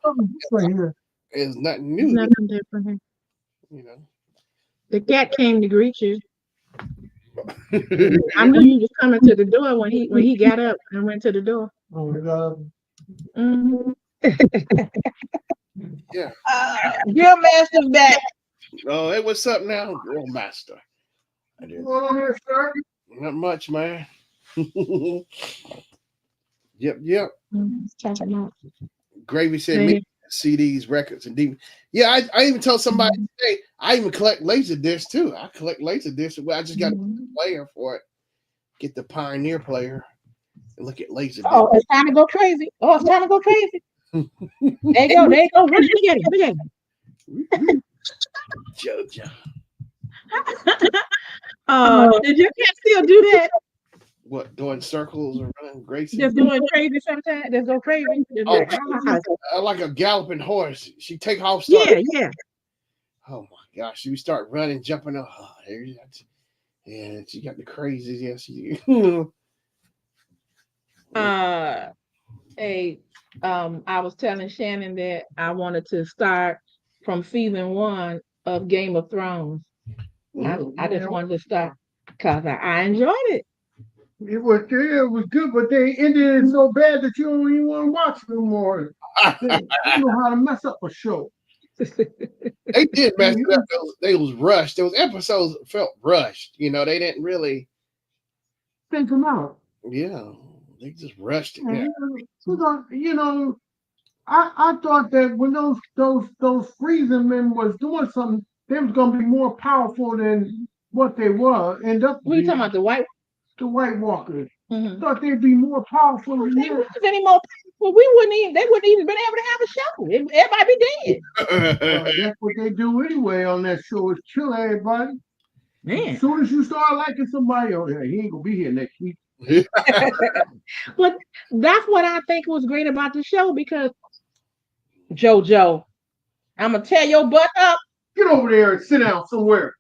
It's nothing new. Nothing different. The cat came to greet you. I knew you was coming to the door when he got up and went to the door. Mm-hmm. Yeah. Your master's back. Oh, hey, what's up now, Grill Master? I did. Not much, man. Yep. Mm-hmm. Gravy said, CDs, records, and DVD. Yeah, I even told somebody Mhm. today I even collect laser discs too. I collect laser discs. Well, I just got a Mhm. player for it. Get the Pioneer player and look at laser discs. Oh, it's time to go crazy. Oh, it's time to go crazy. There you go. There you go. Look at him. Look at him. JoJo. Did your cat still do that? What, doing circles or running racing? Just doing crazy sometimes? Just go crazy? Just Oh, like, ah. like a galloping horse. She take off, start. Yeah, yeah. Oh my gosh, she start running, jumping up. Oh, yeah, she got the crazies. Yeah, she. Uh, hey, I was telling Shannon that I wanted to start from season 1 of Game of Thrones. I just wanted to start because I enjoyed it. It was good, but they ended it so bad that you don't even want to watch no more. They know how to mess up a show. They did mess it up. They was rushed. Those episodes felt rushed. They didn't really. Think them out. Yeah, they just rushed it. Yeah. I thought that when those freezing men was doing something, they was gonna be more powerful than what they were. End up What are you talking about? the White Walkers. Mhm. Thought they'd be more powerful than They that. wasn't any more. Well, they wouldn't even been able to have a show. Everybody be dead. That's what they do anyway on that show is kill everybody. Man. As soon as you start liking somebody, oh yeah, he ain't gonna be here next week. But that's what I think was great about the show because JoJo, I'm gonna tear your butt up. Get over there and sit down somewhere.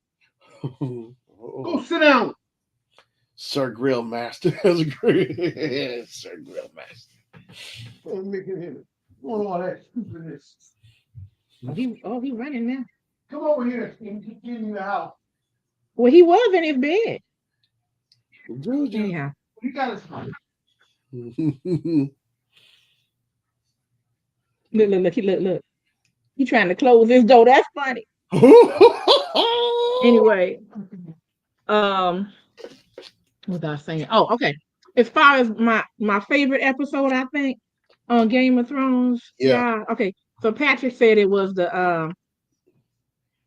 Oh, Go sit down. Sir Grill Master. Sir Grill Master. Don't make it in. Doing all that stupidness. He running now. Come over here and get in the house. Well, he was in his bed. JoJo. Anyhow, You got to look. He trying to close his door. That's funny. Anyway, um, what was I saying? Oh, okay. As far as my favorite episode, I think on Game of Thrones. Yeah. Okay. So Patrick said it was the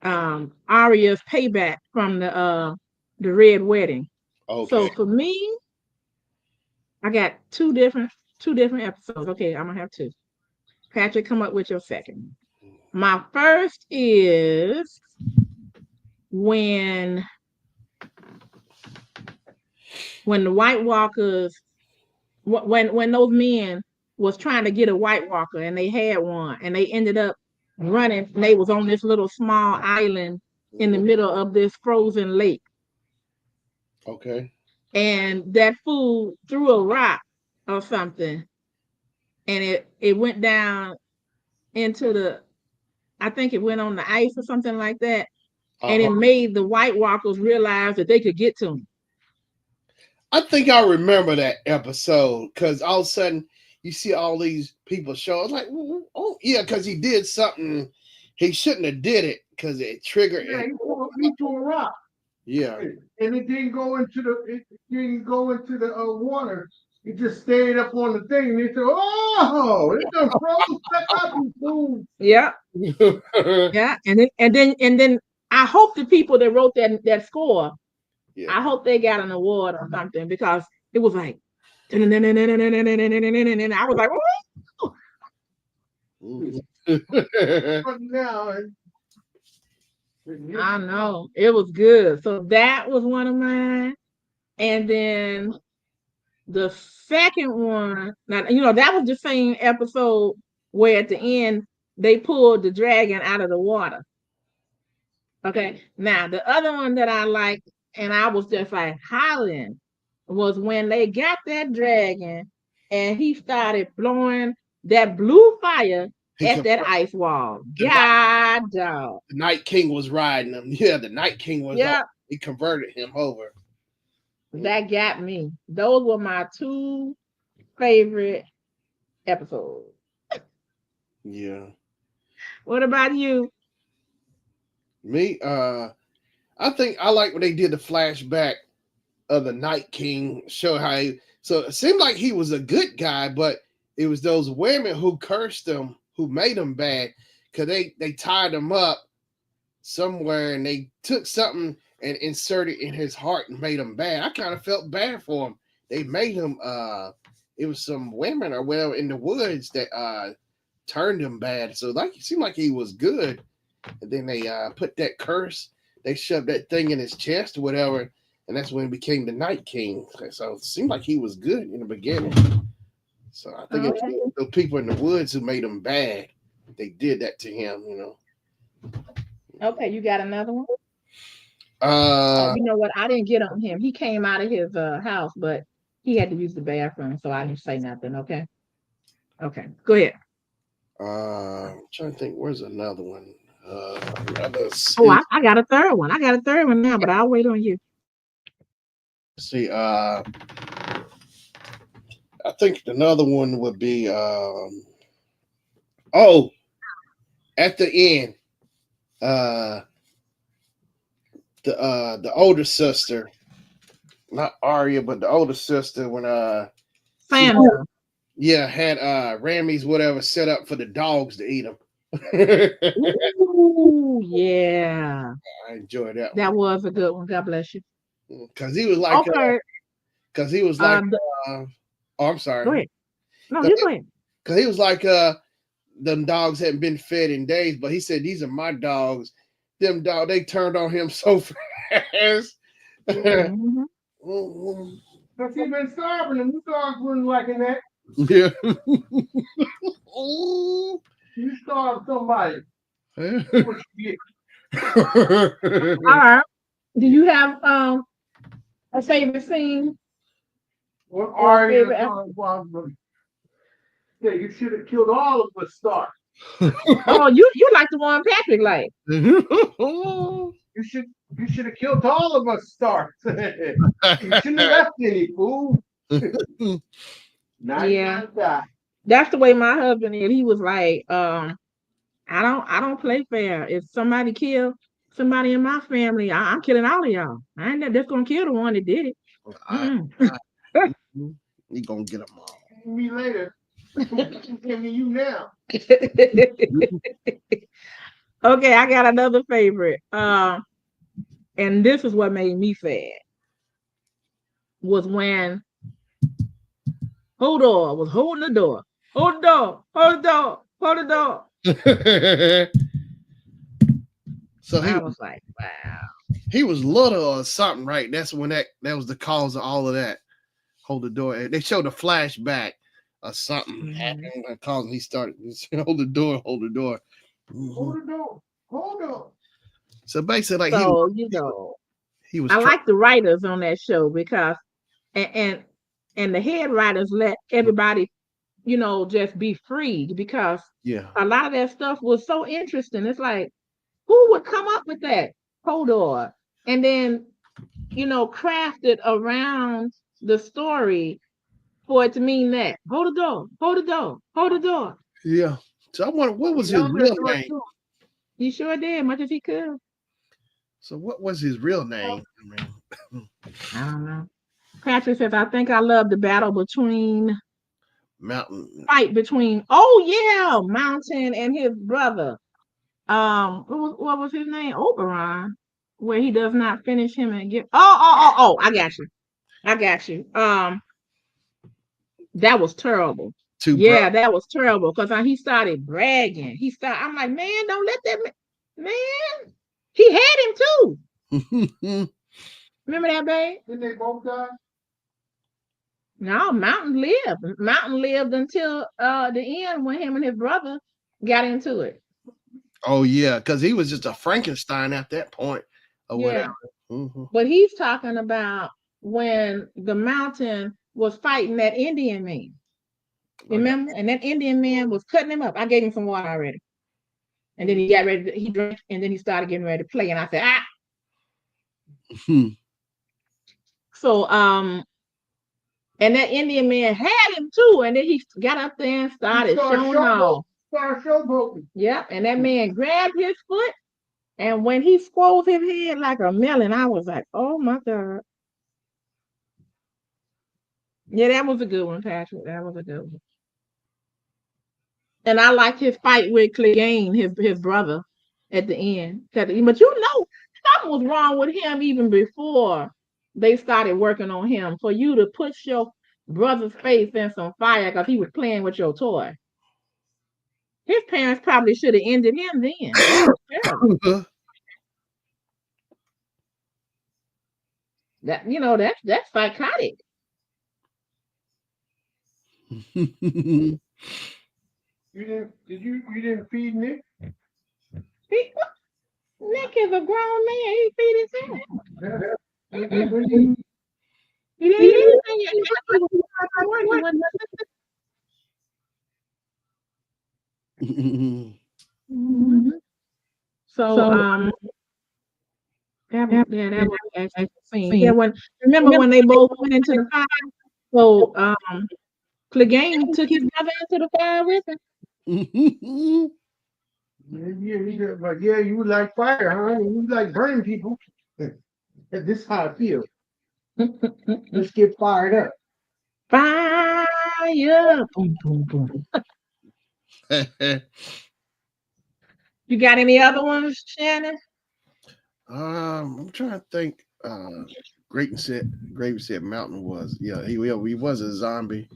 Arya's payback from the Red Wedding. Okay. So for me, I got two different episodes. Okay, I'm gonna have two. Patrick, come up with your second. My first is when the White Walkers when those men was trying to get a White Walker and they had one and they ended up running and they was on this little small island in the middle of this frozen lake. Okay. And that fool threw a rock or something and it went down into I think it went on the ice or something like that. And it made the White Walkers realize that they could get to him. I think I remember that episode because all of a sudden you see all these people show. I was like, oh yeah, because he did something he shouldn't have did it because it triggered. Yeah, he threw a rock. Yeah, and it didn't go into the water. It just stayed up on the thing. And they said, "Oh, it done froze back up, you fool." Yeah, yeah, and then I hope the people that wrote that score, yeah. I hope they got an award or something because it was like, and I was like, I know it was good. So that was one of mine, and then the second one, now that was the same episode where at the end they pulled the dragon out of the water. Okay, now the other one that I liked, and I was just like hollering, was when they got that dragon and he started blowing that blue fire at that ice wall. God, dog. The Night King was riding him. Yeah, the Night King was. Yeah, he converted him over. That got me. Those were my two favorite episodes. Yeah. What about you? Me, I think I like when they did the flashback of the Night King, show how so it seemed like he was a good guy, but it was those women who cursed him who made him bad because they tied him up somewhere and they took something and inserted in his heart and made him bad. I kind of felt bad for him. They made him it was some women or whatever in the woods that turned him bad. So like it seemed like he was good. And then they put that curse, they shoved that thing in his chest or whatever, and that's when he became the Night King. So it seemed like he was good in the beginning. So I think it was the people in the woods who made him bad. They did that to him, you know. Okay, you got another one? Uh, You know what? I didn't get on him. He came out of his house, but he had to use the bathroom, so I didn't say nothing. Okay. Okay. Go ahead. I'm trying to think. Where's another one? Another. Oh, I got a third one. I got a third one now, but I'll wait on you. See. I think another one would be. Oh, at the end, the older sister, not Arya, but the older sister when Sandra. had Rammies whatever set up for the dogs to eat them. Ooh, yeah. I enjoyed that That one was a good one. God bless you. because he was like, Okay. oh, I'm sorry, Go ahead. No, you go ahead. because he was like, them dogs hadn't been fed in days, but he said these are my dogs. Them dog, they turned on him so fast. Mm-hmm. Because he's been starving and you dogs wouldn't liking that. Yeah. You starve somebody. What you All right. Do you have a favorite scene? What Or are you favorite? doing? Yeah, you should have killed all of us, Stark. Oh, you like the one Patrick like. You should have killed all of us, Stark. You shouldn't have left any, fool. Now you Yeah. gotta die. That's the way my husband is. He was like, I don't play fair. If somebody kill somebody in my family, I'm killing all of y'all. I ain't just gonna kill the one that did it. You gonna get them all. Me later. Give me you now. Okay, I got another favorite. And this is what made me sad was when Hodor was holding the door. Hold the door, hold the door, hold the door. So I was like, wow. he was little or something, right? That's when that was the cause of all of that. Hold the door. They showed a flashback or something happened and causing he started hold the door, hold the door. Hold the door. Hold up. So basically, like So he was I like the writers on that show because and the head writers let everybody, just be freed because a lot of that stuff was so interesting. It's like, who would come up with that? Hodor. And then, craft it around the story for it to mean that. Hold the door, hold the door, hold the door. Yeah. So I wonder what was his real name. He sure did, much as he could. So what was his real name? I don't know. Patrick says, I think I love the battle between Mountain. Mountain and his brother. What was his name? Oberon, where he does not finish him and get. Oh! I got you. That was terrible. That was terrible because he started bragging. I'm like, man, don't let that man. He had him too. Remember that, babe? Didn't they both die? No, Mountain lived. Mountain lived until the end when him and his brother got into it. Oh yeah, because he was just a Frankenstein at that point, or Yeah. whatever. But he's talking about when the Mountain was fighting that Indian man. Remember? And that Indian man was cutting him up. I gave him some water already. And then he got ready, he drank, and then he started getting ready to play. And I said, So, and that Indian man had him too. And then he got up there and started showing off. Started showboating. Yep. And that man grabbed his foot. And when he squoze his head like a melon, I was like, oh my God. Yeah, that was a good one, Patrick. That was a good one. And I liked his fight with Clegane, his brother, at the end. But you know, something was wrong with him even before they started working on him. For you to push your brother's face in some fire because he was playing with your toy. His parents probably should have ended him then. That was terrible. That that's psychotic. You didn't feed Nick? He, Nick is a grown man. He feed himself. Yeah. Mm-mm. When you He didn't eat anything yet. He was out to work. He wasn't. Mhm. So that was actually the scene. Yeah, when remember when they both went into the fire. So Clegane took his brother into the fire with him. like, yeah, you like fire, huh? You like burning people. This is how I feel. Let's get fired up. Fire! Boom, boom, boom. You got any other ones, Shannon? I'm trying to think. Graven said Mountain was he was a zombie.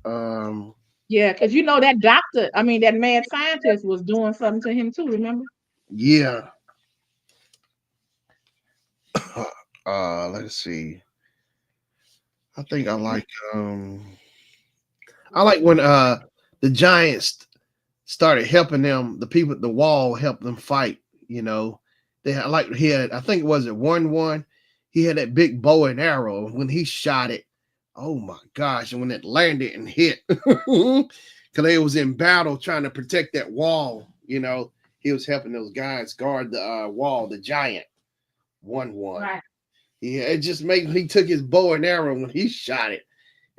Um, Yeah, because you know that doctor, I mean that mad scientist was doing something to him too, remember? yeah. Let's see. I think I like when the Giants started helping them. The people at the wall helped them fight. You know, they had like he had. I think it was at 1-1. He had that big bow and arrow. When he shot it, oh my gosh! And when it landed and hit, because they was in battle trying to protect that wall. You know, he was helping those guys guard the wall. The giant 1-1. Right. Yeah, it just made he took his bow and arrow when he shot it,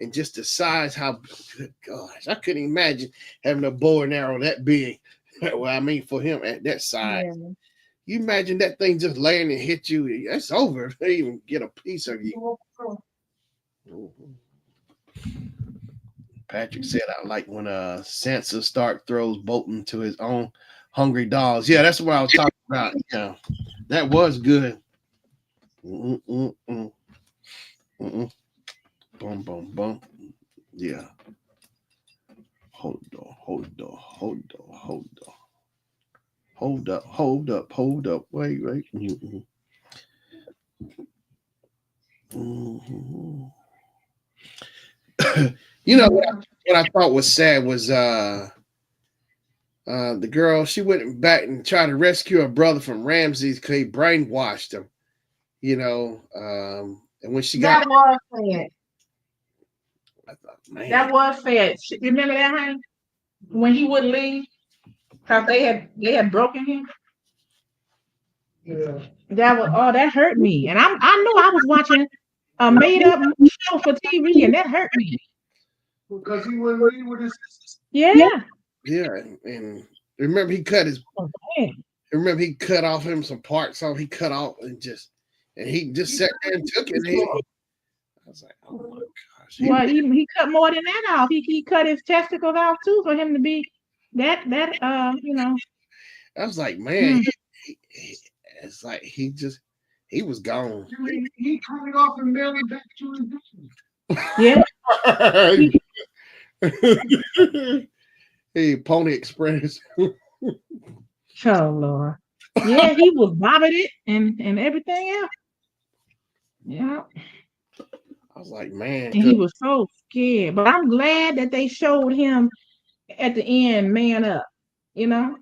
and just the size, how good gosh, I couldn't imagine having a bow and arrow that big. Well, I mean, for him at that size, Yeah. you imagine that thing just laying and hit you. It's over. They even get a piece of you. Mhm. Patrick said, "I like when Sansa Stark throws Bolton to his own hungry dogs." Yeah, that's what I was talking about. Yeah, that was good. Mm-mm-mm. Mm-mm. Boom, boom, boom. Yeah. Hold on, hold on, hold on, hold on. Hold up, hold up, hold up. Wait, wait. Mhm. You know what I thought was sad was the girl, she went back and tried to rescue her brother from Ramses because he brainwashed him, you know. And when she got That was sad. I thought, man, That was sad. Remember that, honey? When he wouldn't leave because they had broken him. Yeah. That was that hurt me. And I know I was watching a made up show for TV and that hurt me. Because he wouldn't leave with his sister. Yeah. yeah, and remember he cut his Oh, man. remember he cut off him some parts off, he cut off and he just sat there and took it. And I was like, oh my gosh. Well, he cut more than that off. He cut his testicles off too for him to be that. I was like, man, Mm, it's like he was gone. He cut it off and mailed it back to his yeah. He, Hey, Pony Express. oh Lord. Yeah, he was bobbing it and everything else. Yeah. I was like, man, And he was so scared. But I'm glad that they showed him at the end man up. You know,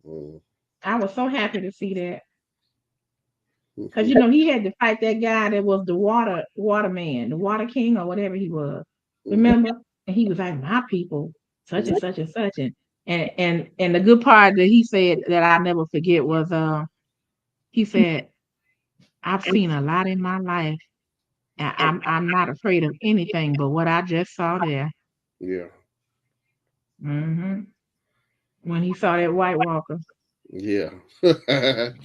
mm, I was so happy to see that. Because mhm, he had to fight that guy that was the water man, the water king or whatever he was. mhm, Remember? And he was like, my people, such and such and such. And the good part that he said that I never forget was he said, I've seen a lot in my life. And I'm not afraid of anything but what I just saw there. yeah, When he saw that White Walker. yeah. Didn't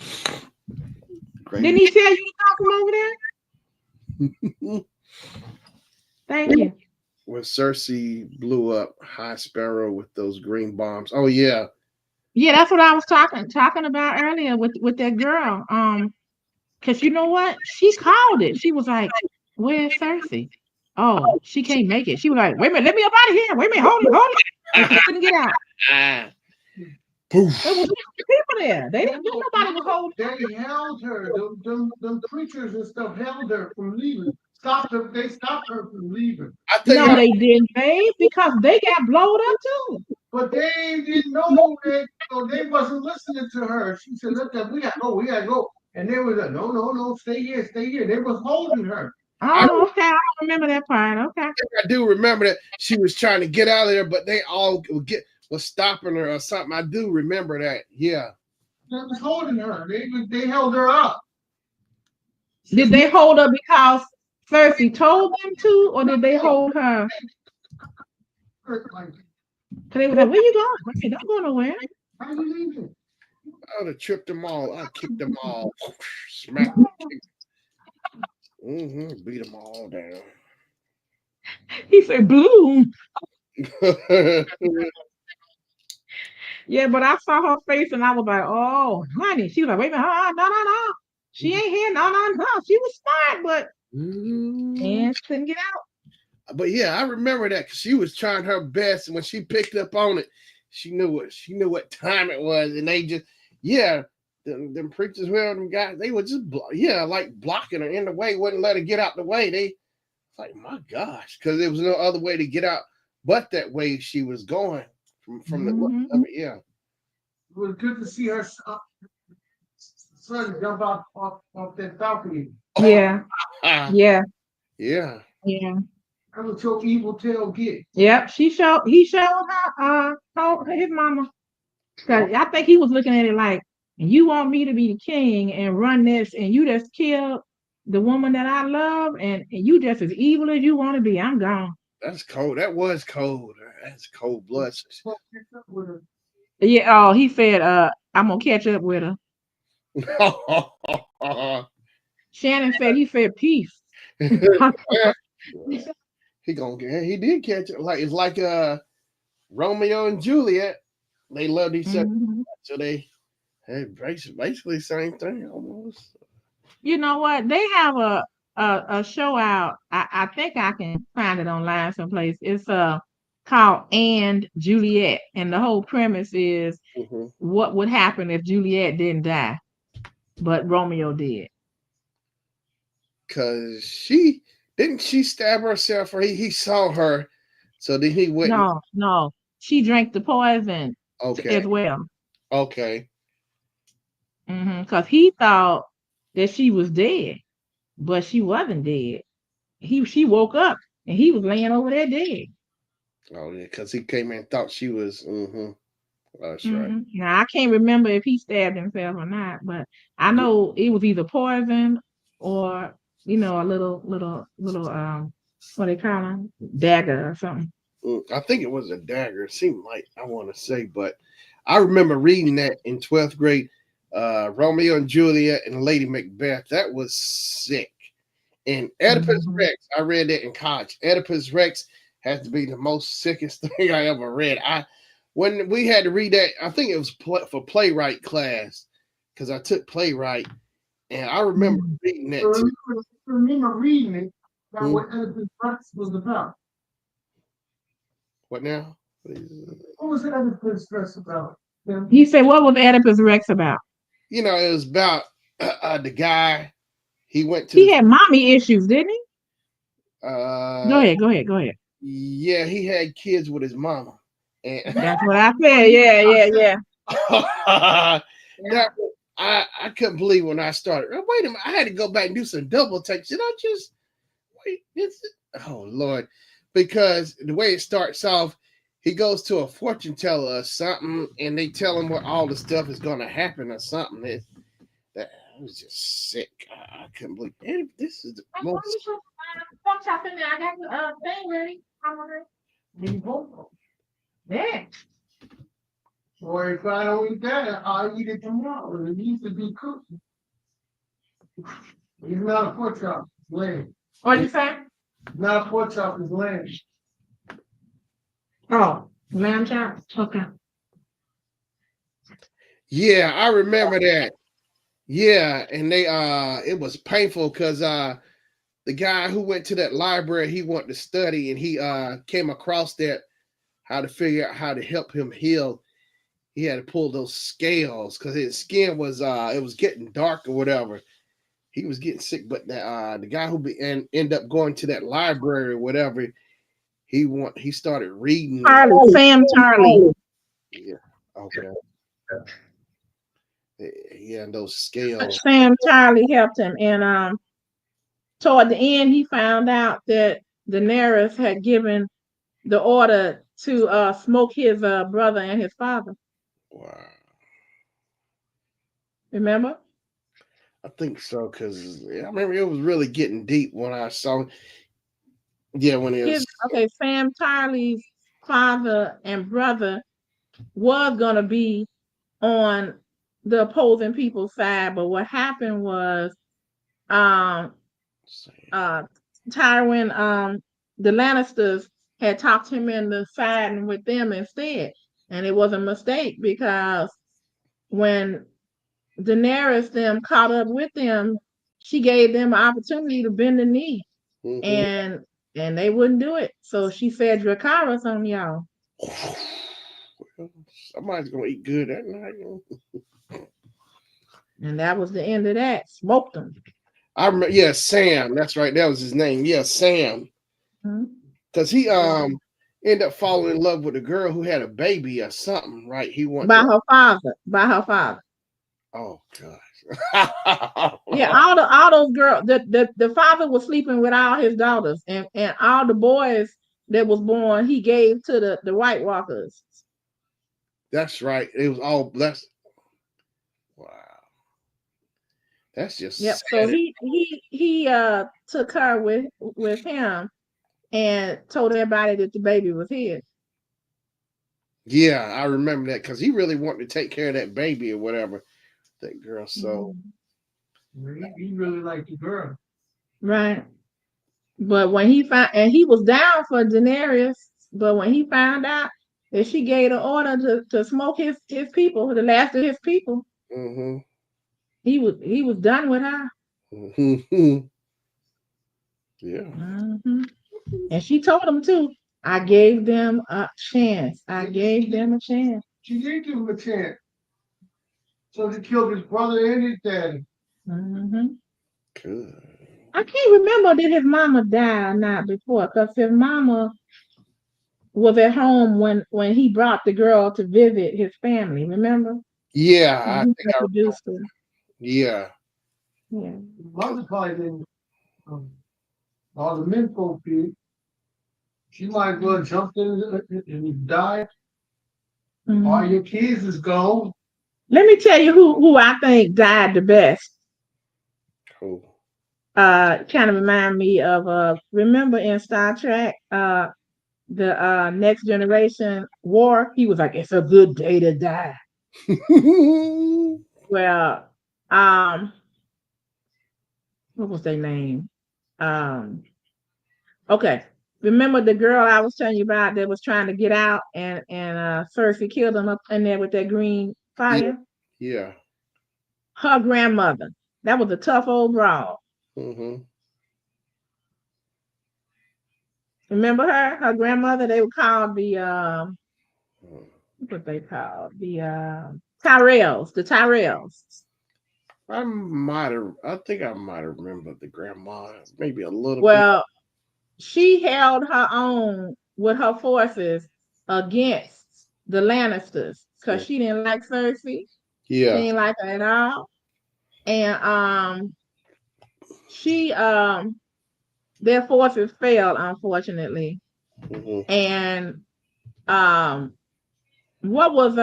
Great. he tell you to talk him over there? Thank you. when Cersei blew up High Sparrow with those green bombs. Oh yeah. Yeah, that's what I was talking about earlier with that girl. Because you know what? She called it. She was like, "Where's Cersei? Oh, she can't make it." She was like, "Wait a minute, let me up out of here. Wait a minute, hold it." And she couldn't get out. There was Poof. people there. They didn't do nobody was holding. They held her. Them preachers and stuff held her from leaving. Stopped her. They stopped her from leaving. I tell No, you, they didn't, babe, because they got blowed up too. But they didn't know that, so they wasn't listening to her. She said, "Look, we gotta go, we gotta go." And they was like, "No, no, no, stay here, stay here." They was holding her. I, Oh, okay. I don't remember that part. Okay. I do remember that she was trying to get out of there, but they all was stopping her or something. I do remember that. Yeah. They was holding her. They held her up. Did they hold her because Cersei told them to, or did they hold her? Like, Because they was like, "Where you going? Wait, don't go nowhere." how you leaving? I would have tripped them all. I kicked them all. Smacked them. Beat them all down. He said, "Bloom." Yeah, but I saw her face and I was like, "Oh, honey." She was like, "Wait a minute, no, no, no. She ain't here. No, no, no." She was smart, but and she couldn't get out. But yeah, I remember that because she was trying her best, and when she picked up on it, she knew what time it was, and they just them preachers, well, them guys, they were just like blocking her in the way, wouldn't let her get out the way. They like, my gosh, because there was no other way to get out but that way she was going from the look of it. Yeah, It was good to see her son jump off that balcony. Yeah, yeah, yeah. yeah. That was your evil tail get. Yep. He showed his mama. Cause I think he was looking at it like, you want me to be the king and run this, and you just killed the woman that I love, and you just as evil as you want to be. I'm gone. That's cold. That was cold. That's cold blood. Yeah. Oh, he said, I'm gonna catch up with her. Shannon said he said peace. He did catch it. Like it's like Romeo and Juliet. They loved each other, Mhm. so they had basically same thing almost. You know what? They have a show out. I think I can find it online someplace. It's called And Juliet, and the whole premise is what would happen if Juliet didn't die, but Romeo did. Cause she stab herself, or he saw her, so then he went. No, no, she drank the poison Okay, as well. okay, Because he thought that she was dead, but she wasn't dead. She woke up and he was laying over there dead. oh yeah, cause he came in and thought she was. That's right. Now I can't remember if he stabbed himself or not, but I know it was either poison or a little what they call them, dagger or something. I think it was a dagger. It seemed like I want to say, but I remember reading that in 12th grade. Romeo and Juliet and Lady Macbeth. That was sick. And Oedipus Mhm. Rex. I read that in college. Oedipus Rex has to be the most sickest thing I ever read. When we had to read that, I think it was for playwright class because I took playwright, and I remember Mhm. reading that So too. remember reading it about Hmm? what Oedipus Rex was about. What now? What was Oedipus Rex about? Yeah. He said, "What was Oedipus Rex about?" It was about the guy. He went to He had mommy issues, didn't he? Go uh ahead, go ahead, go ahead. yeah, he had kids with his mama. And That's what I said. Yeah, yeah, yeah. that I couldn't believe when I started. Oh, wait a minute, I had to go back and do some double take. Did I just wait? Oh Lord, because the way it starts off, he goes to a fortune teller or something, and they tell him what all the stuff is going to happen or something. That was just sick. I couldn't believe it. This is the most. I got the thing ready. He vocal. Yeah. Or if I don't eat that, I'll eat it tomorrow. It needs to be cooked. It's not a pork chop, it's lamb. What you say? It's not a pork chop, it's lamb. Oh, lamb chops. Okay. Yeah, I remember that. Yeah, and they it was painful because the guy who went to that library he wanted to study and he came across that how to figure out how to help him heal. He had to pull those scales because his skin was it was getting dark or whatever. He was getting sick, but the guy who end up going to that library or whatever, he started reading. Charlie, Sam Charlie. Yeah, okay. Yeah, and those scales. Sam Charlie helped him, and toward the end, he found out that Daenerys had given the order to smoke his brother and his father. Wow. Remember? I think so because I remember it was really getting deep when I saw. Yeah, when it was. Sam Charlie's father and brother was gonna be on the opposing people's side, but what happened was um uh Tywin the Lannisters had talked him into siding with them instead. And it was a mistake because when Daenerys them caught up with them, she gave them an opportunity to bend the knee, Mhm. and they wouldn't do it. So she said Dracarys on y'all. Somebody's gonna eat good that night. And that was the end of that. Smoked them. I remember. Yeah, Sam. That's right. That was his name. Yeah, Sam. Mhm. Because he ended up falling in love with a girl who had a baby or something. Right? He wanted By to. her father. By her father. Oh gosh. Yeah, all those girls. The father was sleeping with all his daughters, and all the boys that was born he gave to the White Walkers. That's right. It was all blessed. Wow. That's just Yep. So sad. he took her with him and told everybody that the baby was his. Yeah, I remember that because he really wanted to take care of that baby or whatever. That girl. So He really liked the girl. Right. But when he found, and he was down for Daenerys, but when he found out that she gave the order to smoke his people, the last of his people, hmm he was done with her. yeah. Hmm. And she told him too. I gave them a chance. I gave them a chance. She did give him a chance. So he killed his brother and his daddy. Hmm. Good. I can't remember did his mama die or not before, because his mama was at home when he brought the girl to visit his family. Remember? Yeah, When I he think I. introduced her. Yeah. Yeah. His mother probably didn't. Um, all the men folk did. She might as well jumped in and died. All Mhm. your kids is gone. Let me tell you who I think died the best. Cool. Kind of remind me of remember in Star Trek, the Next Generation War. He was like, "It's a good day to die." Well, um, what was their name? Um, okay. Remember the girl I was telling you about that was trying to get out, and Cersei killed him up in there with that green yeah. fire? Yeah. Her grandmother. That was a tough old broad. hmm Remember her? Her grandmother. They were called the what they called the Tyrells. The Tyrells. I might have. I think I might have remembered the grandma, maybe a little bit. Well, she held her own with her forces against the Lannisters because she didn't like Cersei. She Yeah. didn't like her at all, and she their forces failed unfortunately. hmm And um, what was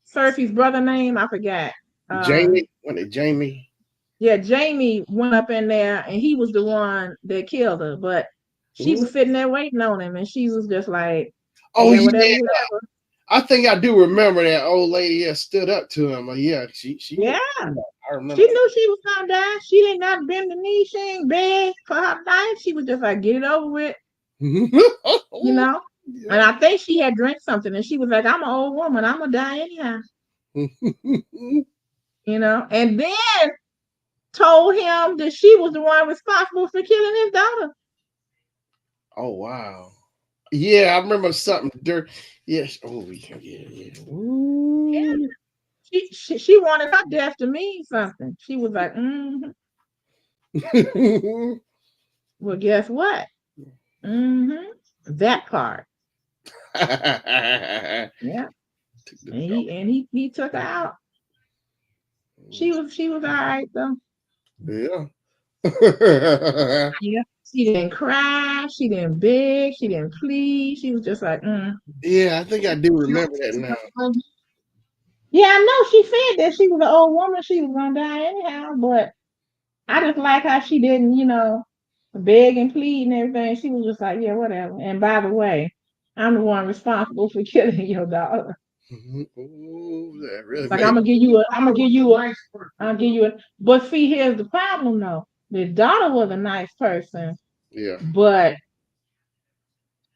Cersei's brother name? I forgot. Jamie. When it Jamie. Yeah, Jamie went up in there and he was the one that killed her, but she Mhm. was sitting there waiting on him and she was just like, Oh yeah, yeah. whatever, whatever. I think I do remember that old lady that stood up to him. Yeah, she knew. Yeah. I She remember. knew she was gonna die. She did not bend the knee. She ain't beg for her life. She was just like, get it over with, you know? Yeah. And I think she had drank something, and she was like, "I'm an old woman. I'm gonna die anyhow." And then told him that she was the one responsible for killing his daughter. Oh wow. Yeah, I remember something dirt. Yes. Oh yeah. Ooh. She wanted her death to mean something. She was like, well, guess what? That part. Yeah. And he took her out. She was all right though. Yeah. Yeah. She didn't cry. She didn't beg. She didn't plead. She was just like, Yeah, I think I do remember that now. Yeah, I know. She said that she was an old woman. She was gonna die anyhow. But I just like how she didn't, beg and plead and everything. She was just like, yeah, whatever. And by the way, I'm the one responsible for killing your daughter. Ooh, that really Like made. I'll give you a. But see, here's the problem though. The daughter was a nice person, Yeah. but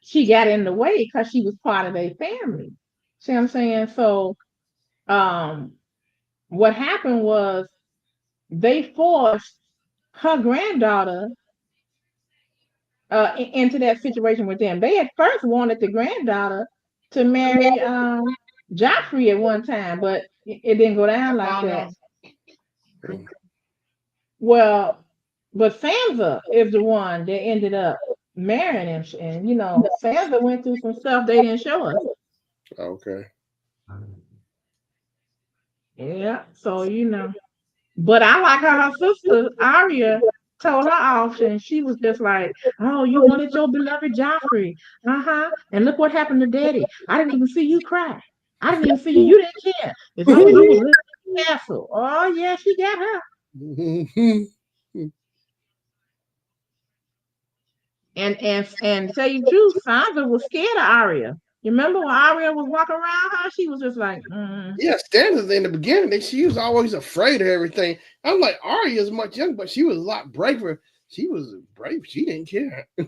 she got in the way because she was part of their family. See what I'm saying? So, um, what happened was they forced her granddaughter into that situation with them. They at first wanted the granddaughter to marry Joffrey at one time, but it didn't go down like that. Mm. Well, but Sansa is the one that ended up marrying him, and Sansa went through some stuff they didn't show us. Okay. Yeah, so but I like how her sister Arya told her off, and she was just like, "Oh, you wanted your beloved Joffrey, and look what happened to Daddy. I didn't even see you cry. I didn't even see you. You didn't care as long as you was living in the castle." Oh yeah, she got her. And to tell you the truth, Sansa was scared of Arya. You remember when Arya was walking around her? She was just like, Yeah, Stannis in the beginning, she was always afraid of everything. I'm like, Arya's much younger, but she was a lot braver. She was brave. She didn't care. I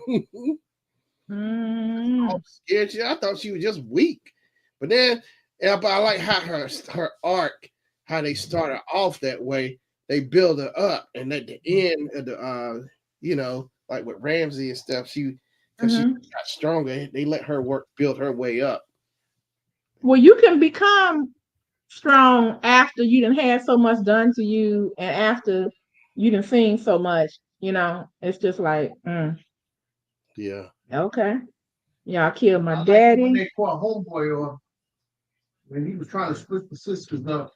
was scared. I thought she was just weak. But then, but I like how her arc, how they started off that way. They build her up, and at the end of the, like with Ramsay and stuff, because she got stronger. They let her build her way up. Well, you can become strong after you done had so much done to you and after you done seen so much, it's just like, Yeah. okay, y'all killed my When daddy. they caught homeboy off when he was trying to split the sisters up,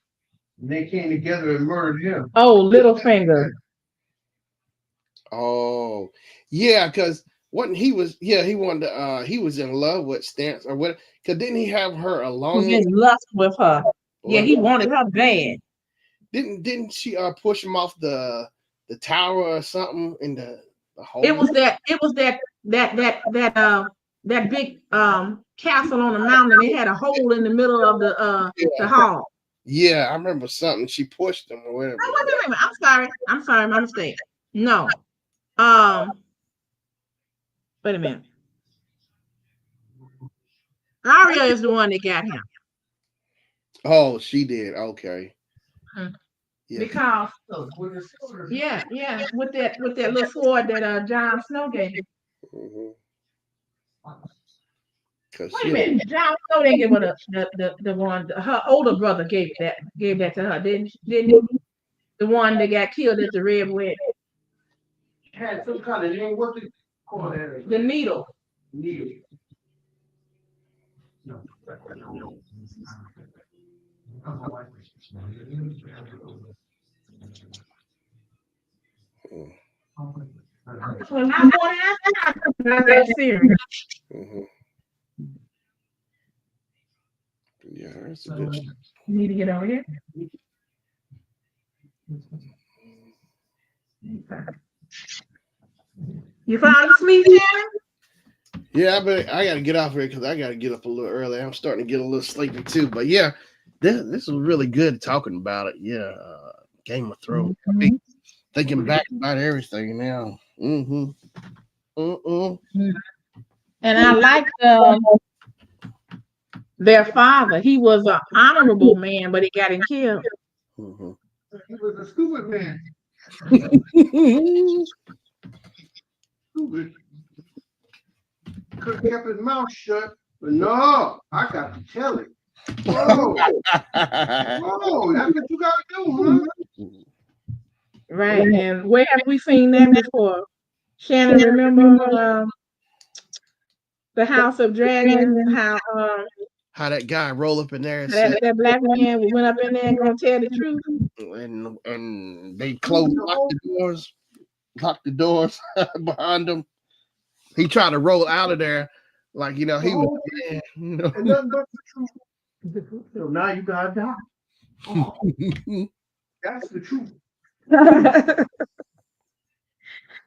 and they came together and murdered him. Oh, Littlefinger. Oh, yeah, because what he was, he wanted to, he was in love with Stance or what? Because didn't he have her Was alone? in lust with her. Yeah, Or he wanted her bad. didn't she push him off the tower or something in the It hole? was that. It was that big castle on the mountain. It had a hole in the middle of the Yeah, hall. yeah, I remember something. She pushed him or whatever. Oh, wait a minute. I'm sorry. I'm sorry. My mistake. No. Um. Wait a minute. Arya is the one that got him. Oh, she did. Okay. Mhm. Yeah. Because yeah, with that little sword that Jon Snow gave him. Mm-hmm. Because Wait a minute, Jon Snow didn't give her the one. Her older brother gave that to her, didn't he? The one that got killed at the Red Wedding. Had some kind of name. What they call that? The needle. Needle. No. Well, I want to ask about that series. mm-hmm. Yeah, that's a good. You need to get over here. You falling asleep, Shannon? Yeah, but I got to get off here because I got to get up a little early. I'm starting to get a little sleepy too. But yeah, this was really good talking about it. Yeah, Game of Thrones. Mm-hmm. Thinking back about everything now. Mm-hmm. Mm-mm. And I liked their father. He was an honorable man, but he got him killed. Mhm. He was a stupid man. Stupid. Could have kept his mouth shut. But no, I got to tell it. Whoa, whoa, that's what you got to do, huh? Right. And where have we seen that before? Shannon, remember the House of Dragons? How How that guy roll up in there and said, that black man went up in there and gonna tell the truth? and they locked the doors behind him. He tried to roll out of there, like he was. And nothing but the truth. So now you gotta die. Oh, that's the truth.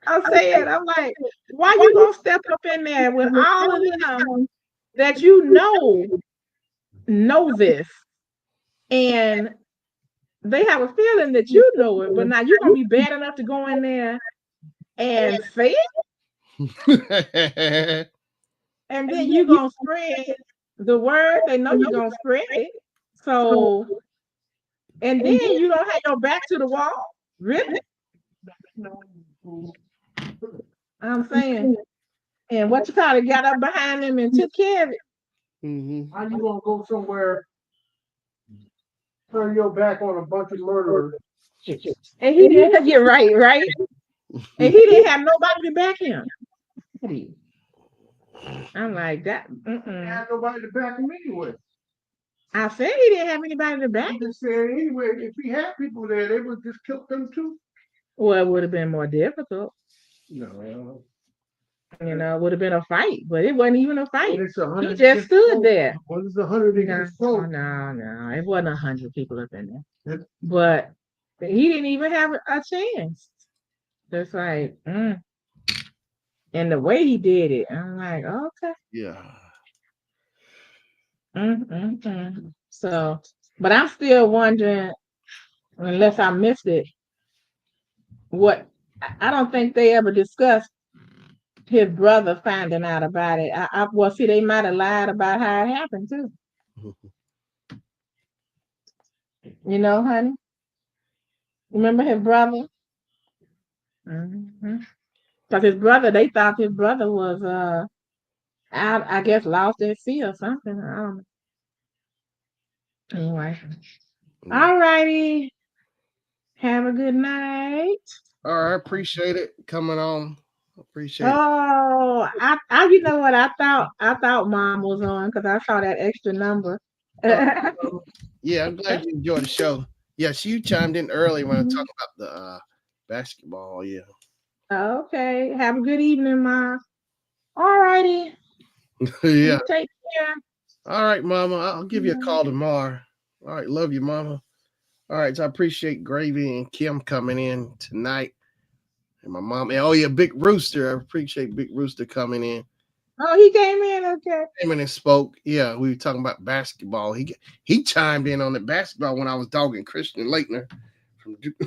I'm saying, I'm like, why you gonna step up in there when all of them that you know this, and they have a feeling that you know it, but now you're gonna be bad enough to go in there and say it, and then you're gonna spread the word. They know you're gonna spread it. So, and then you don't have your back to the wall. Really? I'm saying. And what you kind of got up behind him and took care of it. Mhm. How you gonna go somewhere, turn your back on a bunch of murderers? And he didn't get right. And he didn't have nobody to back him. I'm like that. He had nobody to back him anyway. I said he didn't have anybody to back I'm him. just saying anyway, if he had people there, they would just kill them too. Well, it would have been more difficult. No. It would have been a fight, but it wasn't even a fight. When it's He just stood there. When it's 100 No, against 4. no, it wasn't 100 people up in there. Yep. But he didn't even have a chance. Just like, and the way he did it, I'm like, okay. Yeah. So, but I'm still wondering, unless I missed it, what I don't think they ever discussed his brother finding out about it. Well, see, they might have lied about how it happened too. Honey. Remember his brother? Because his brother, they thought his brother was out. I guess lost at sea or something. I don't know. Anyway, all righty. Have a good night. All right, appreciate it coming on. Appreciate it. Oh, you know what? I thought Mom was on because I saw that extra number. Yeah, I'm glad you enjoyed the show. Yes, you chimed in early when I talked about the basketball. Yeah. Okay. Have a good evening, Ma. All righty. Yeah. You take care. All right, Mama. I'll give you a call tomorrow. All right, love you, Mama. All right, so I appreciate Gravy and Kim coming in tonight, and my mom. And oh yeah, Big Rooster. I appreciate Big Rooster coming in. Oh, he came in. Okay. Came in and spoke. Yeah, we were talking about basketball. He chimed in on the basketball when I was dogging Christian Leitner from Duke.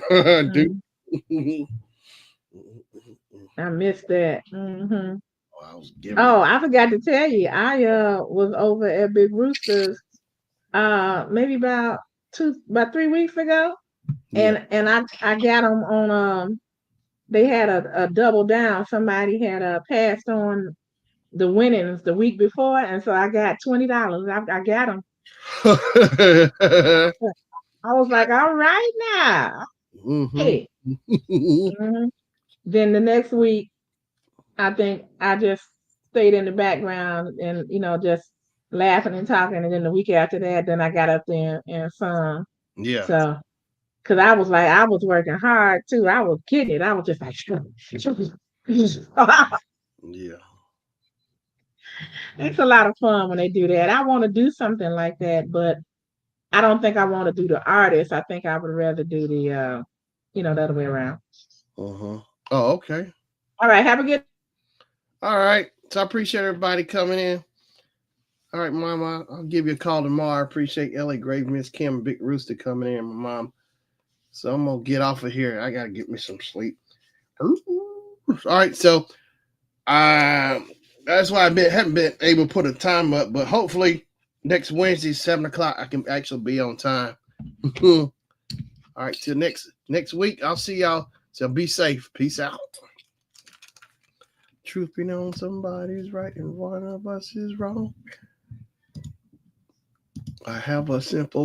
I missed that. Oh, I forgot to tell you. I was over at Big Rooster's maybe about 3 weeks ago, yeah. and I got them on they had a double down. Somebody had passed on the winnings the week before, and so I got $20. I got them. I was like, all right now. Hey. Then the next week, I think I just stayed in the background and just laughing and talking. And then the week after that, then I got up there and sung. Yeah. So, because I was like, I was working hard too. I was kidding it. I was just like, yeah. It's a lot of fun when they do that. I want to do something like that, but I don't think I want to do the artist. I think I would rather do the the other way around. Oh, okay. All right. Have a good. All right. So I appreciate everybody coming in. All right, Mama. I'll give you a call tomorrow. I appreciate LA Grave, Miss Kim, Big Rooster coming in, my mom. So I'm gonna get off of here. I gotta get me some sleep. All right. So That's why haven't been able to put a time up, but hopefully next Wednesday, 7 o'clock, I can actually be on time. All right, till next week. I'll see y'all. So be safe. Peace out. Truth be known, somebody's right and one of us is wrong. I have a simple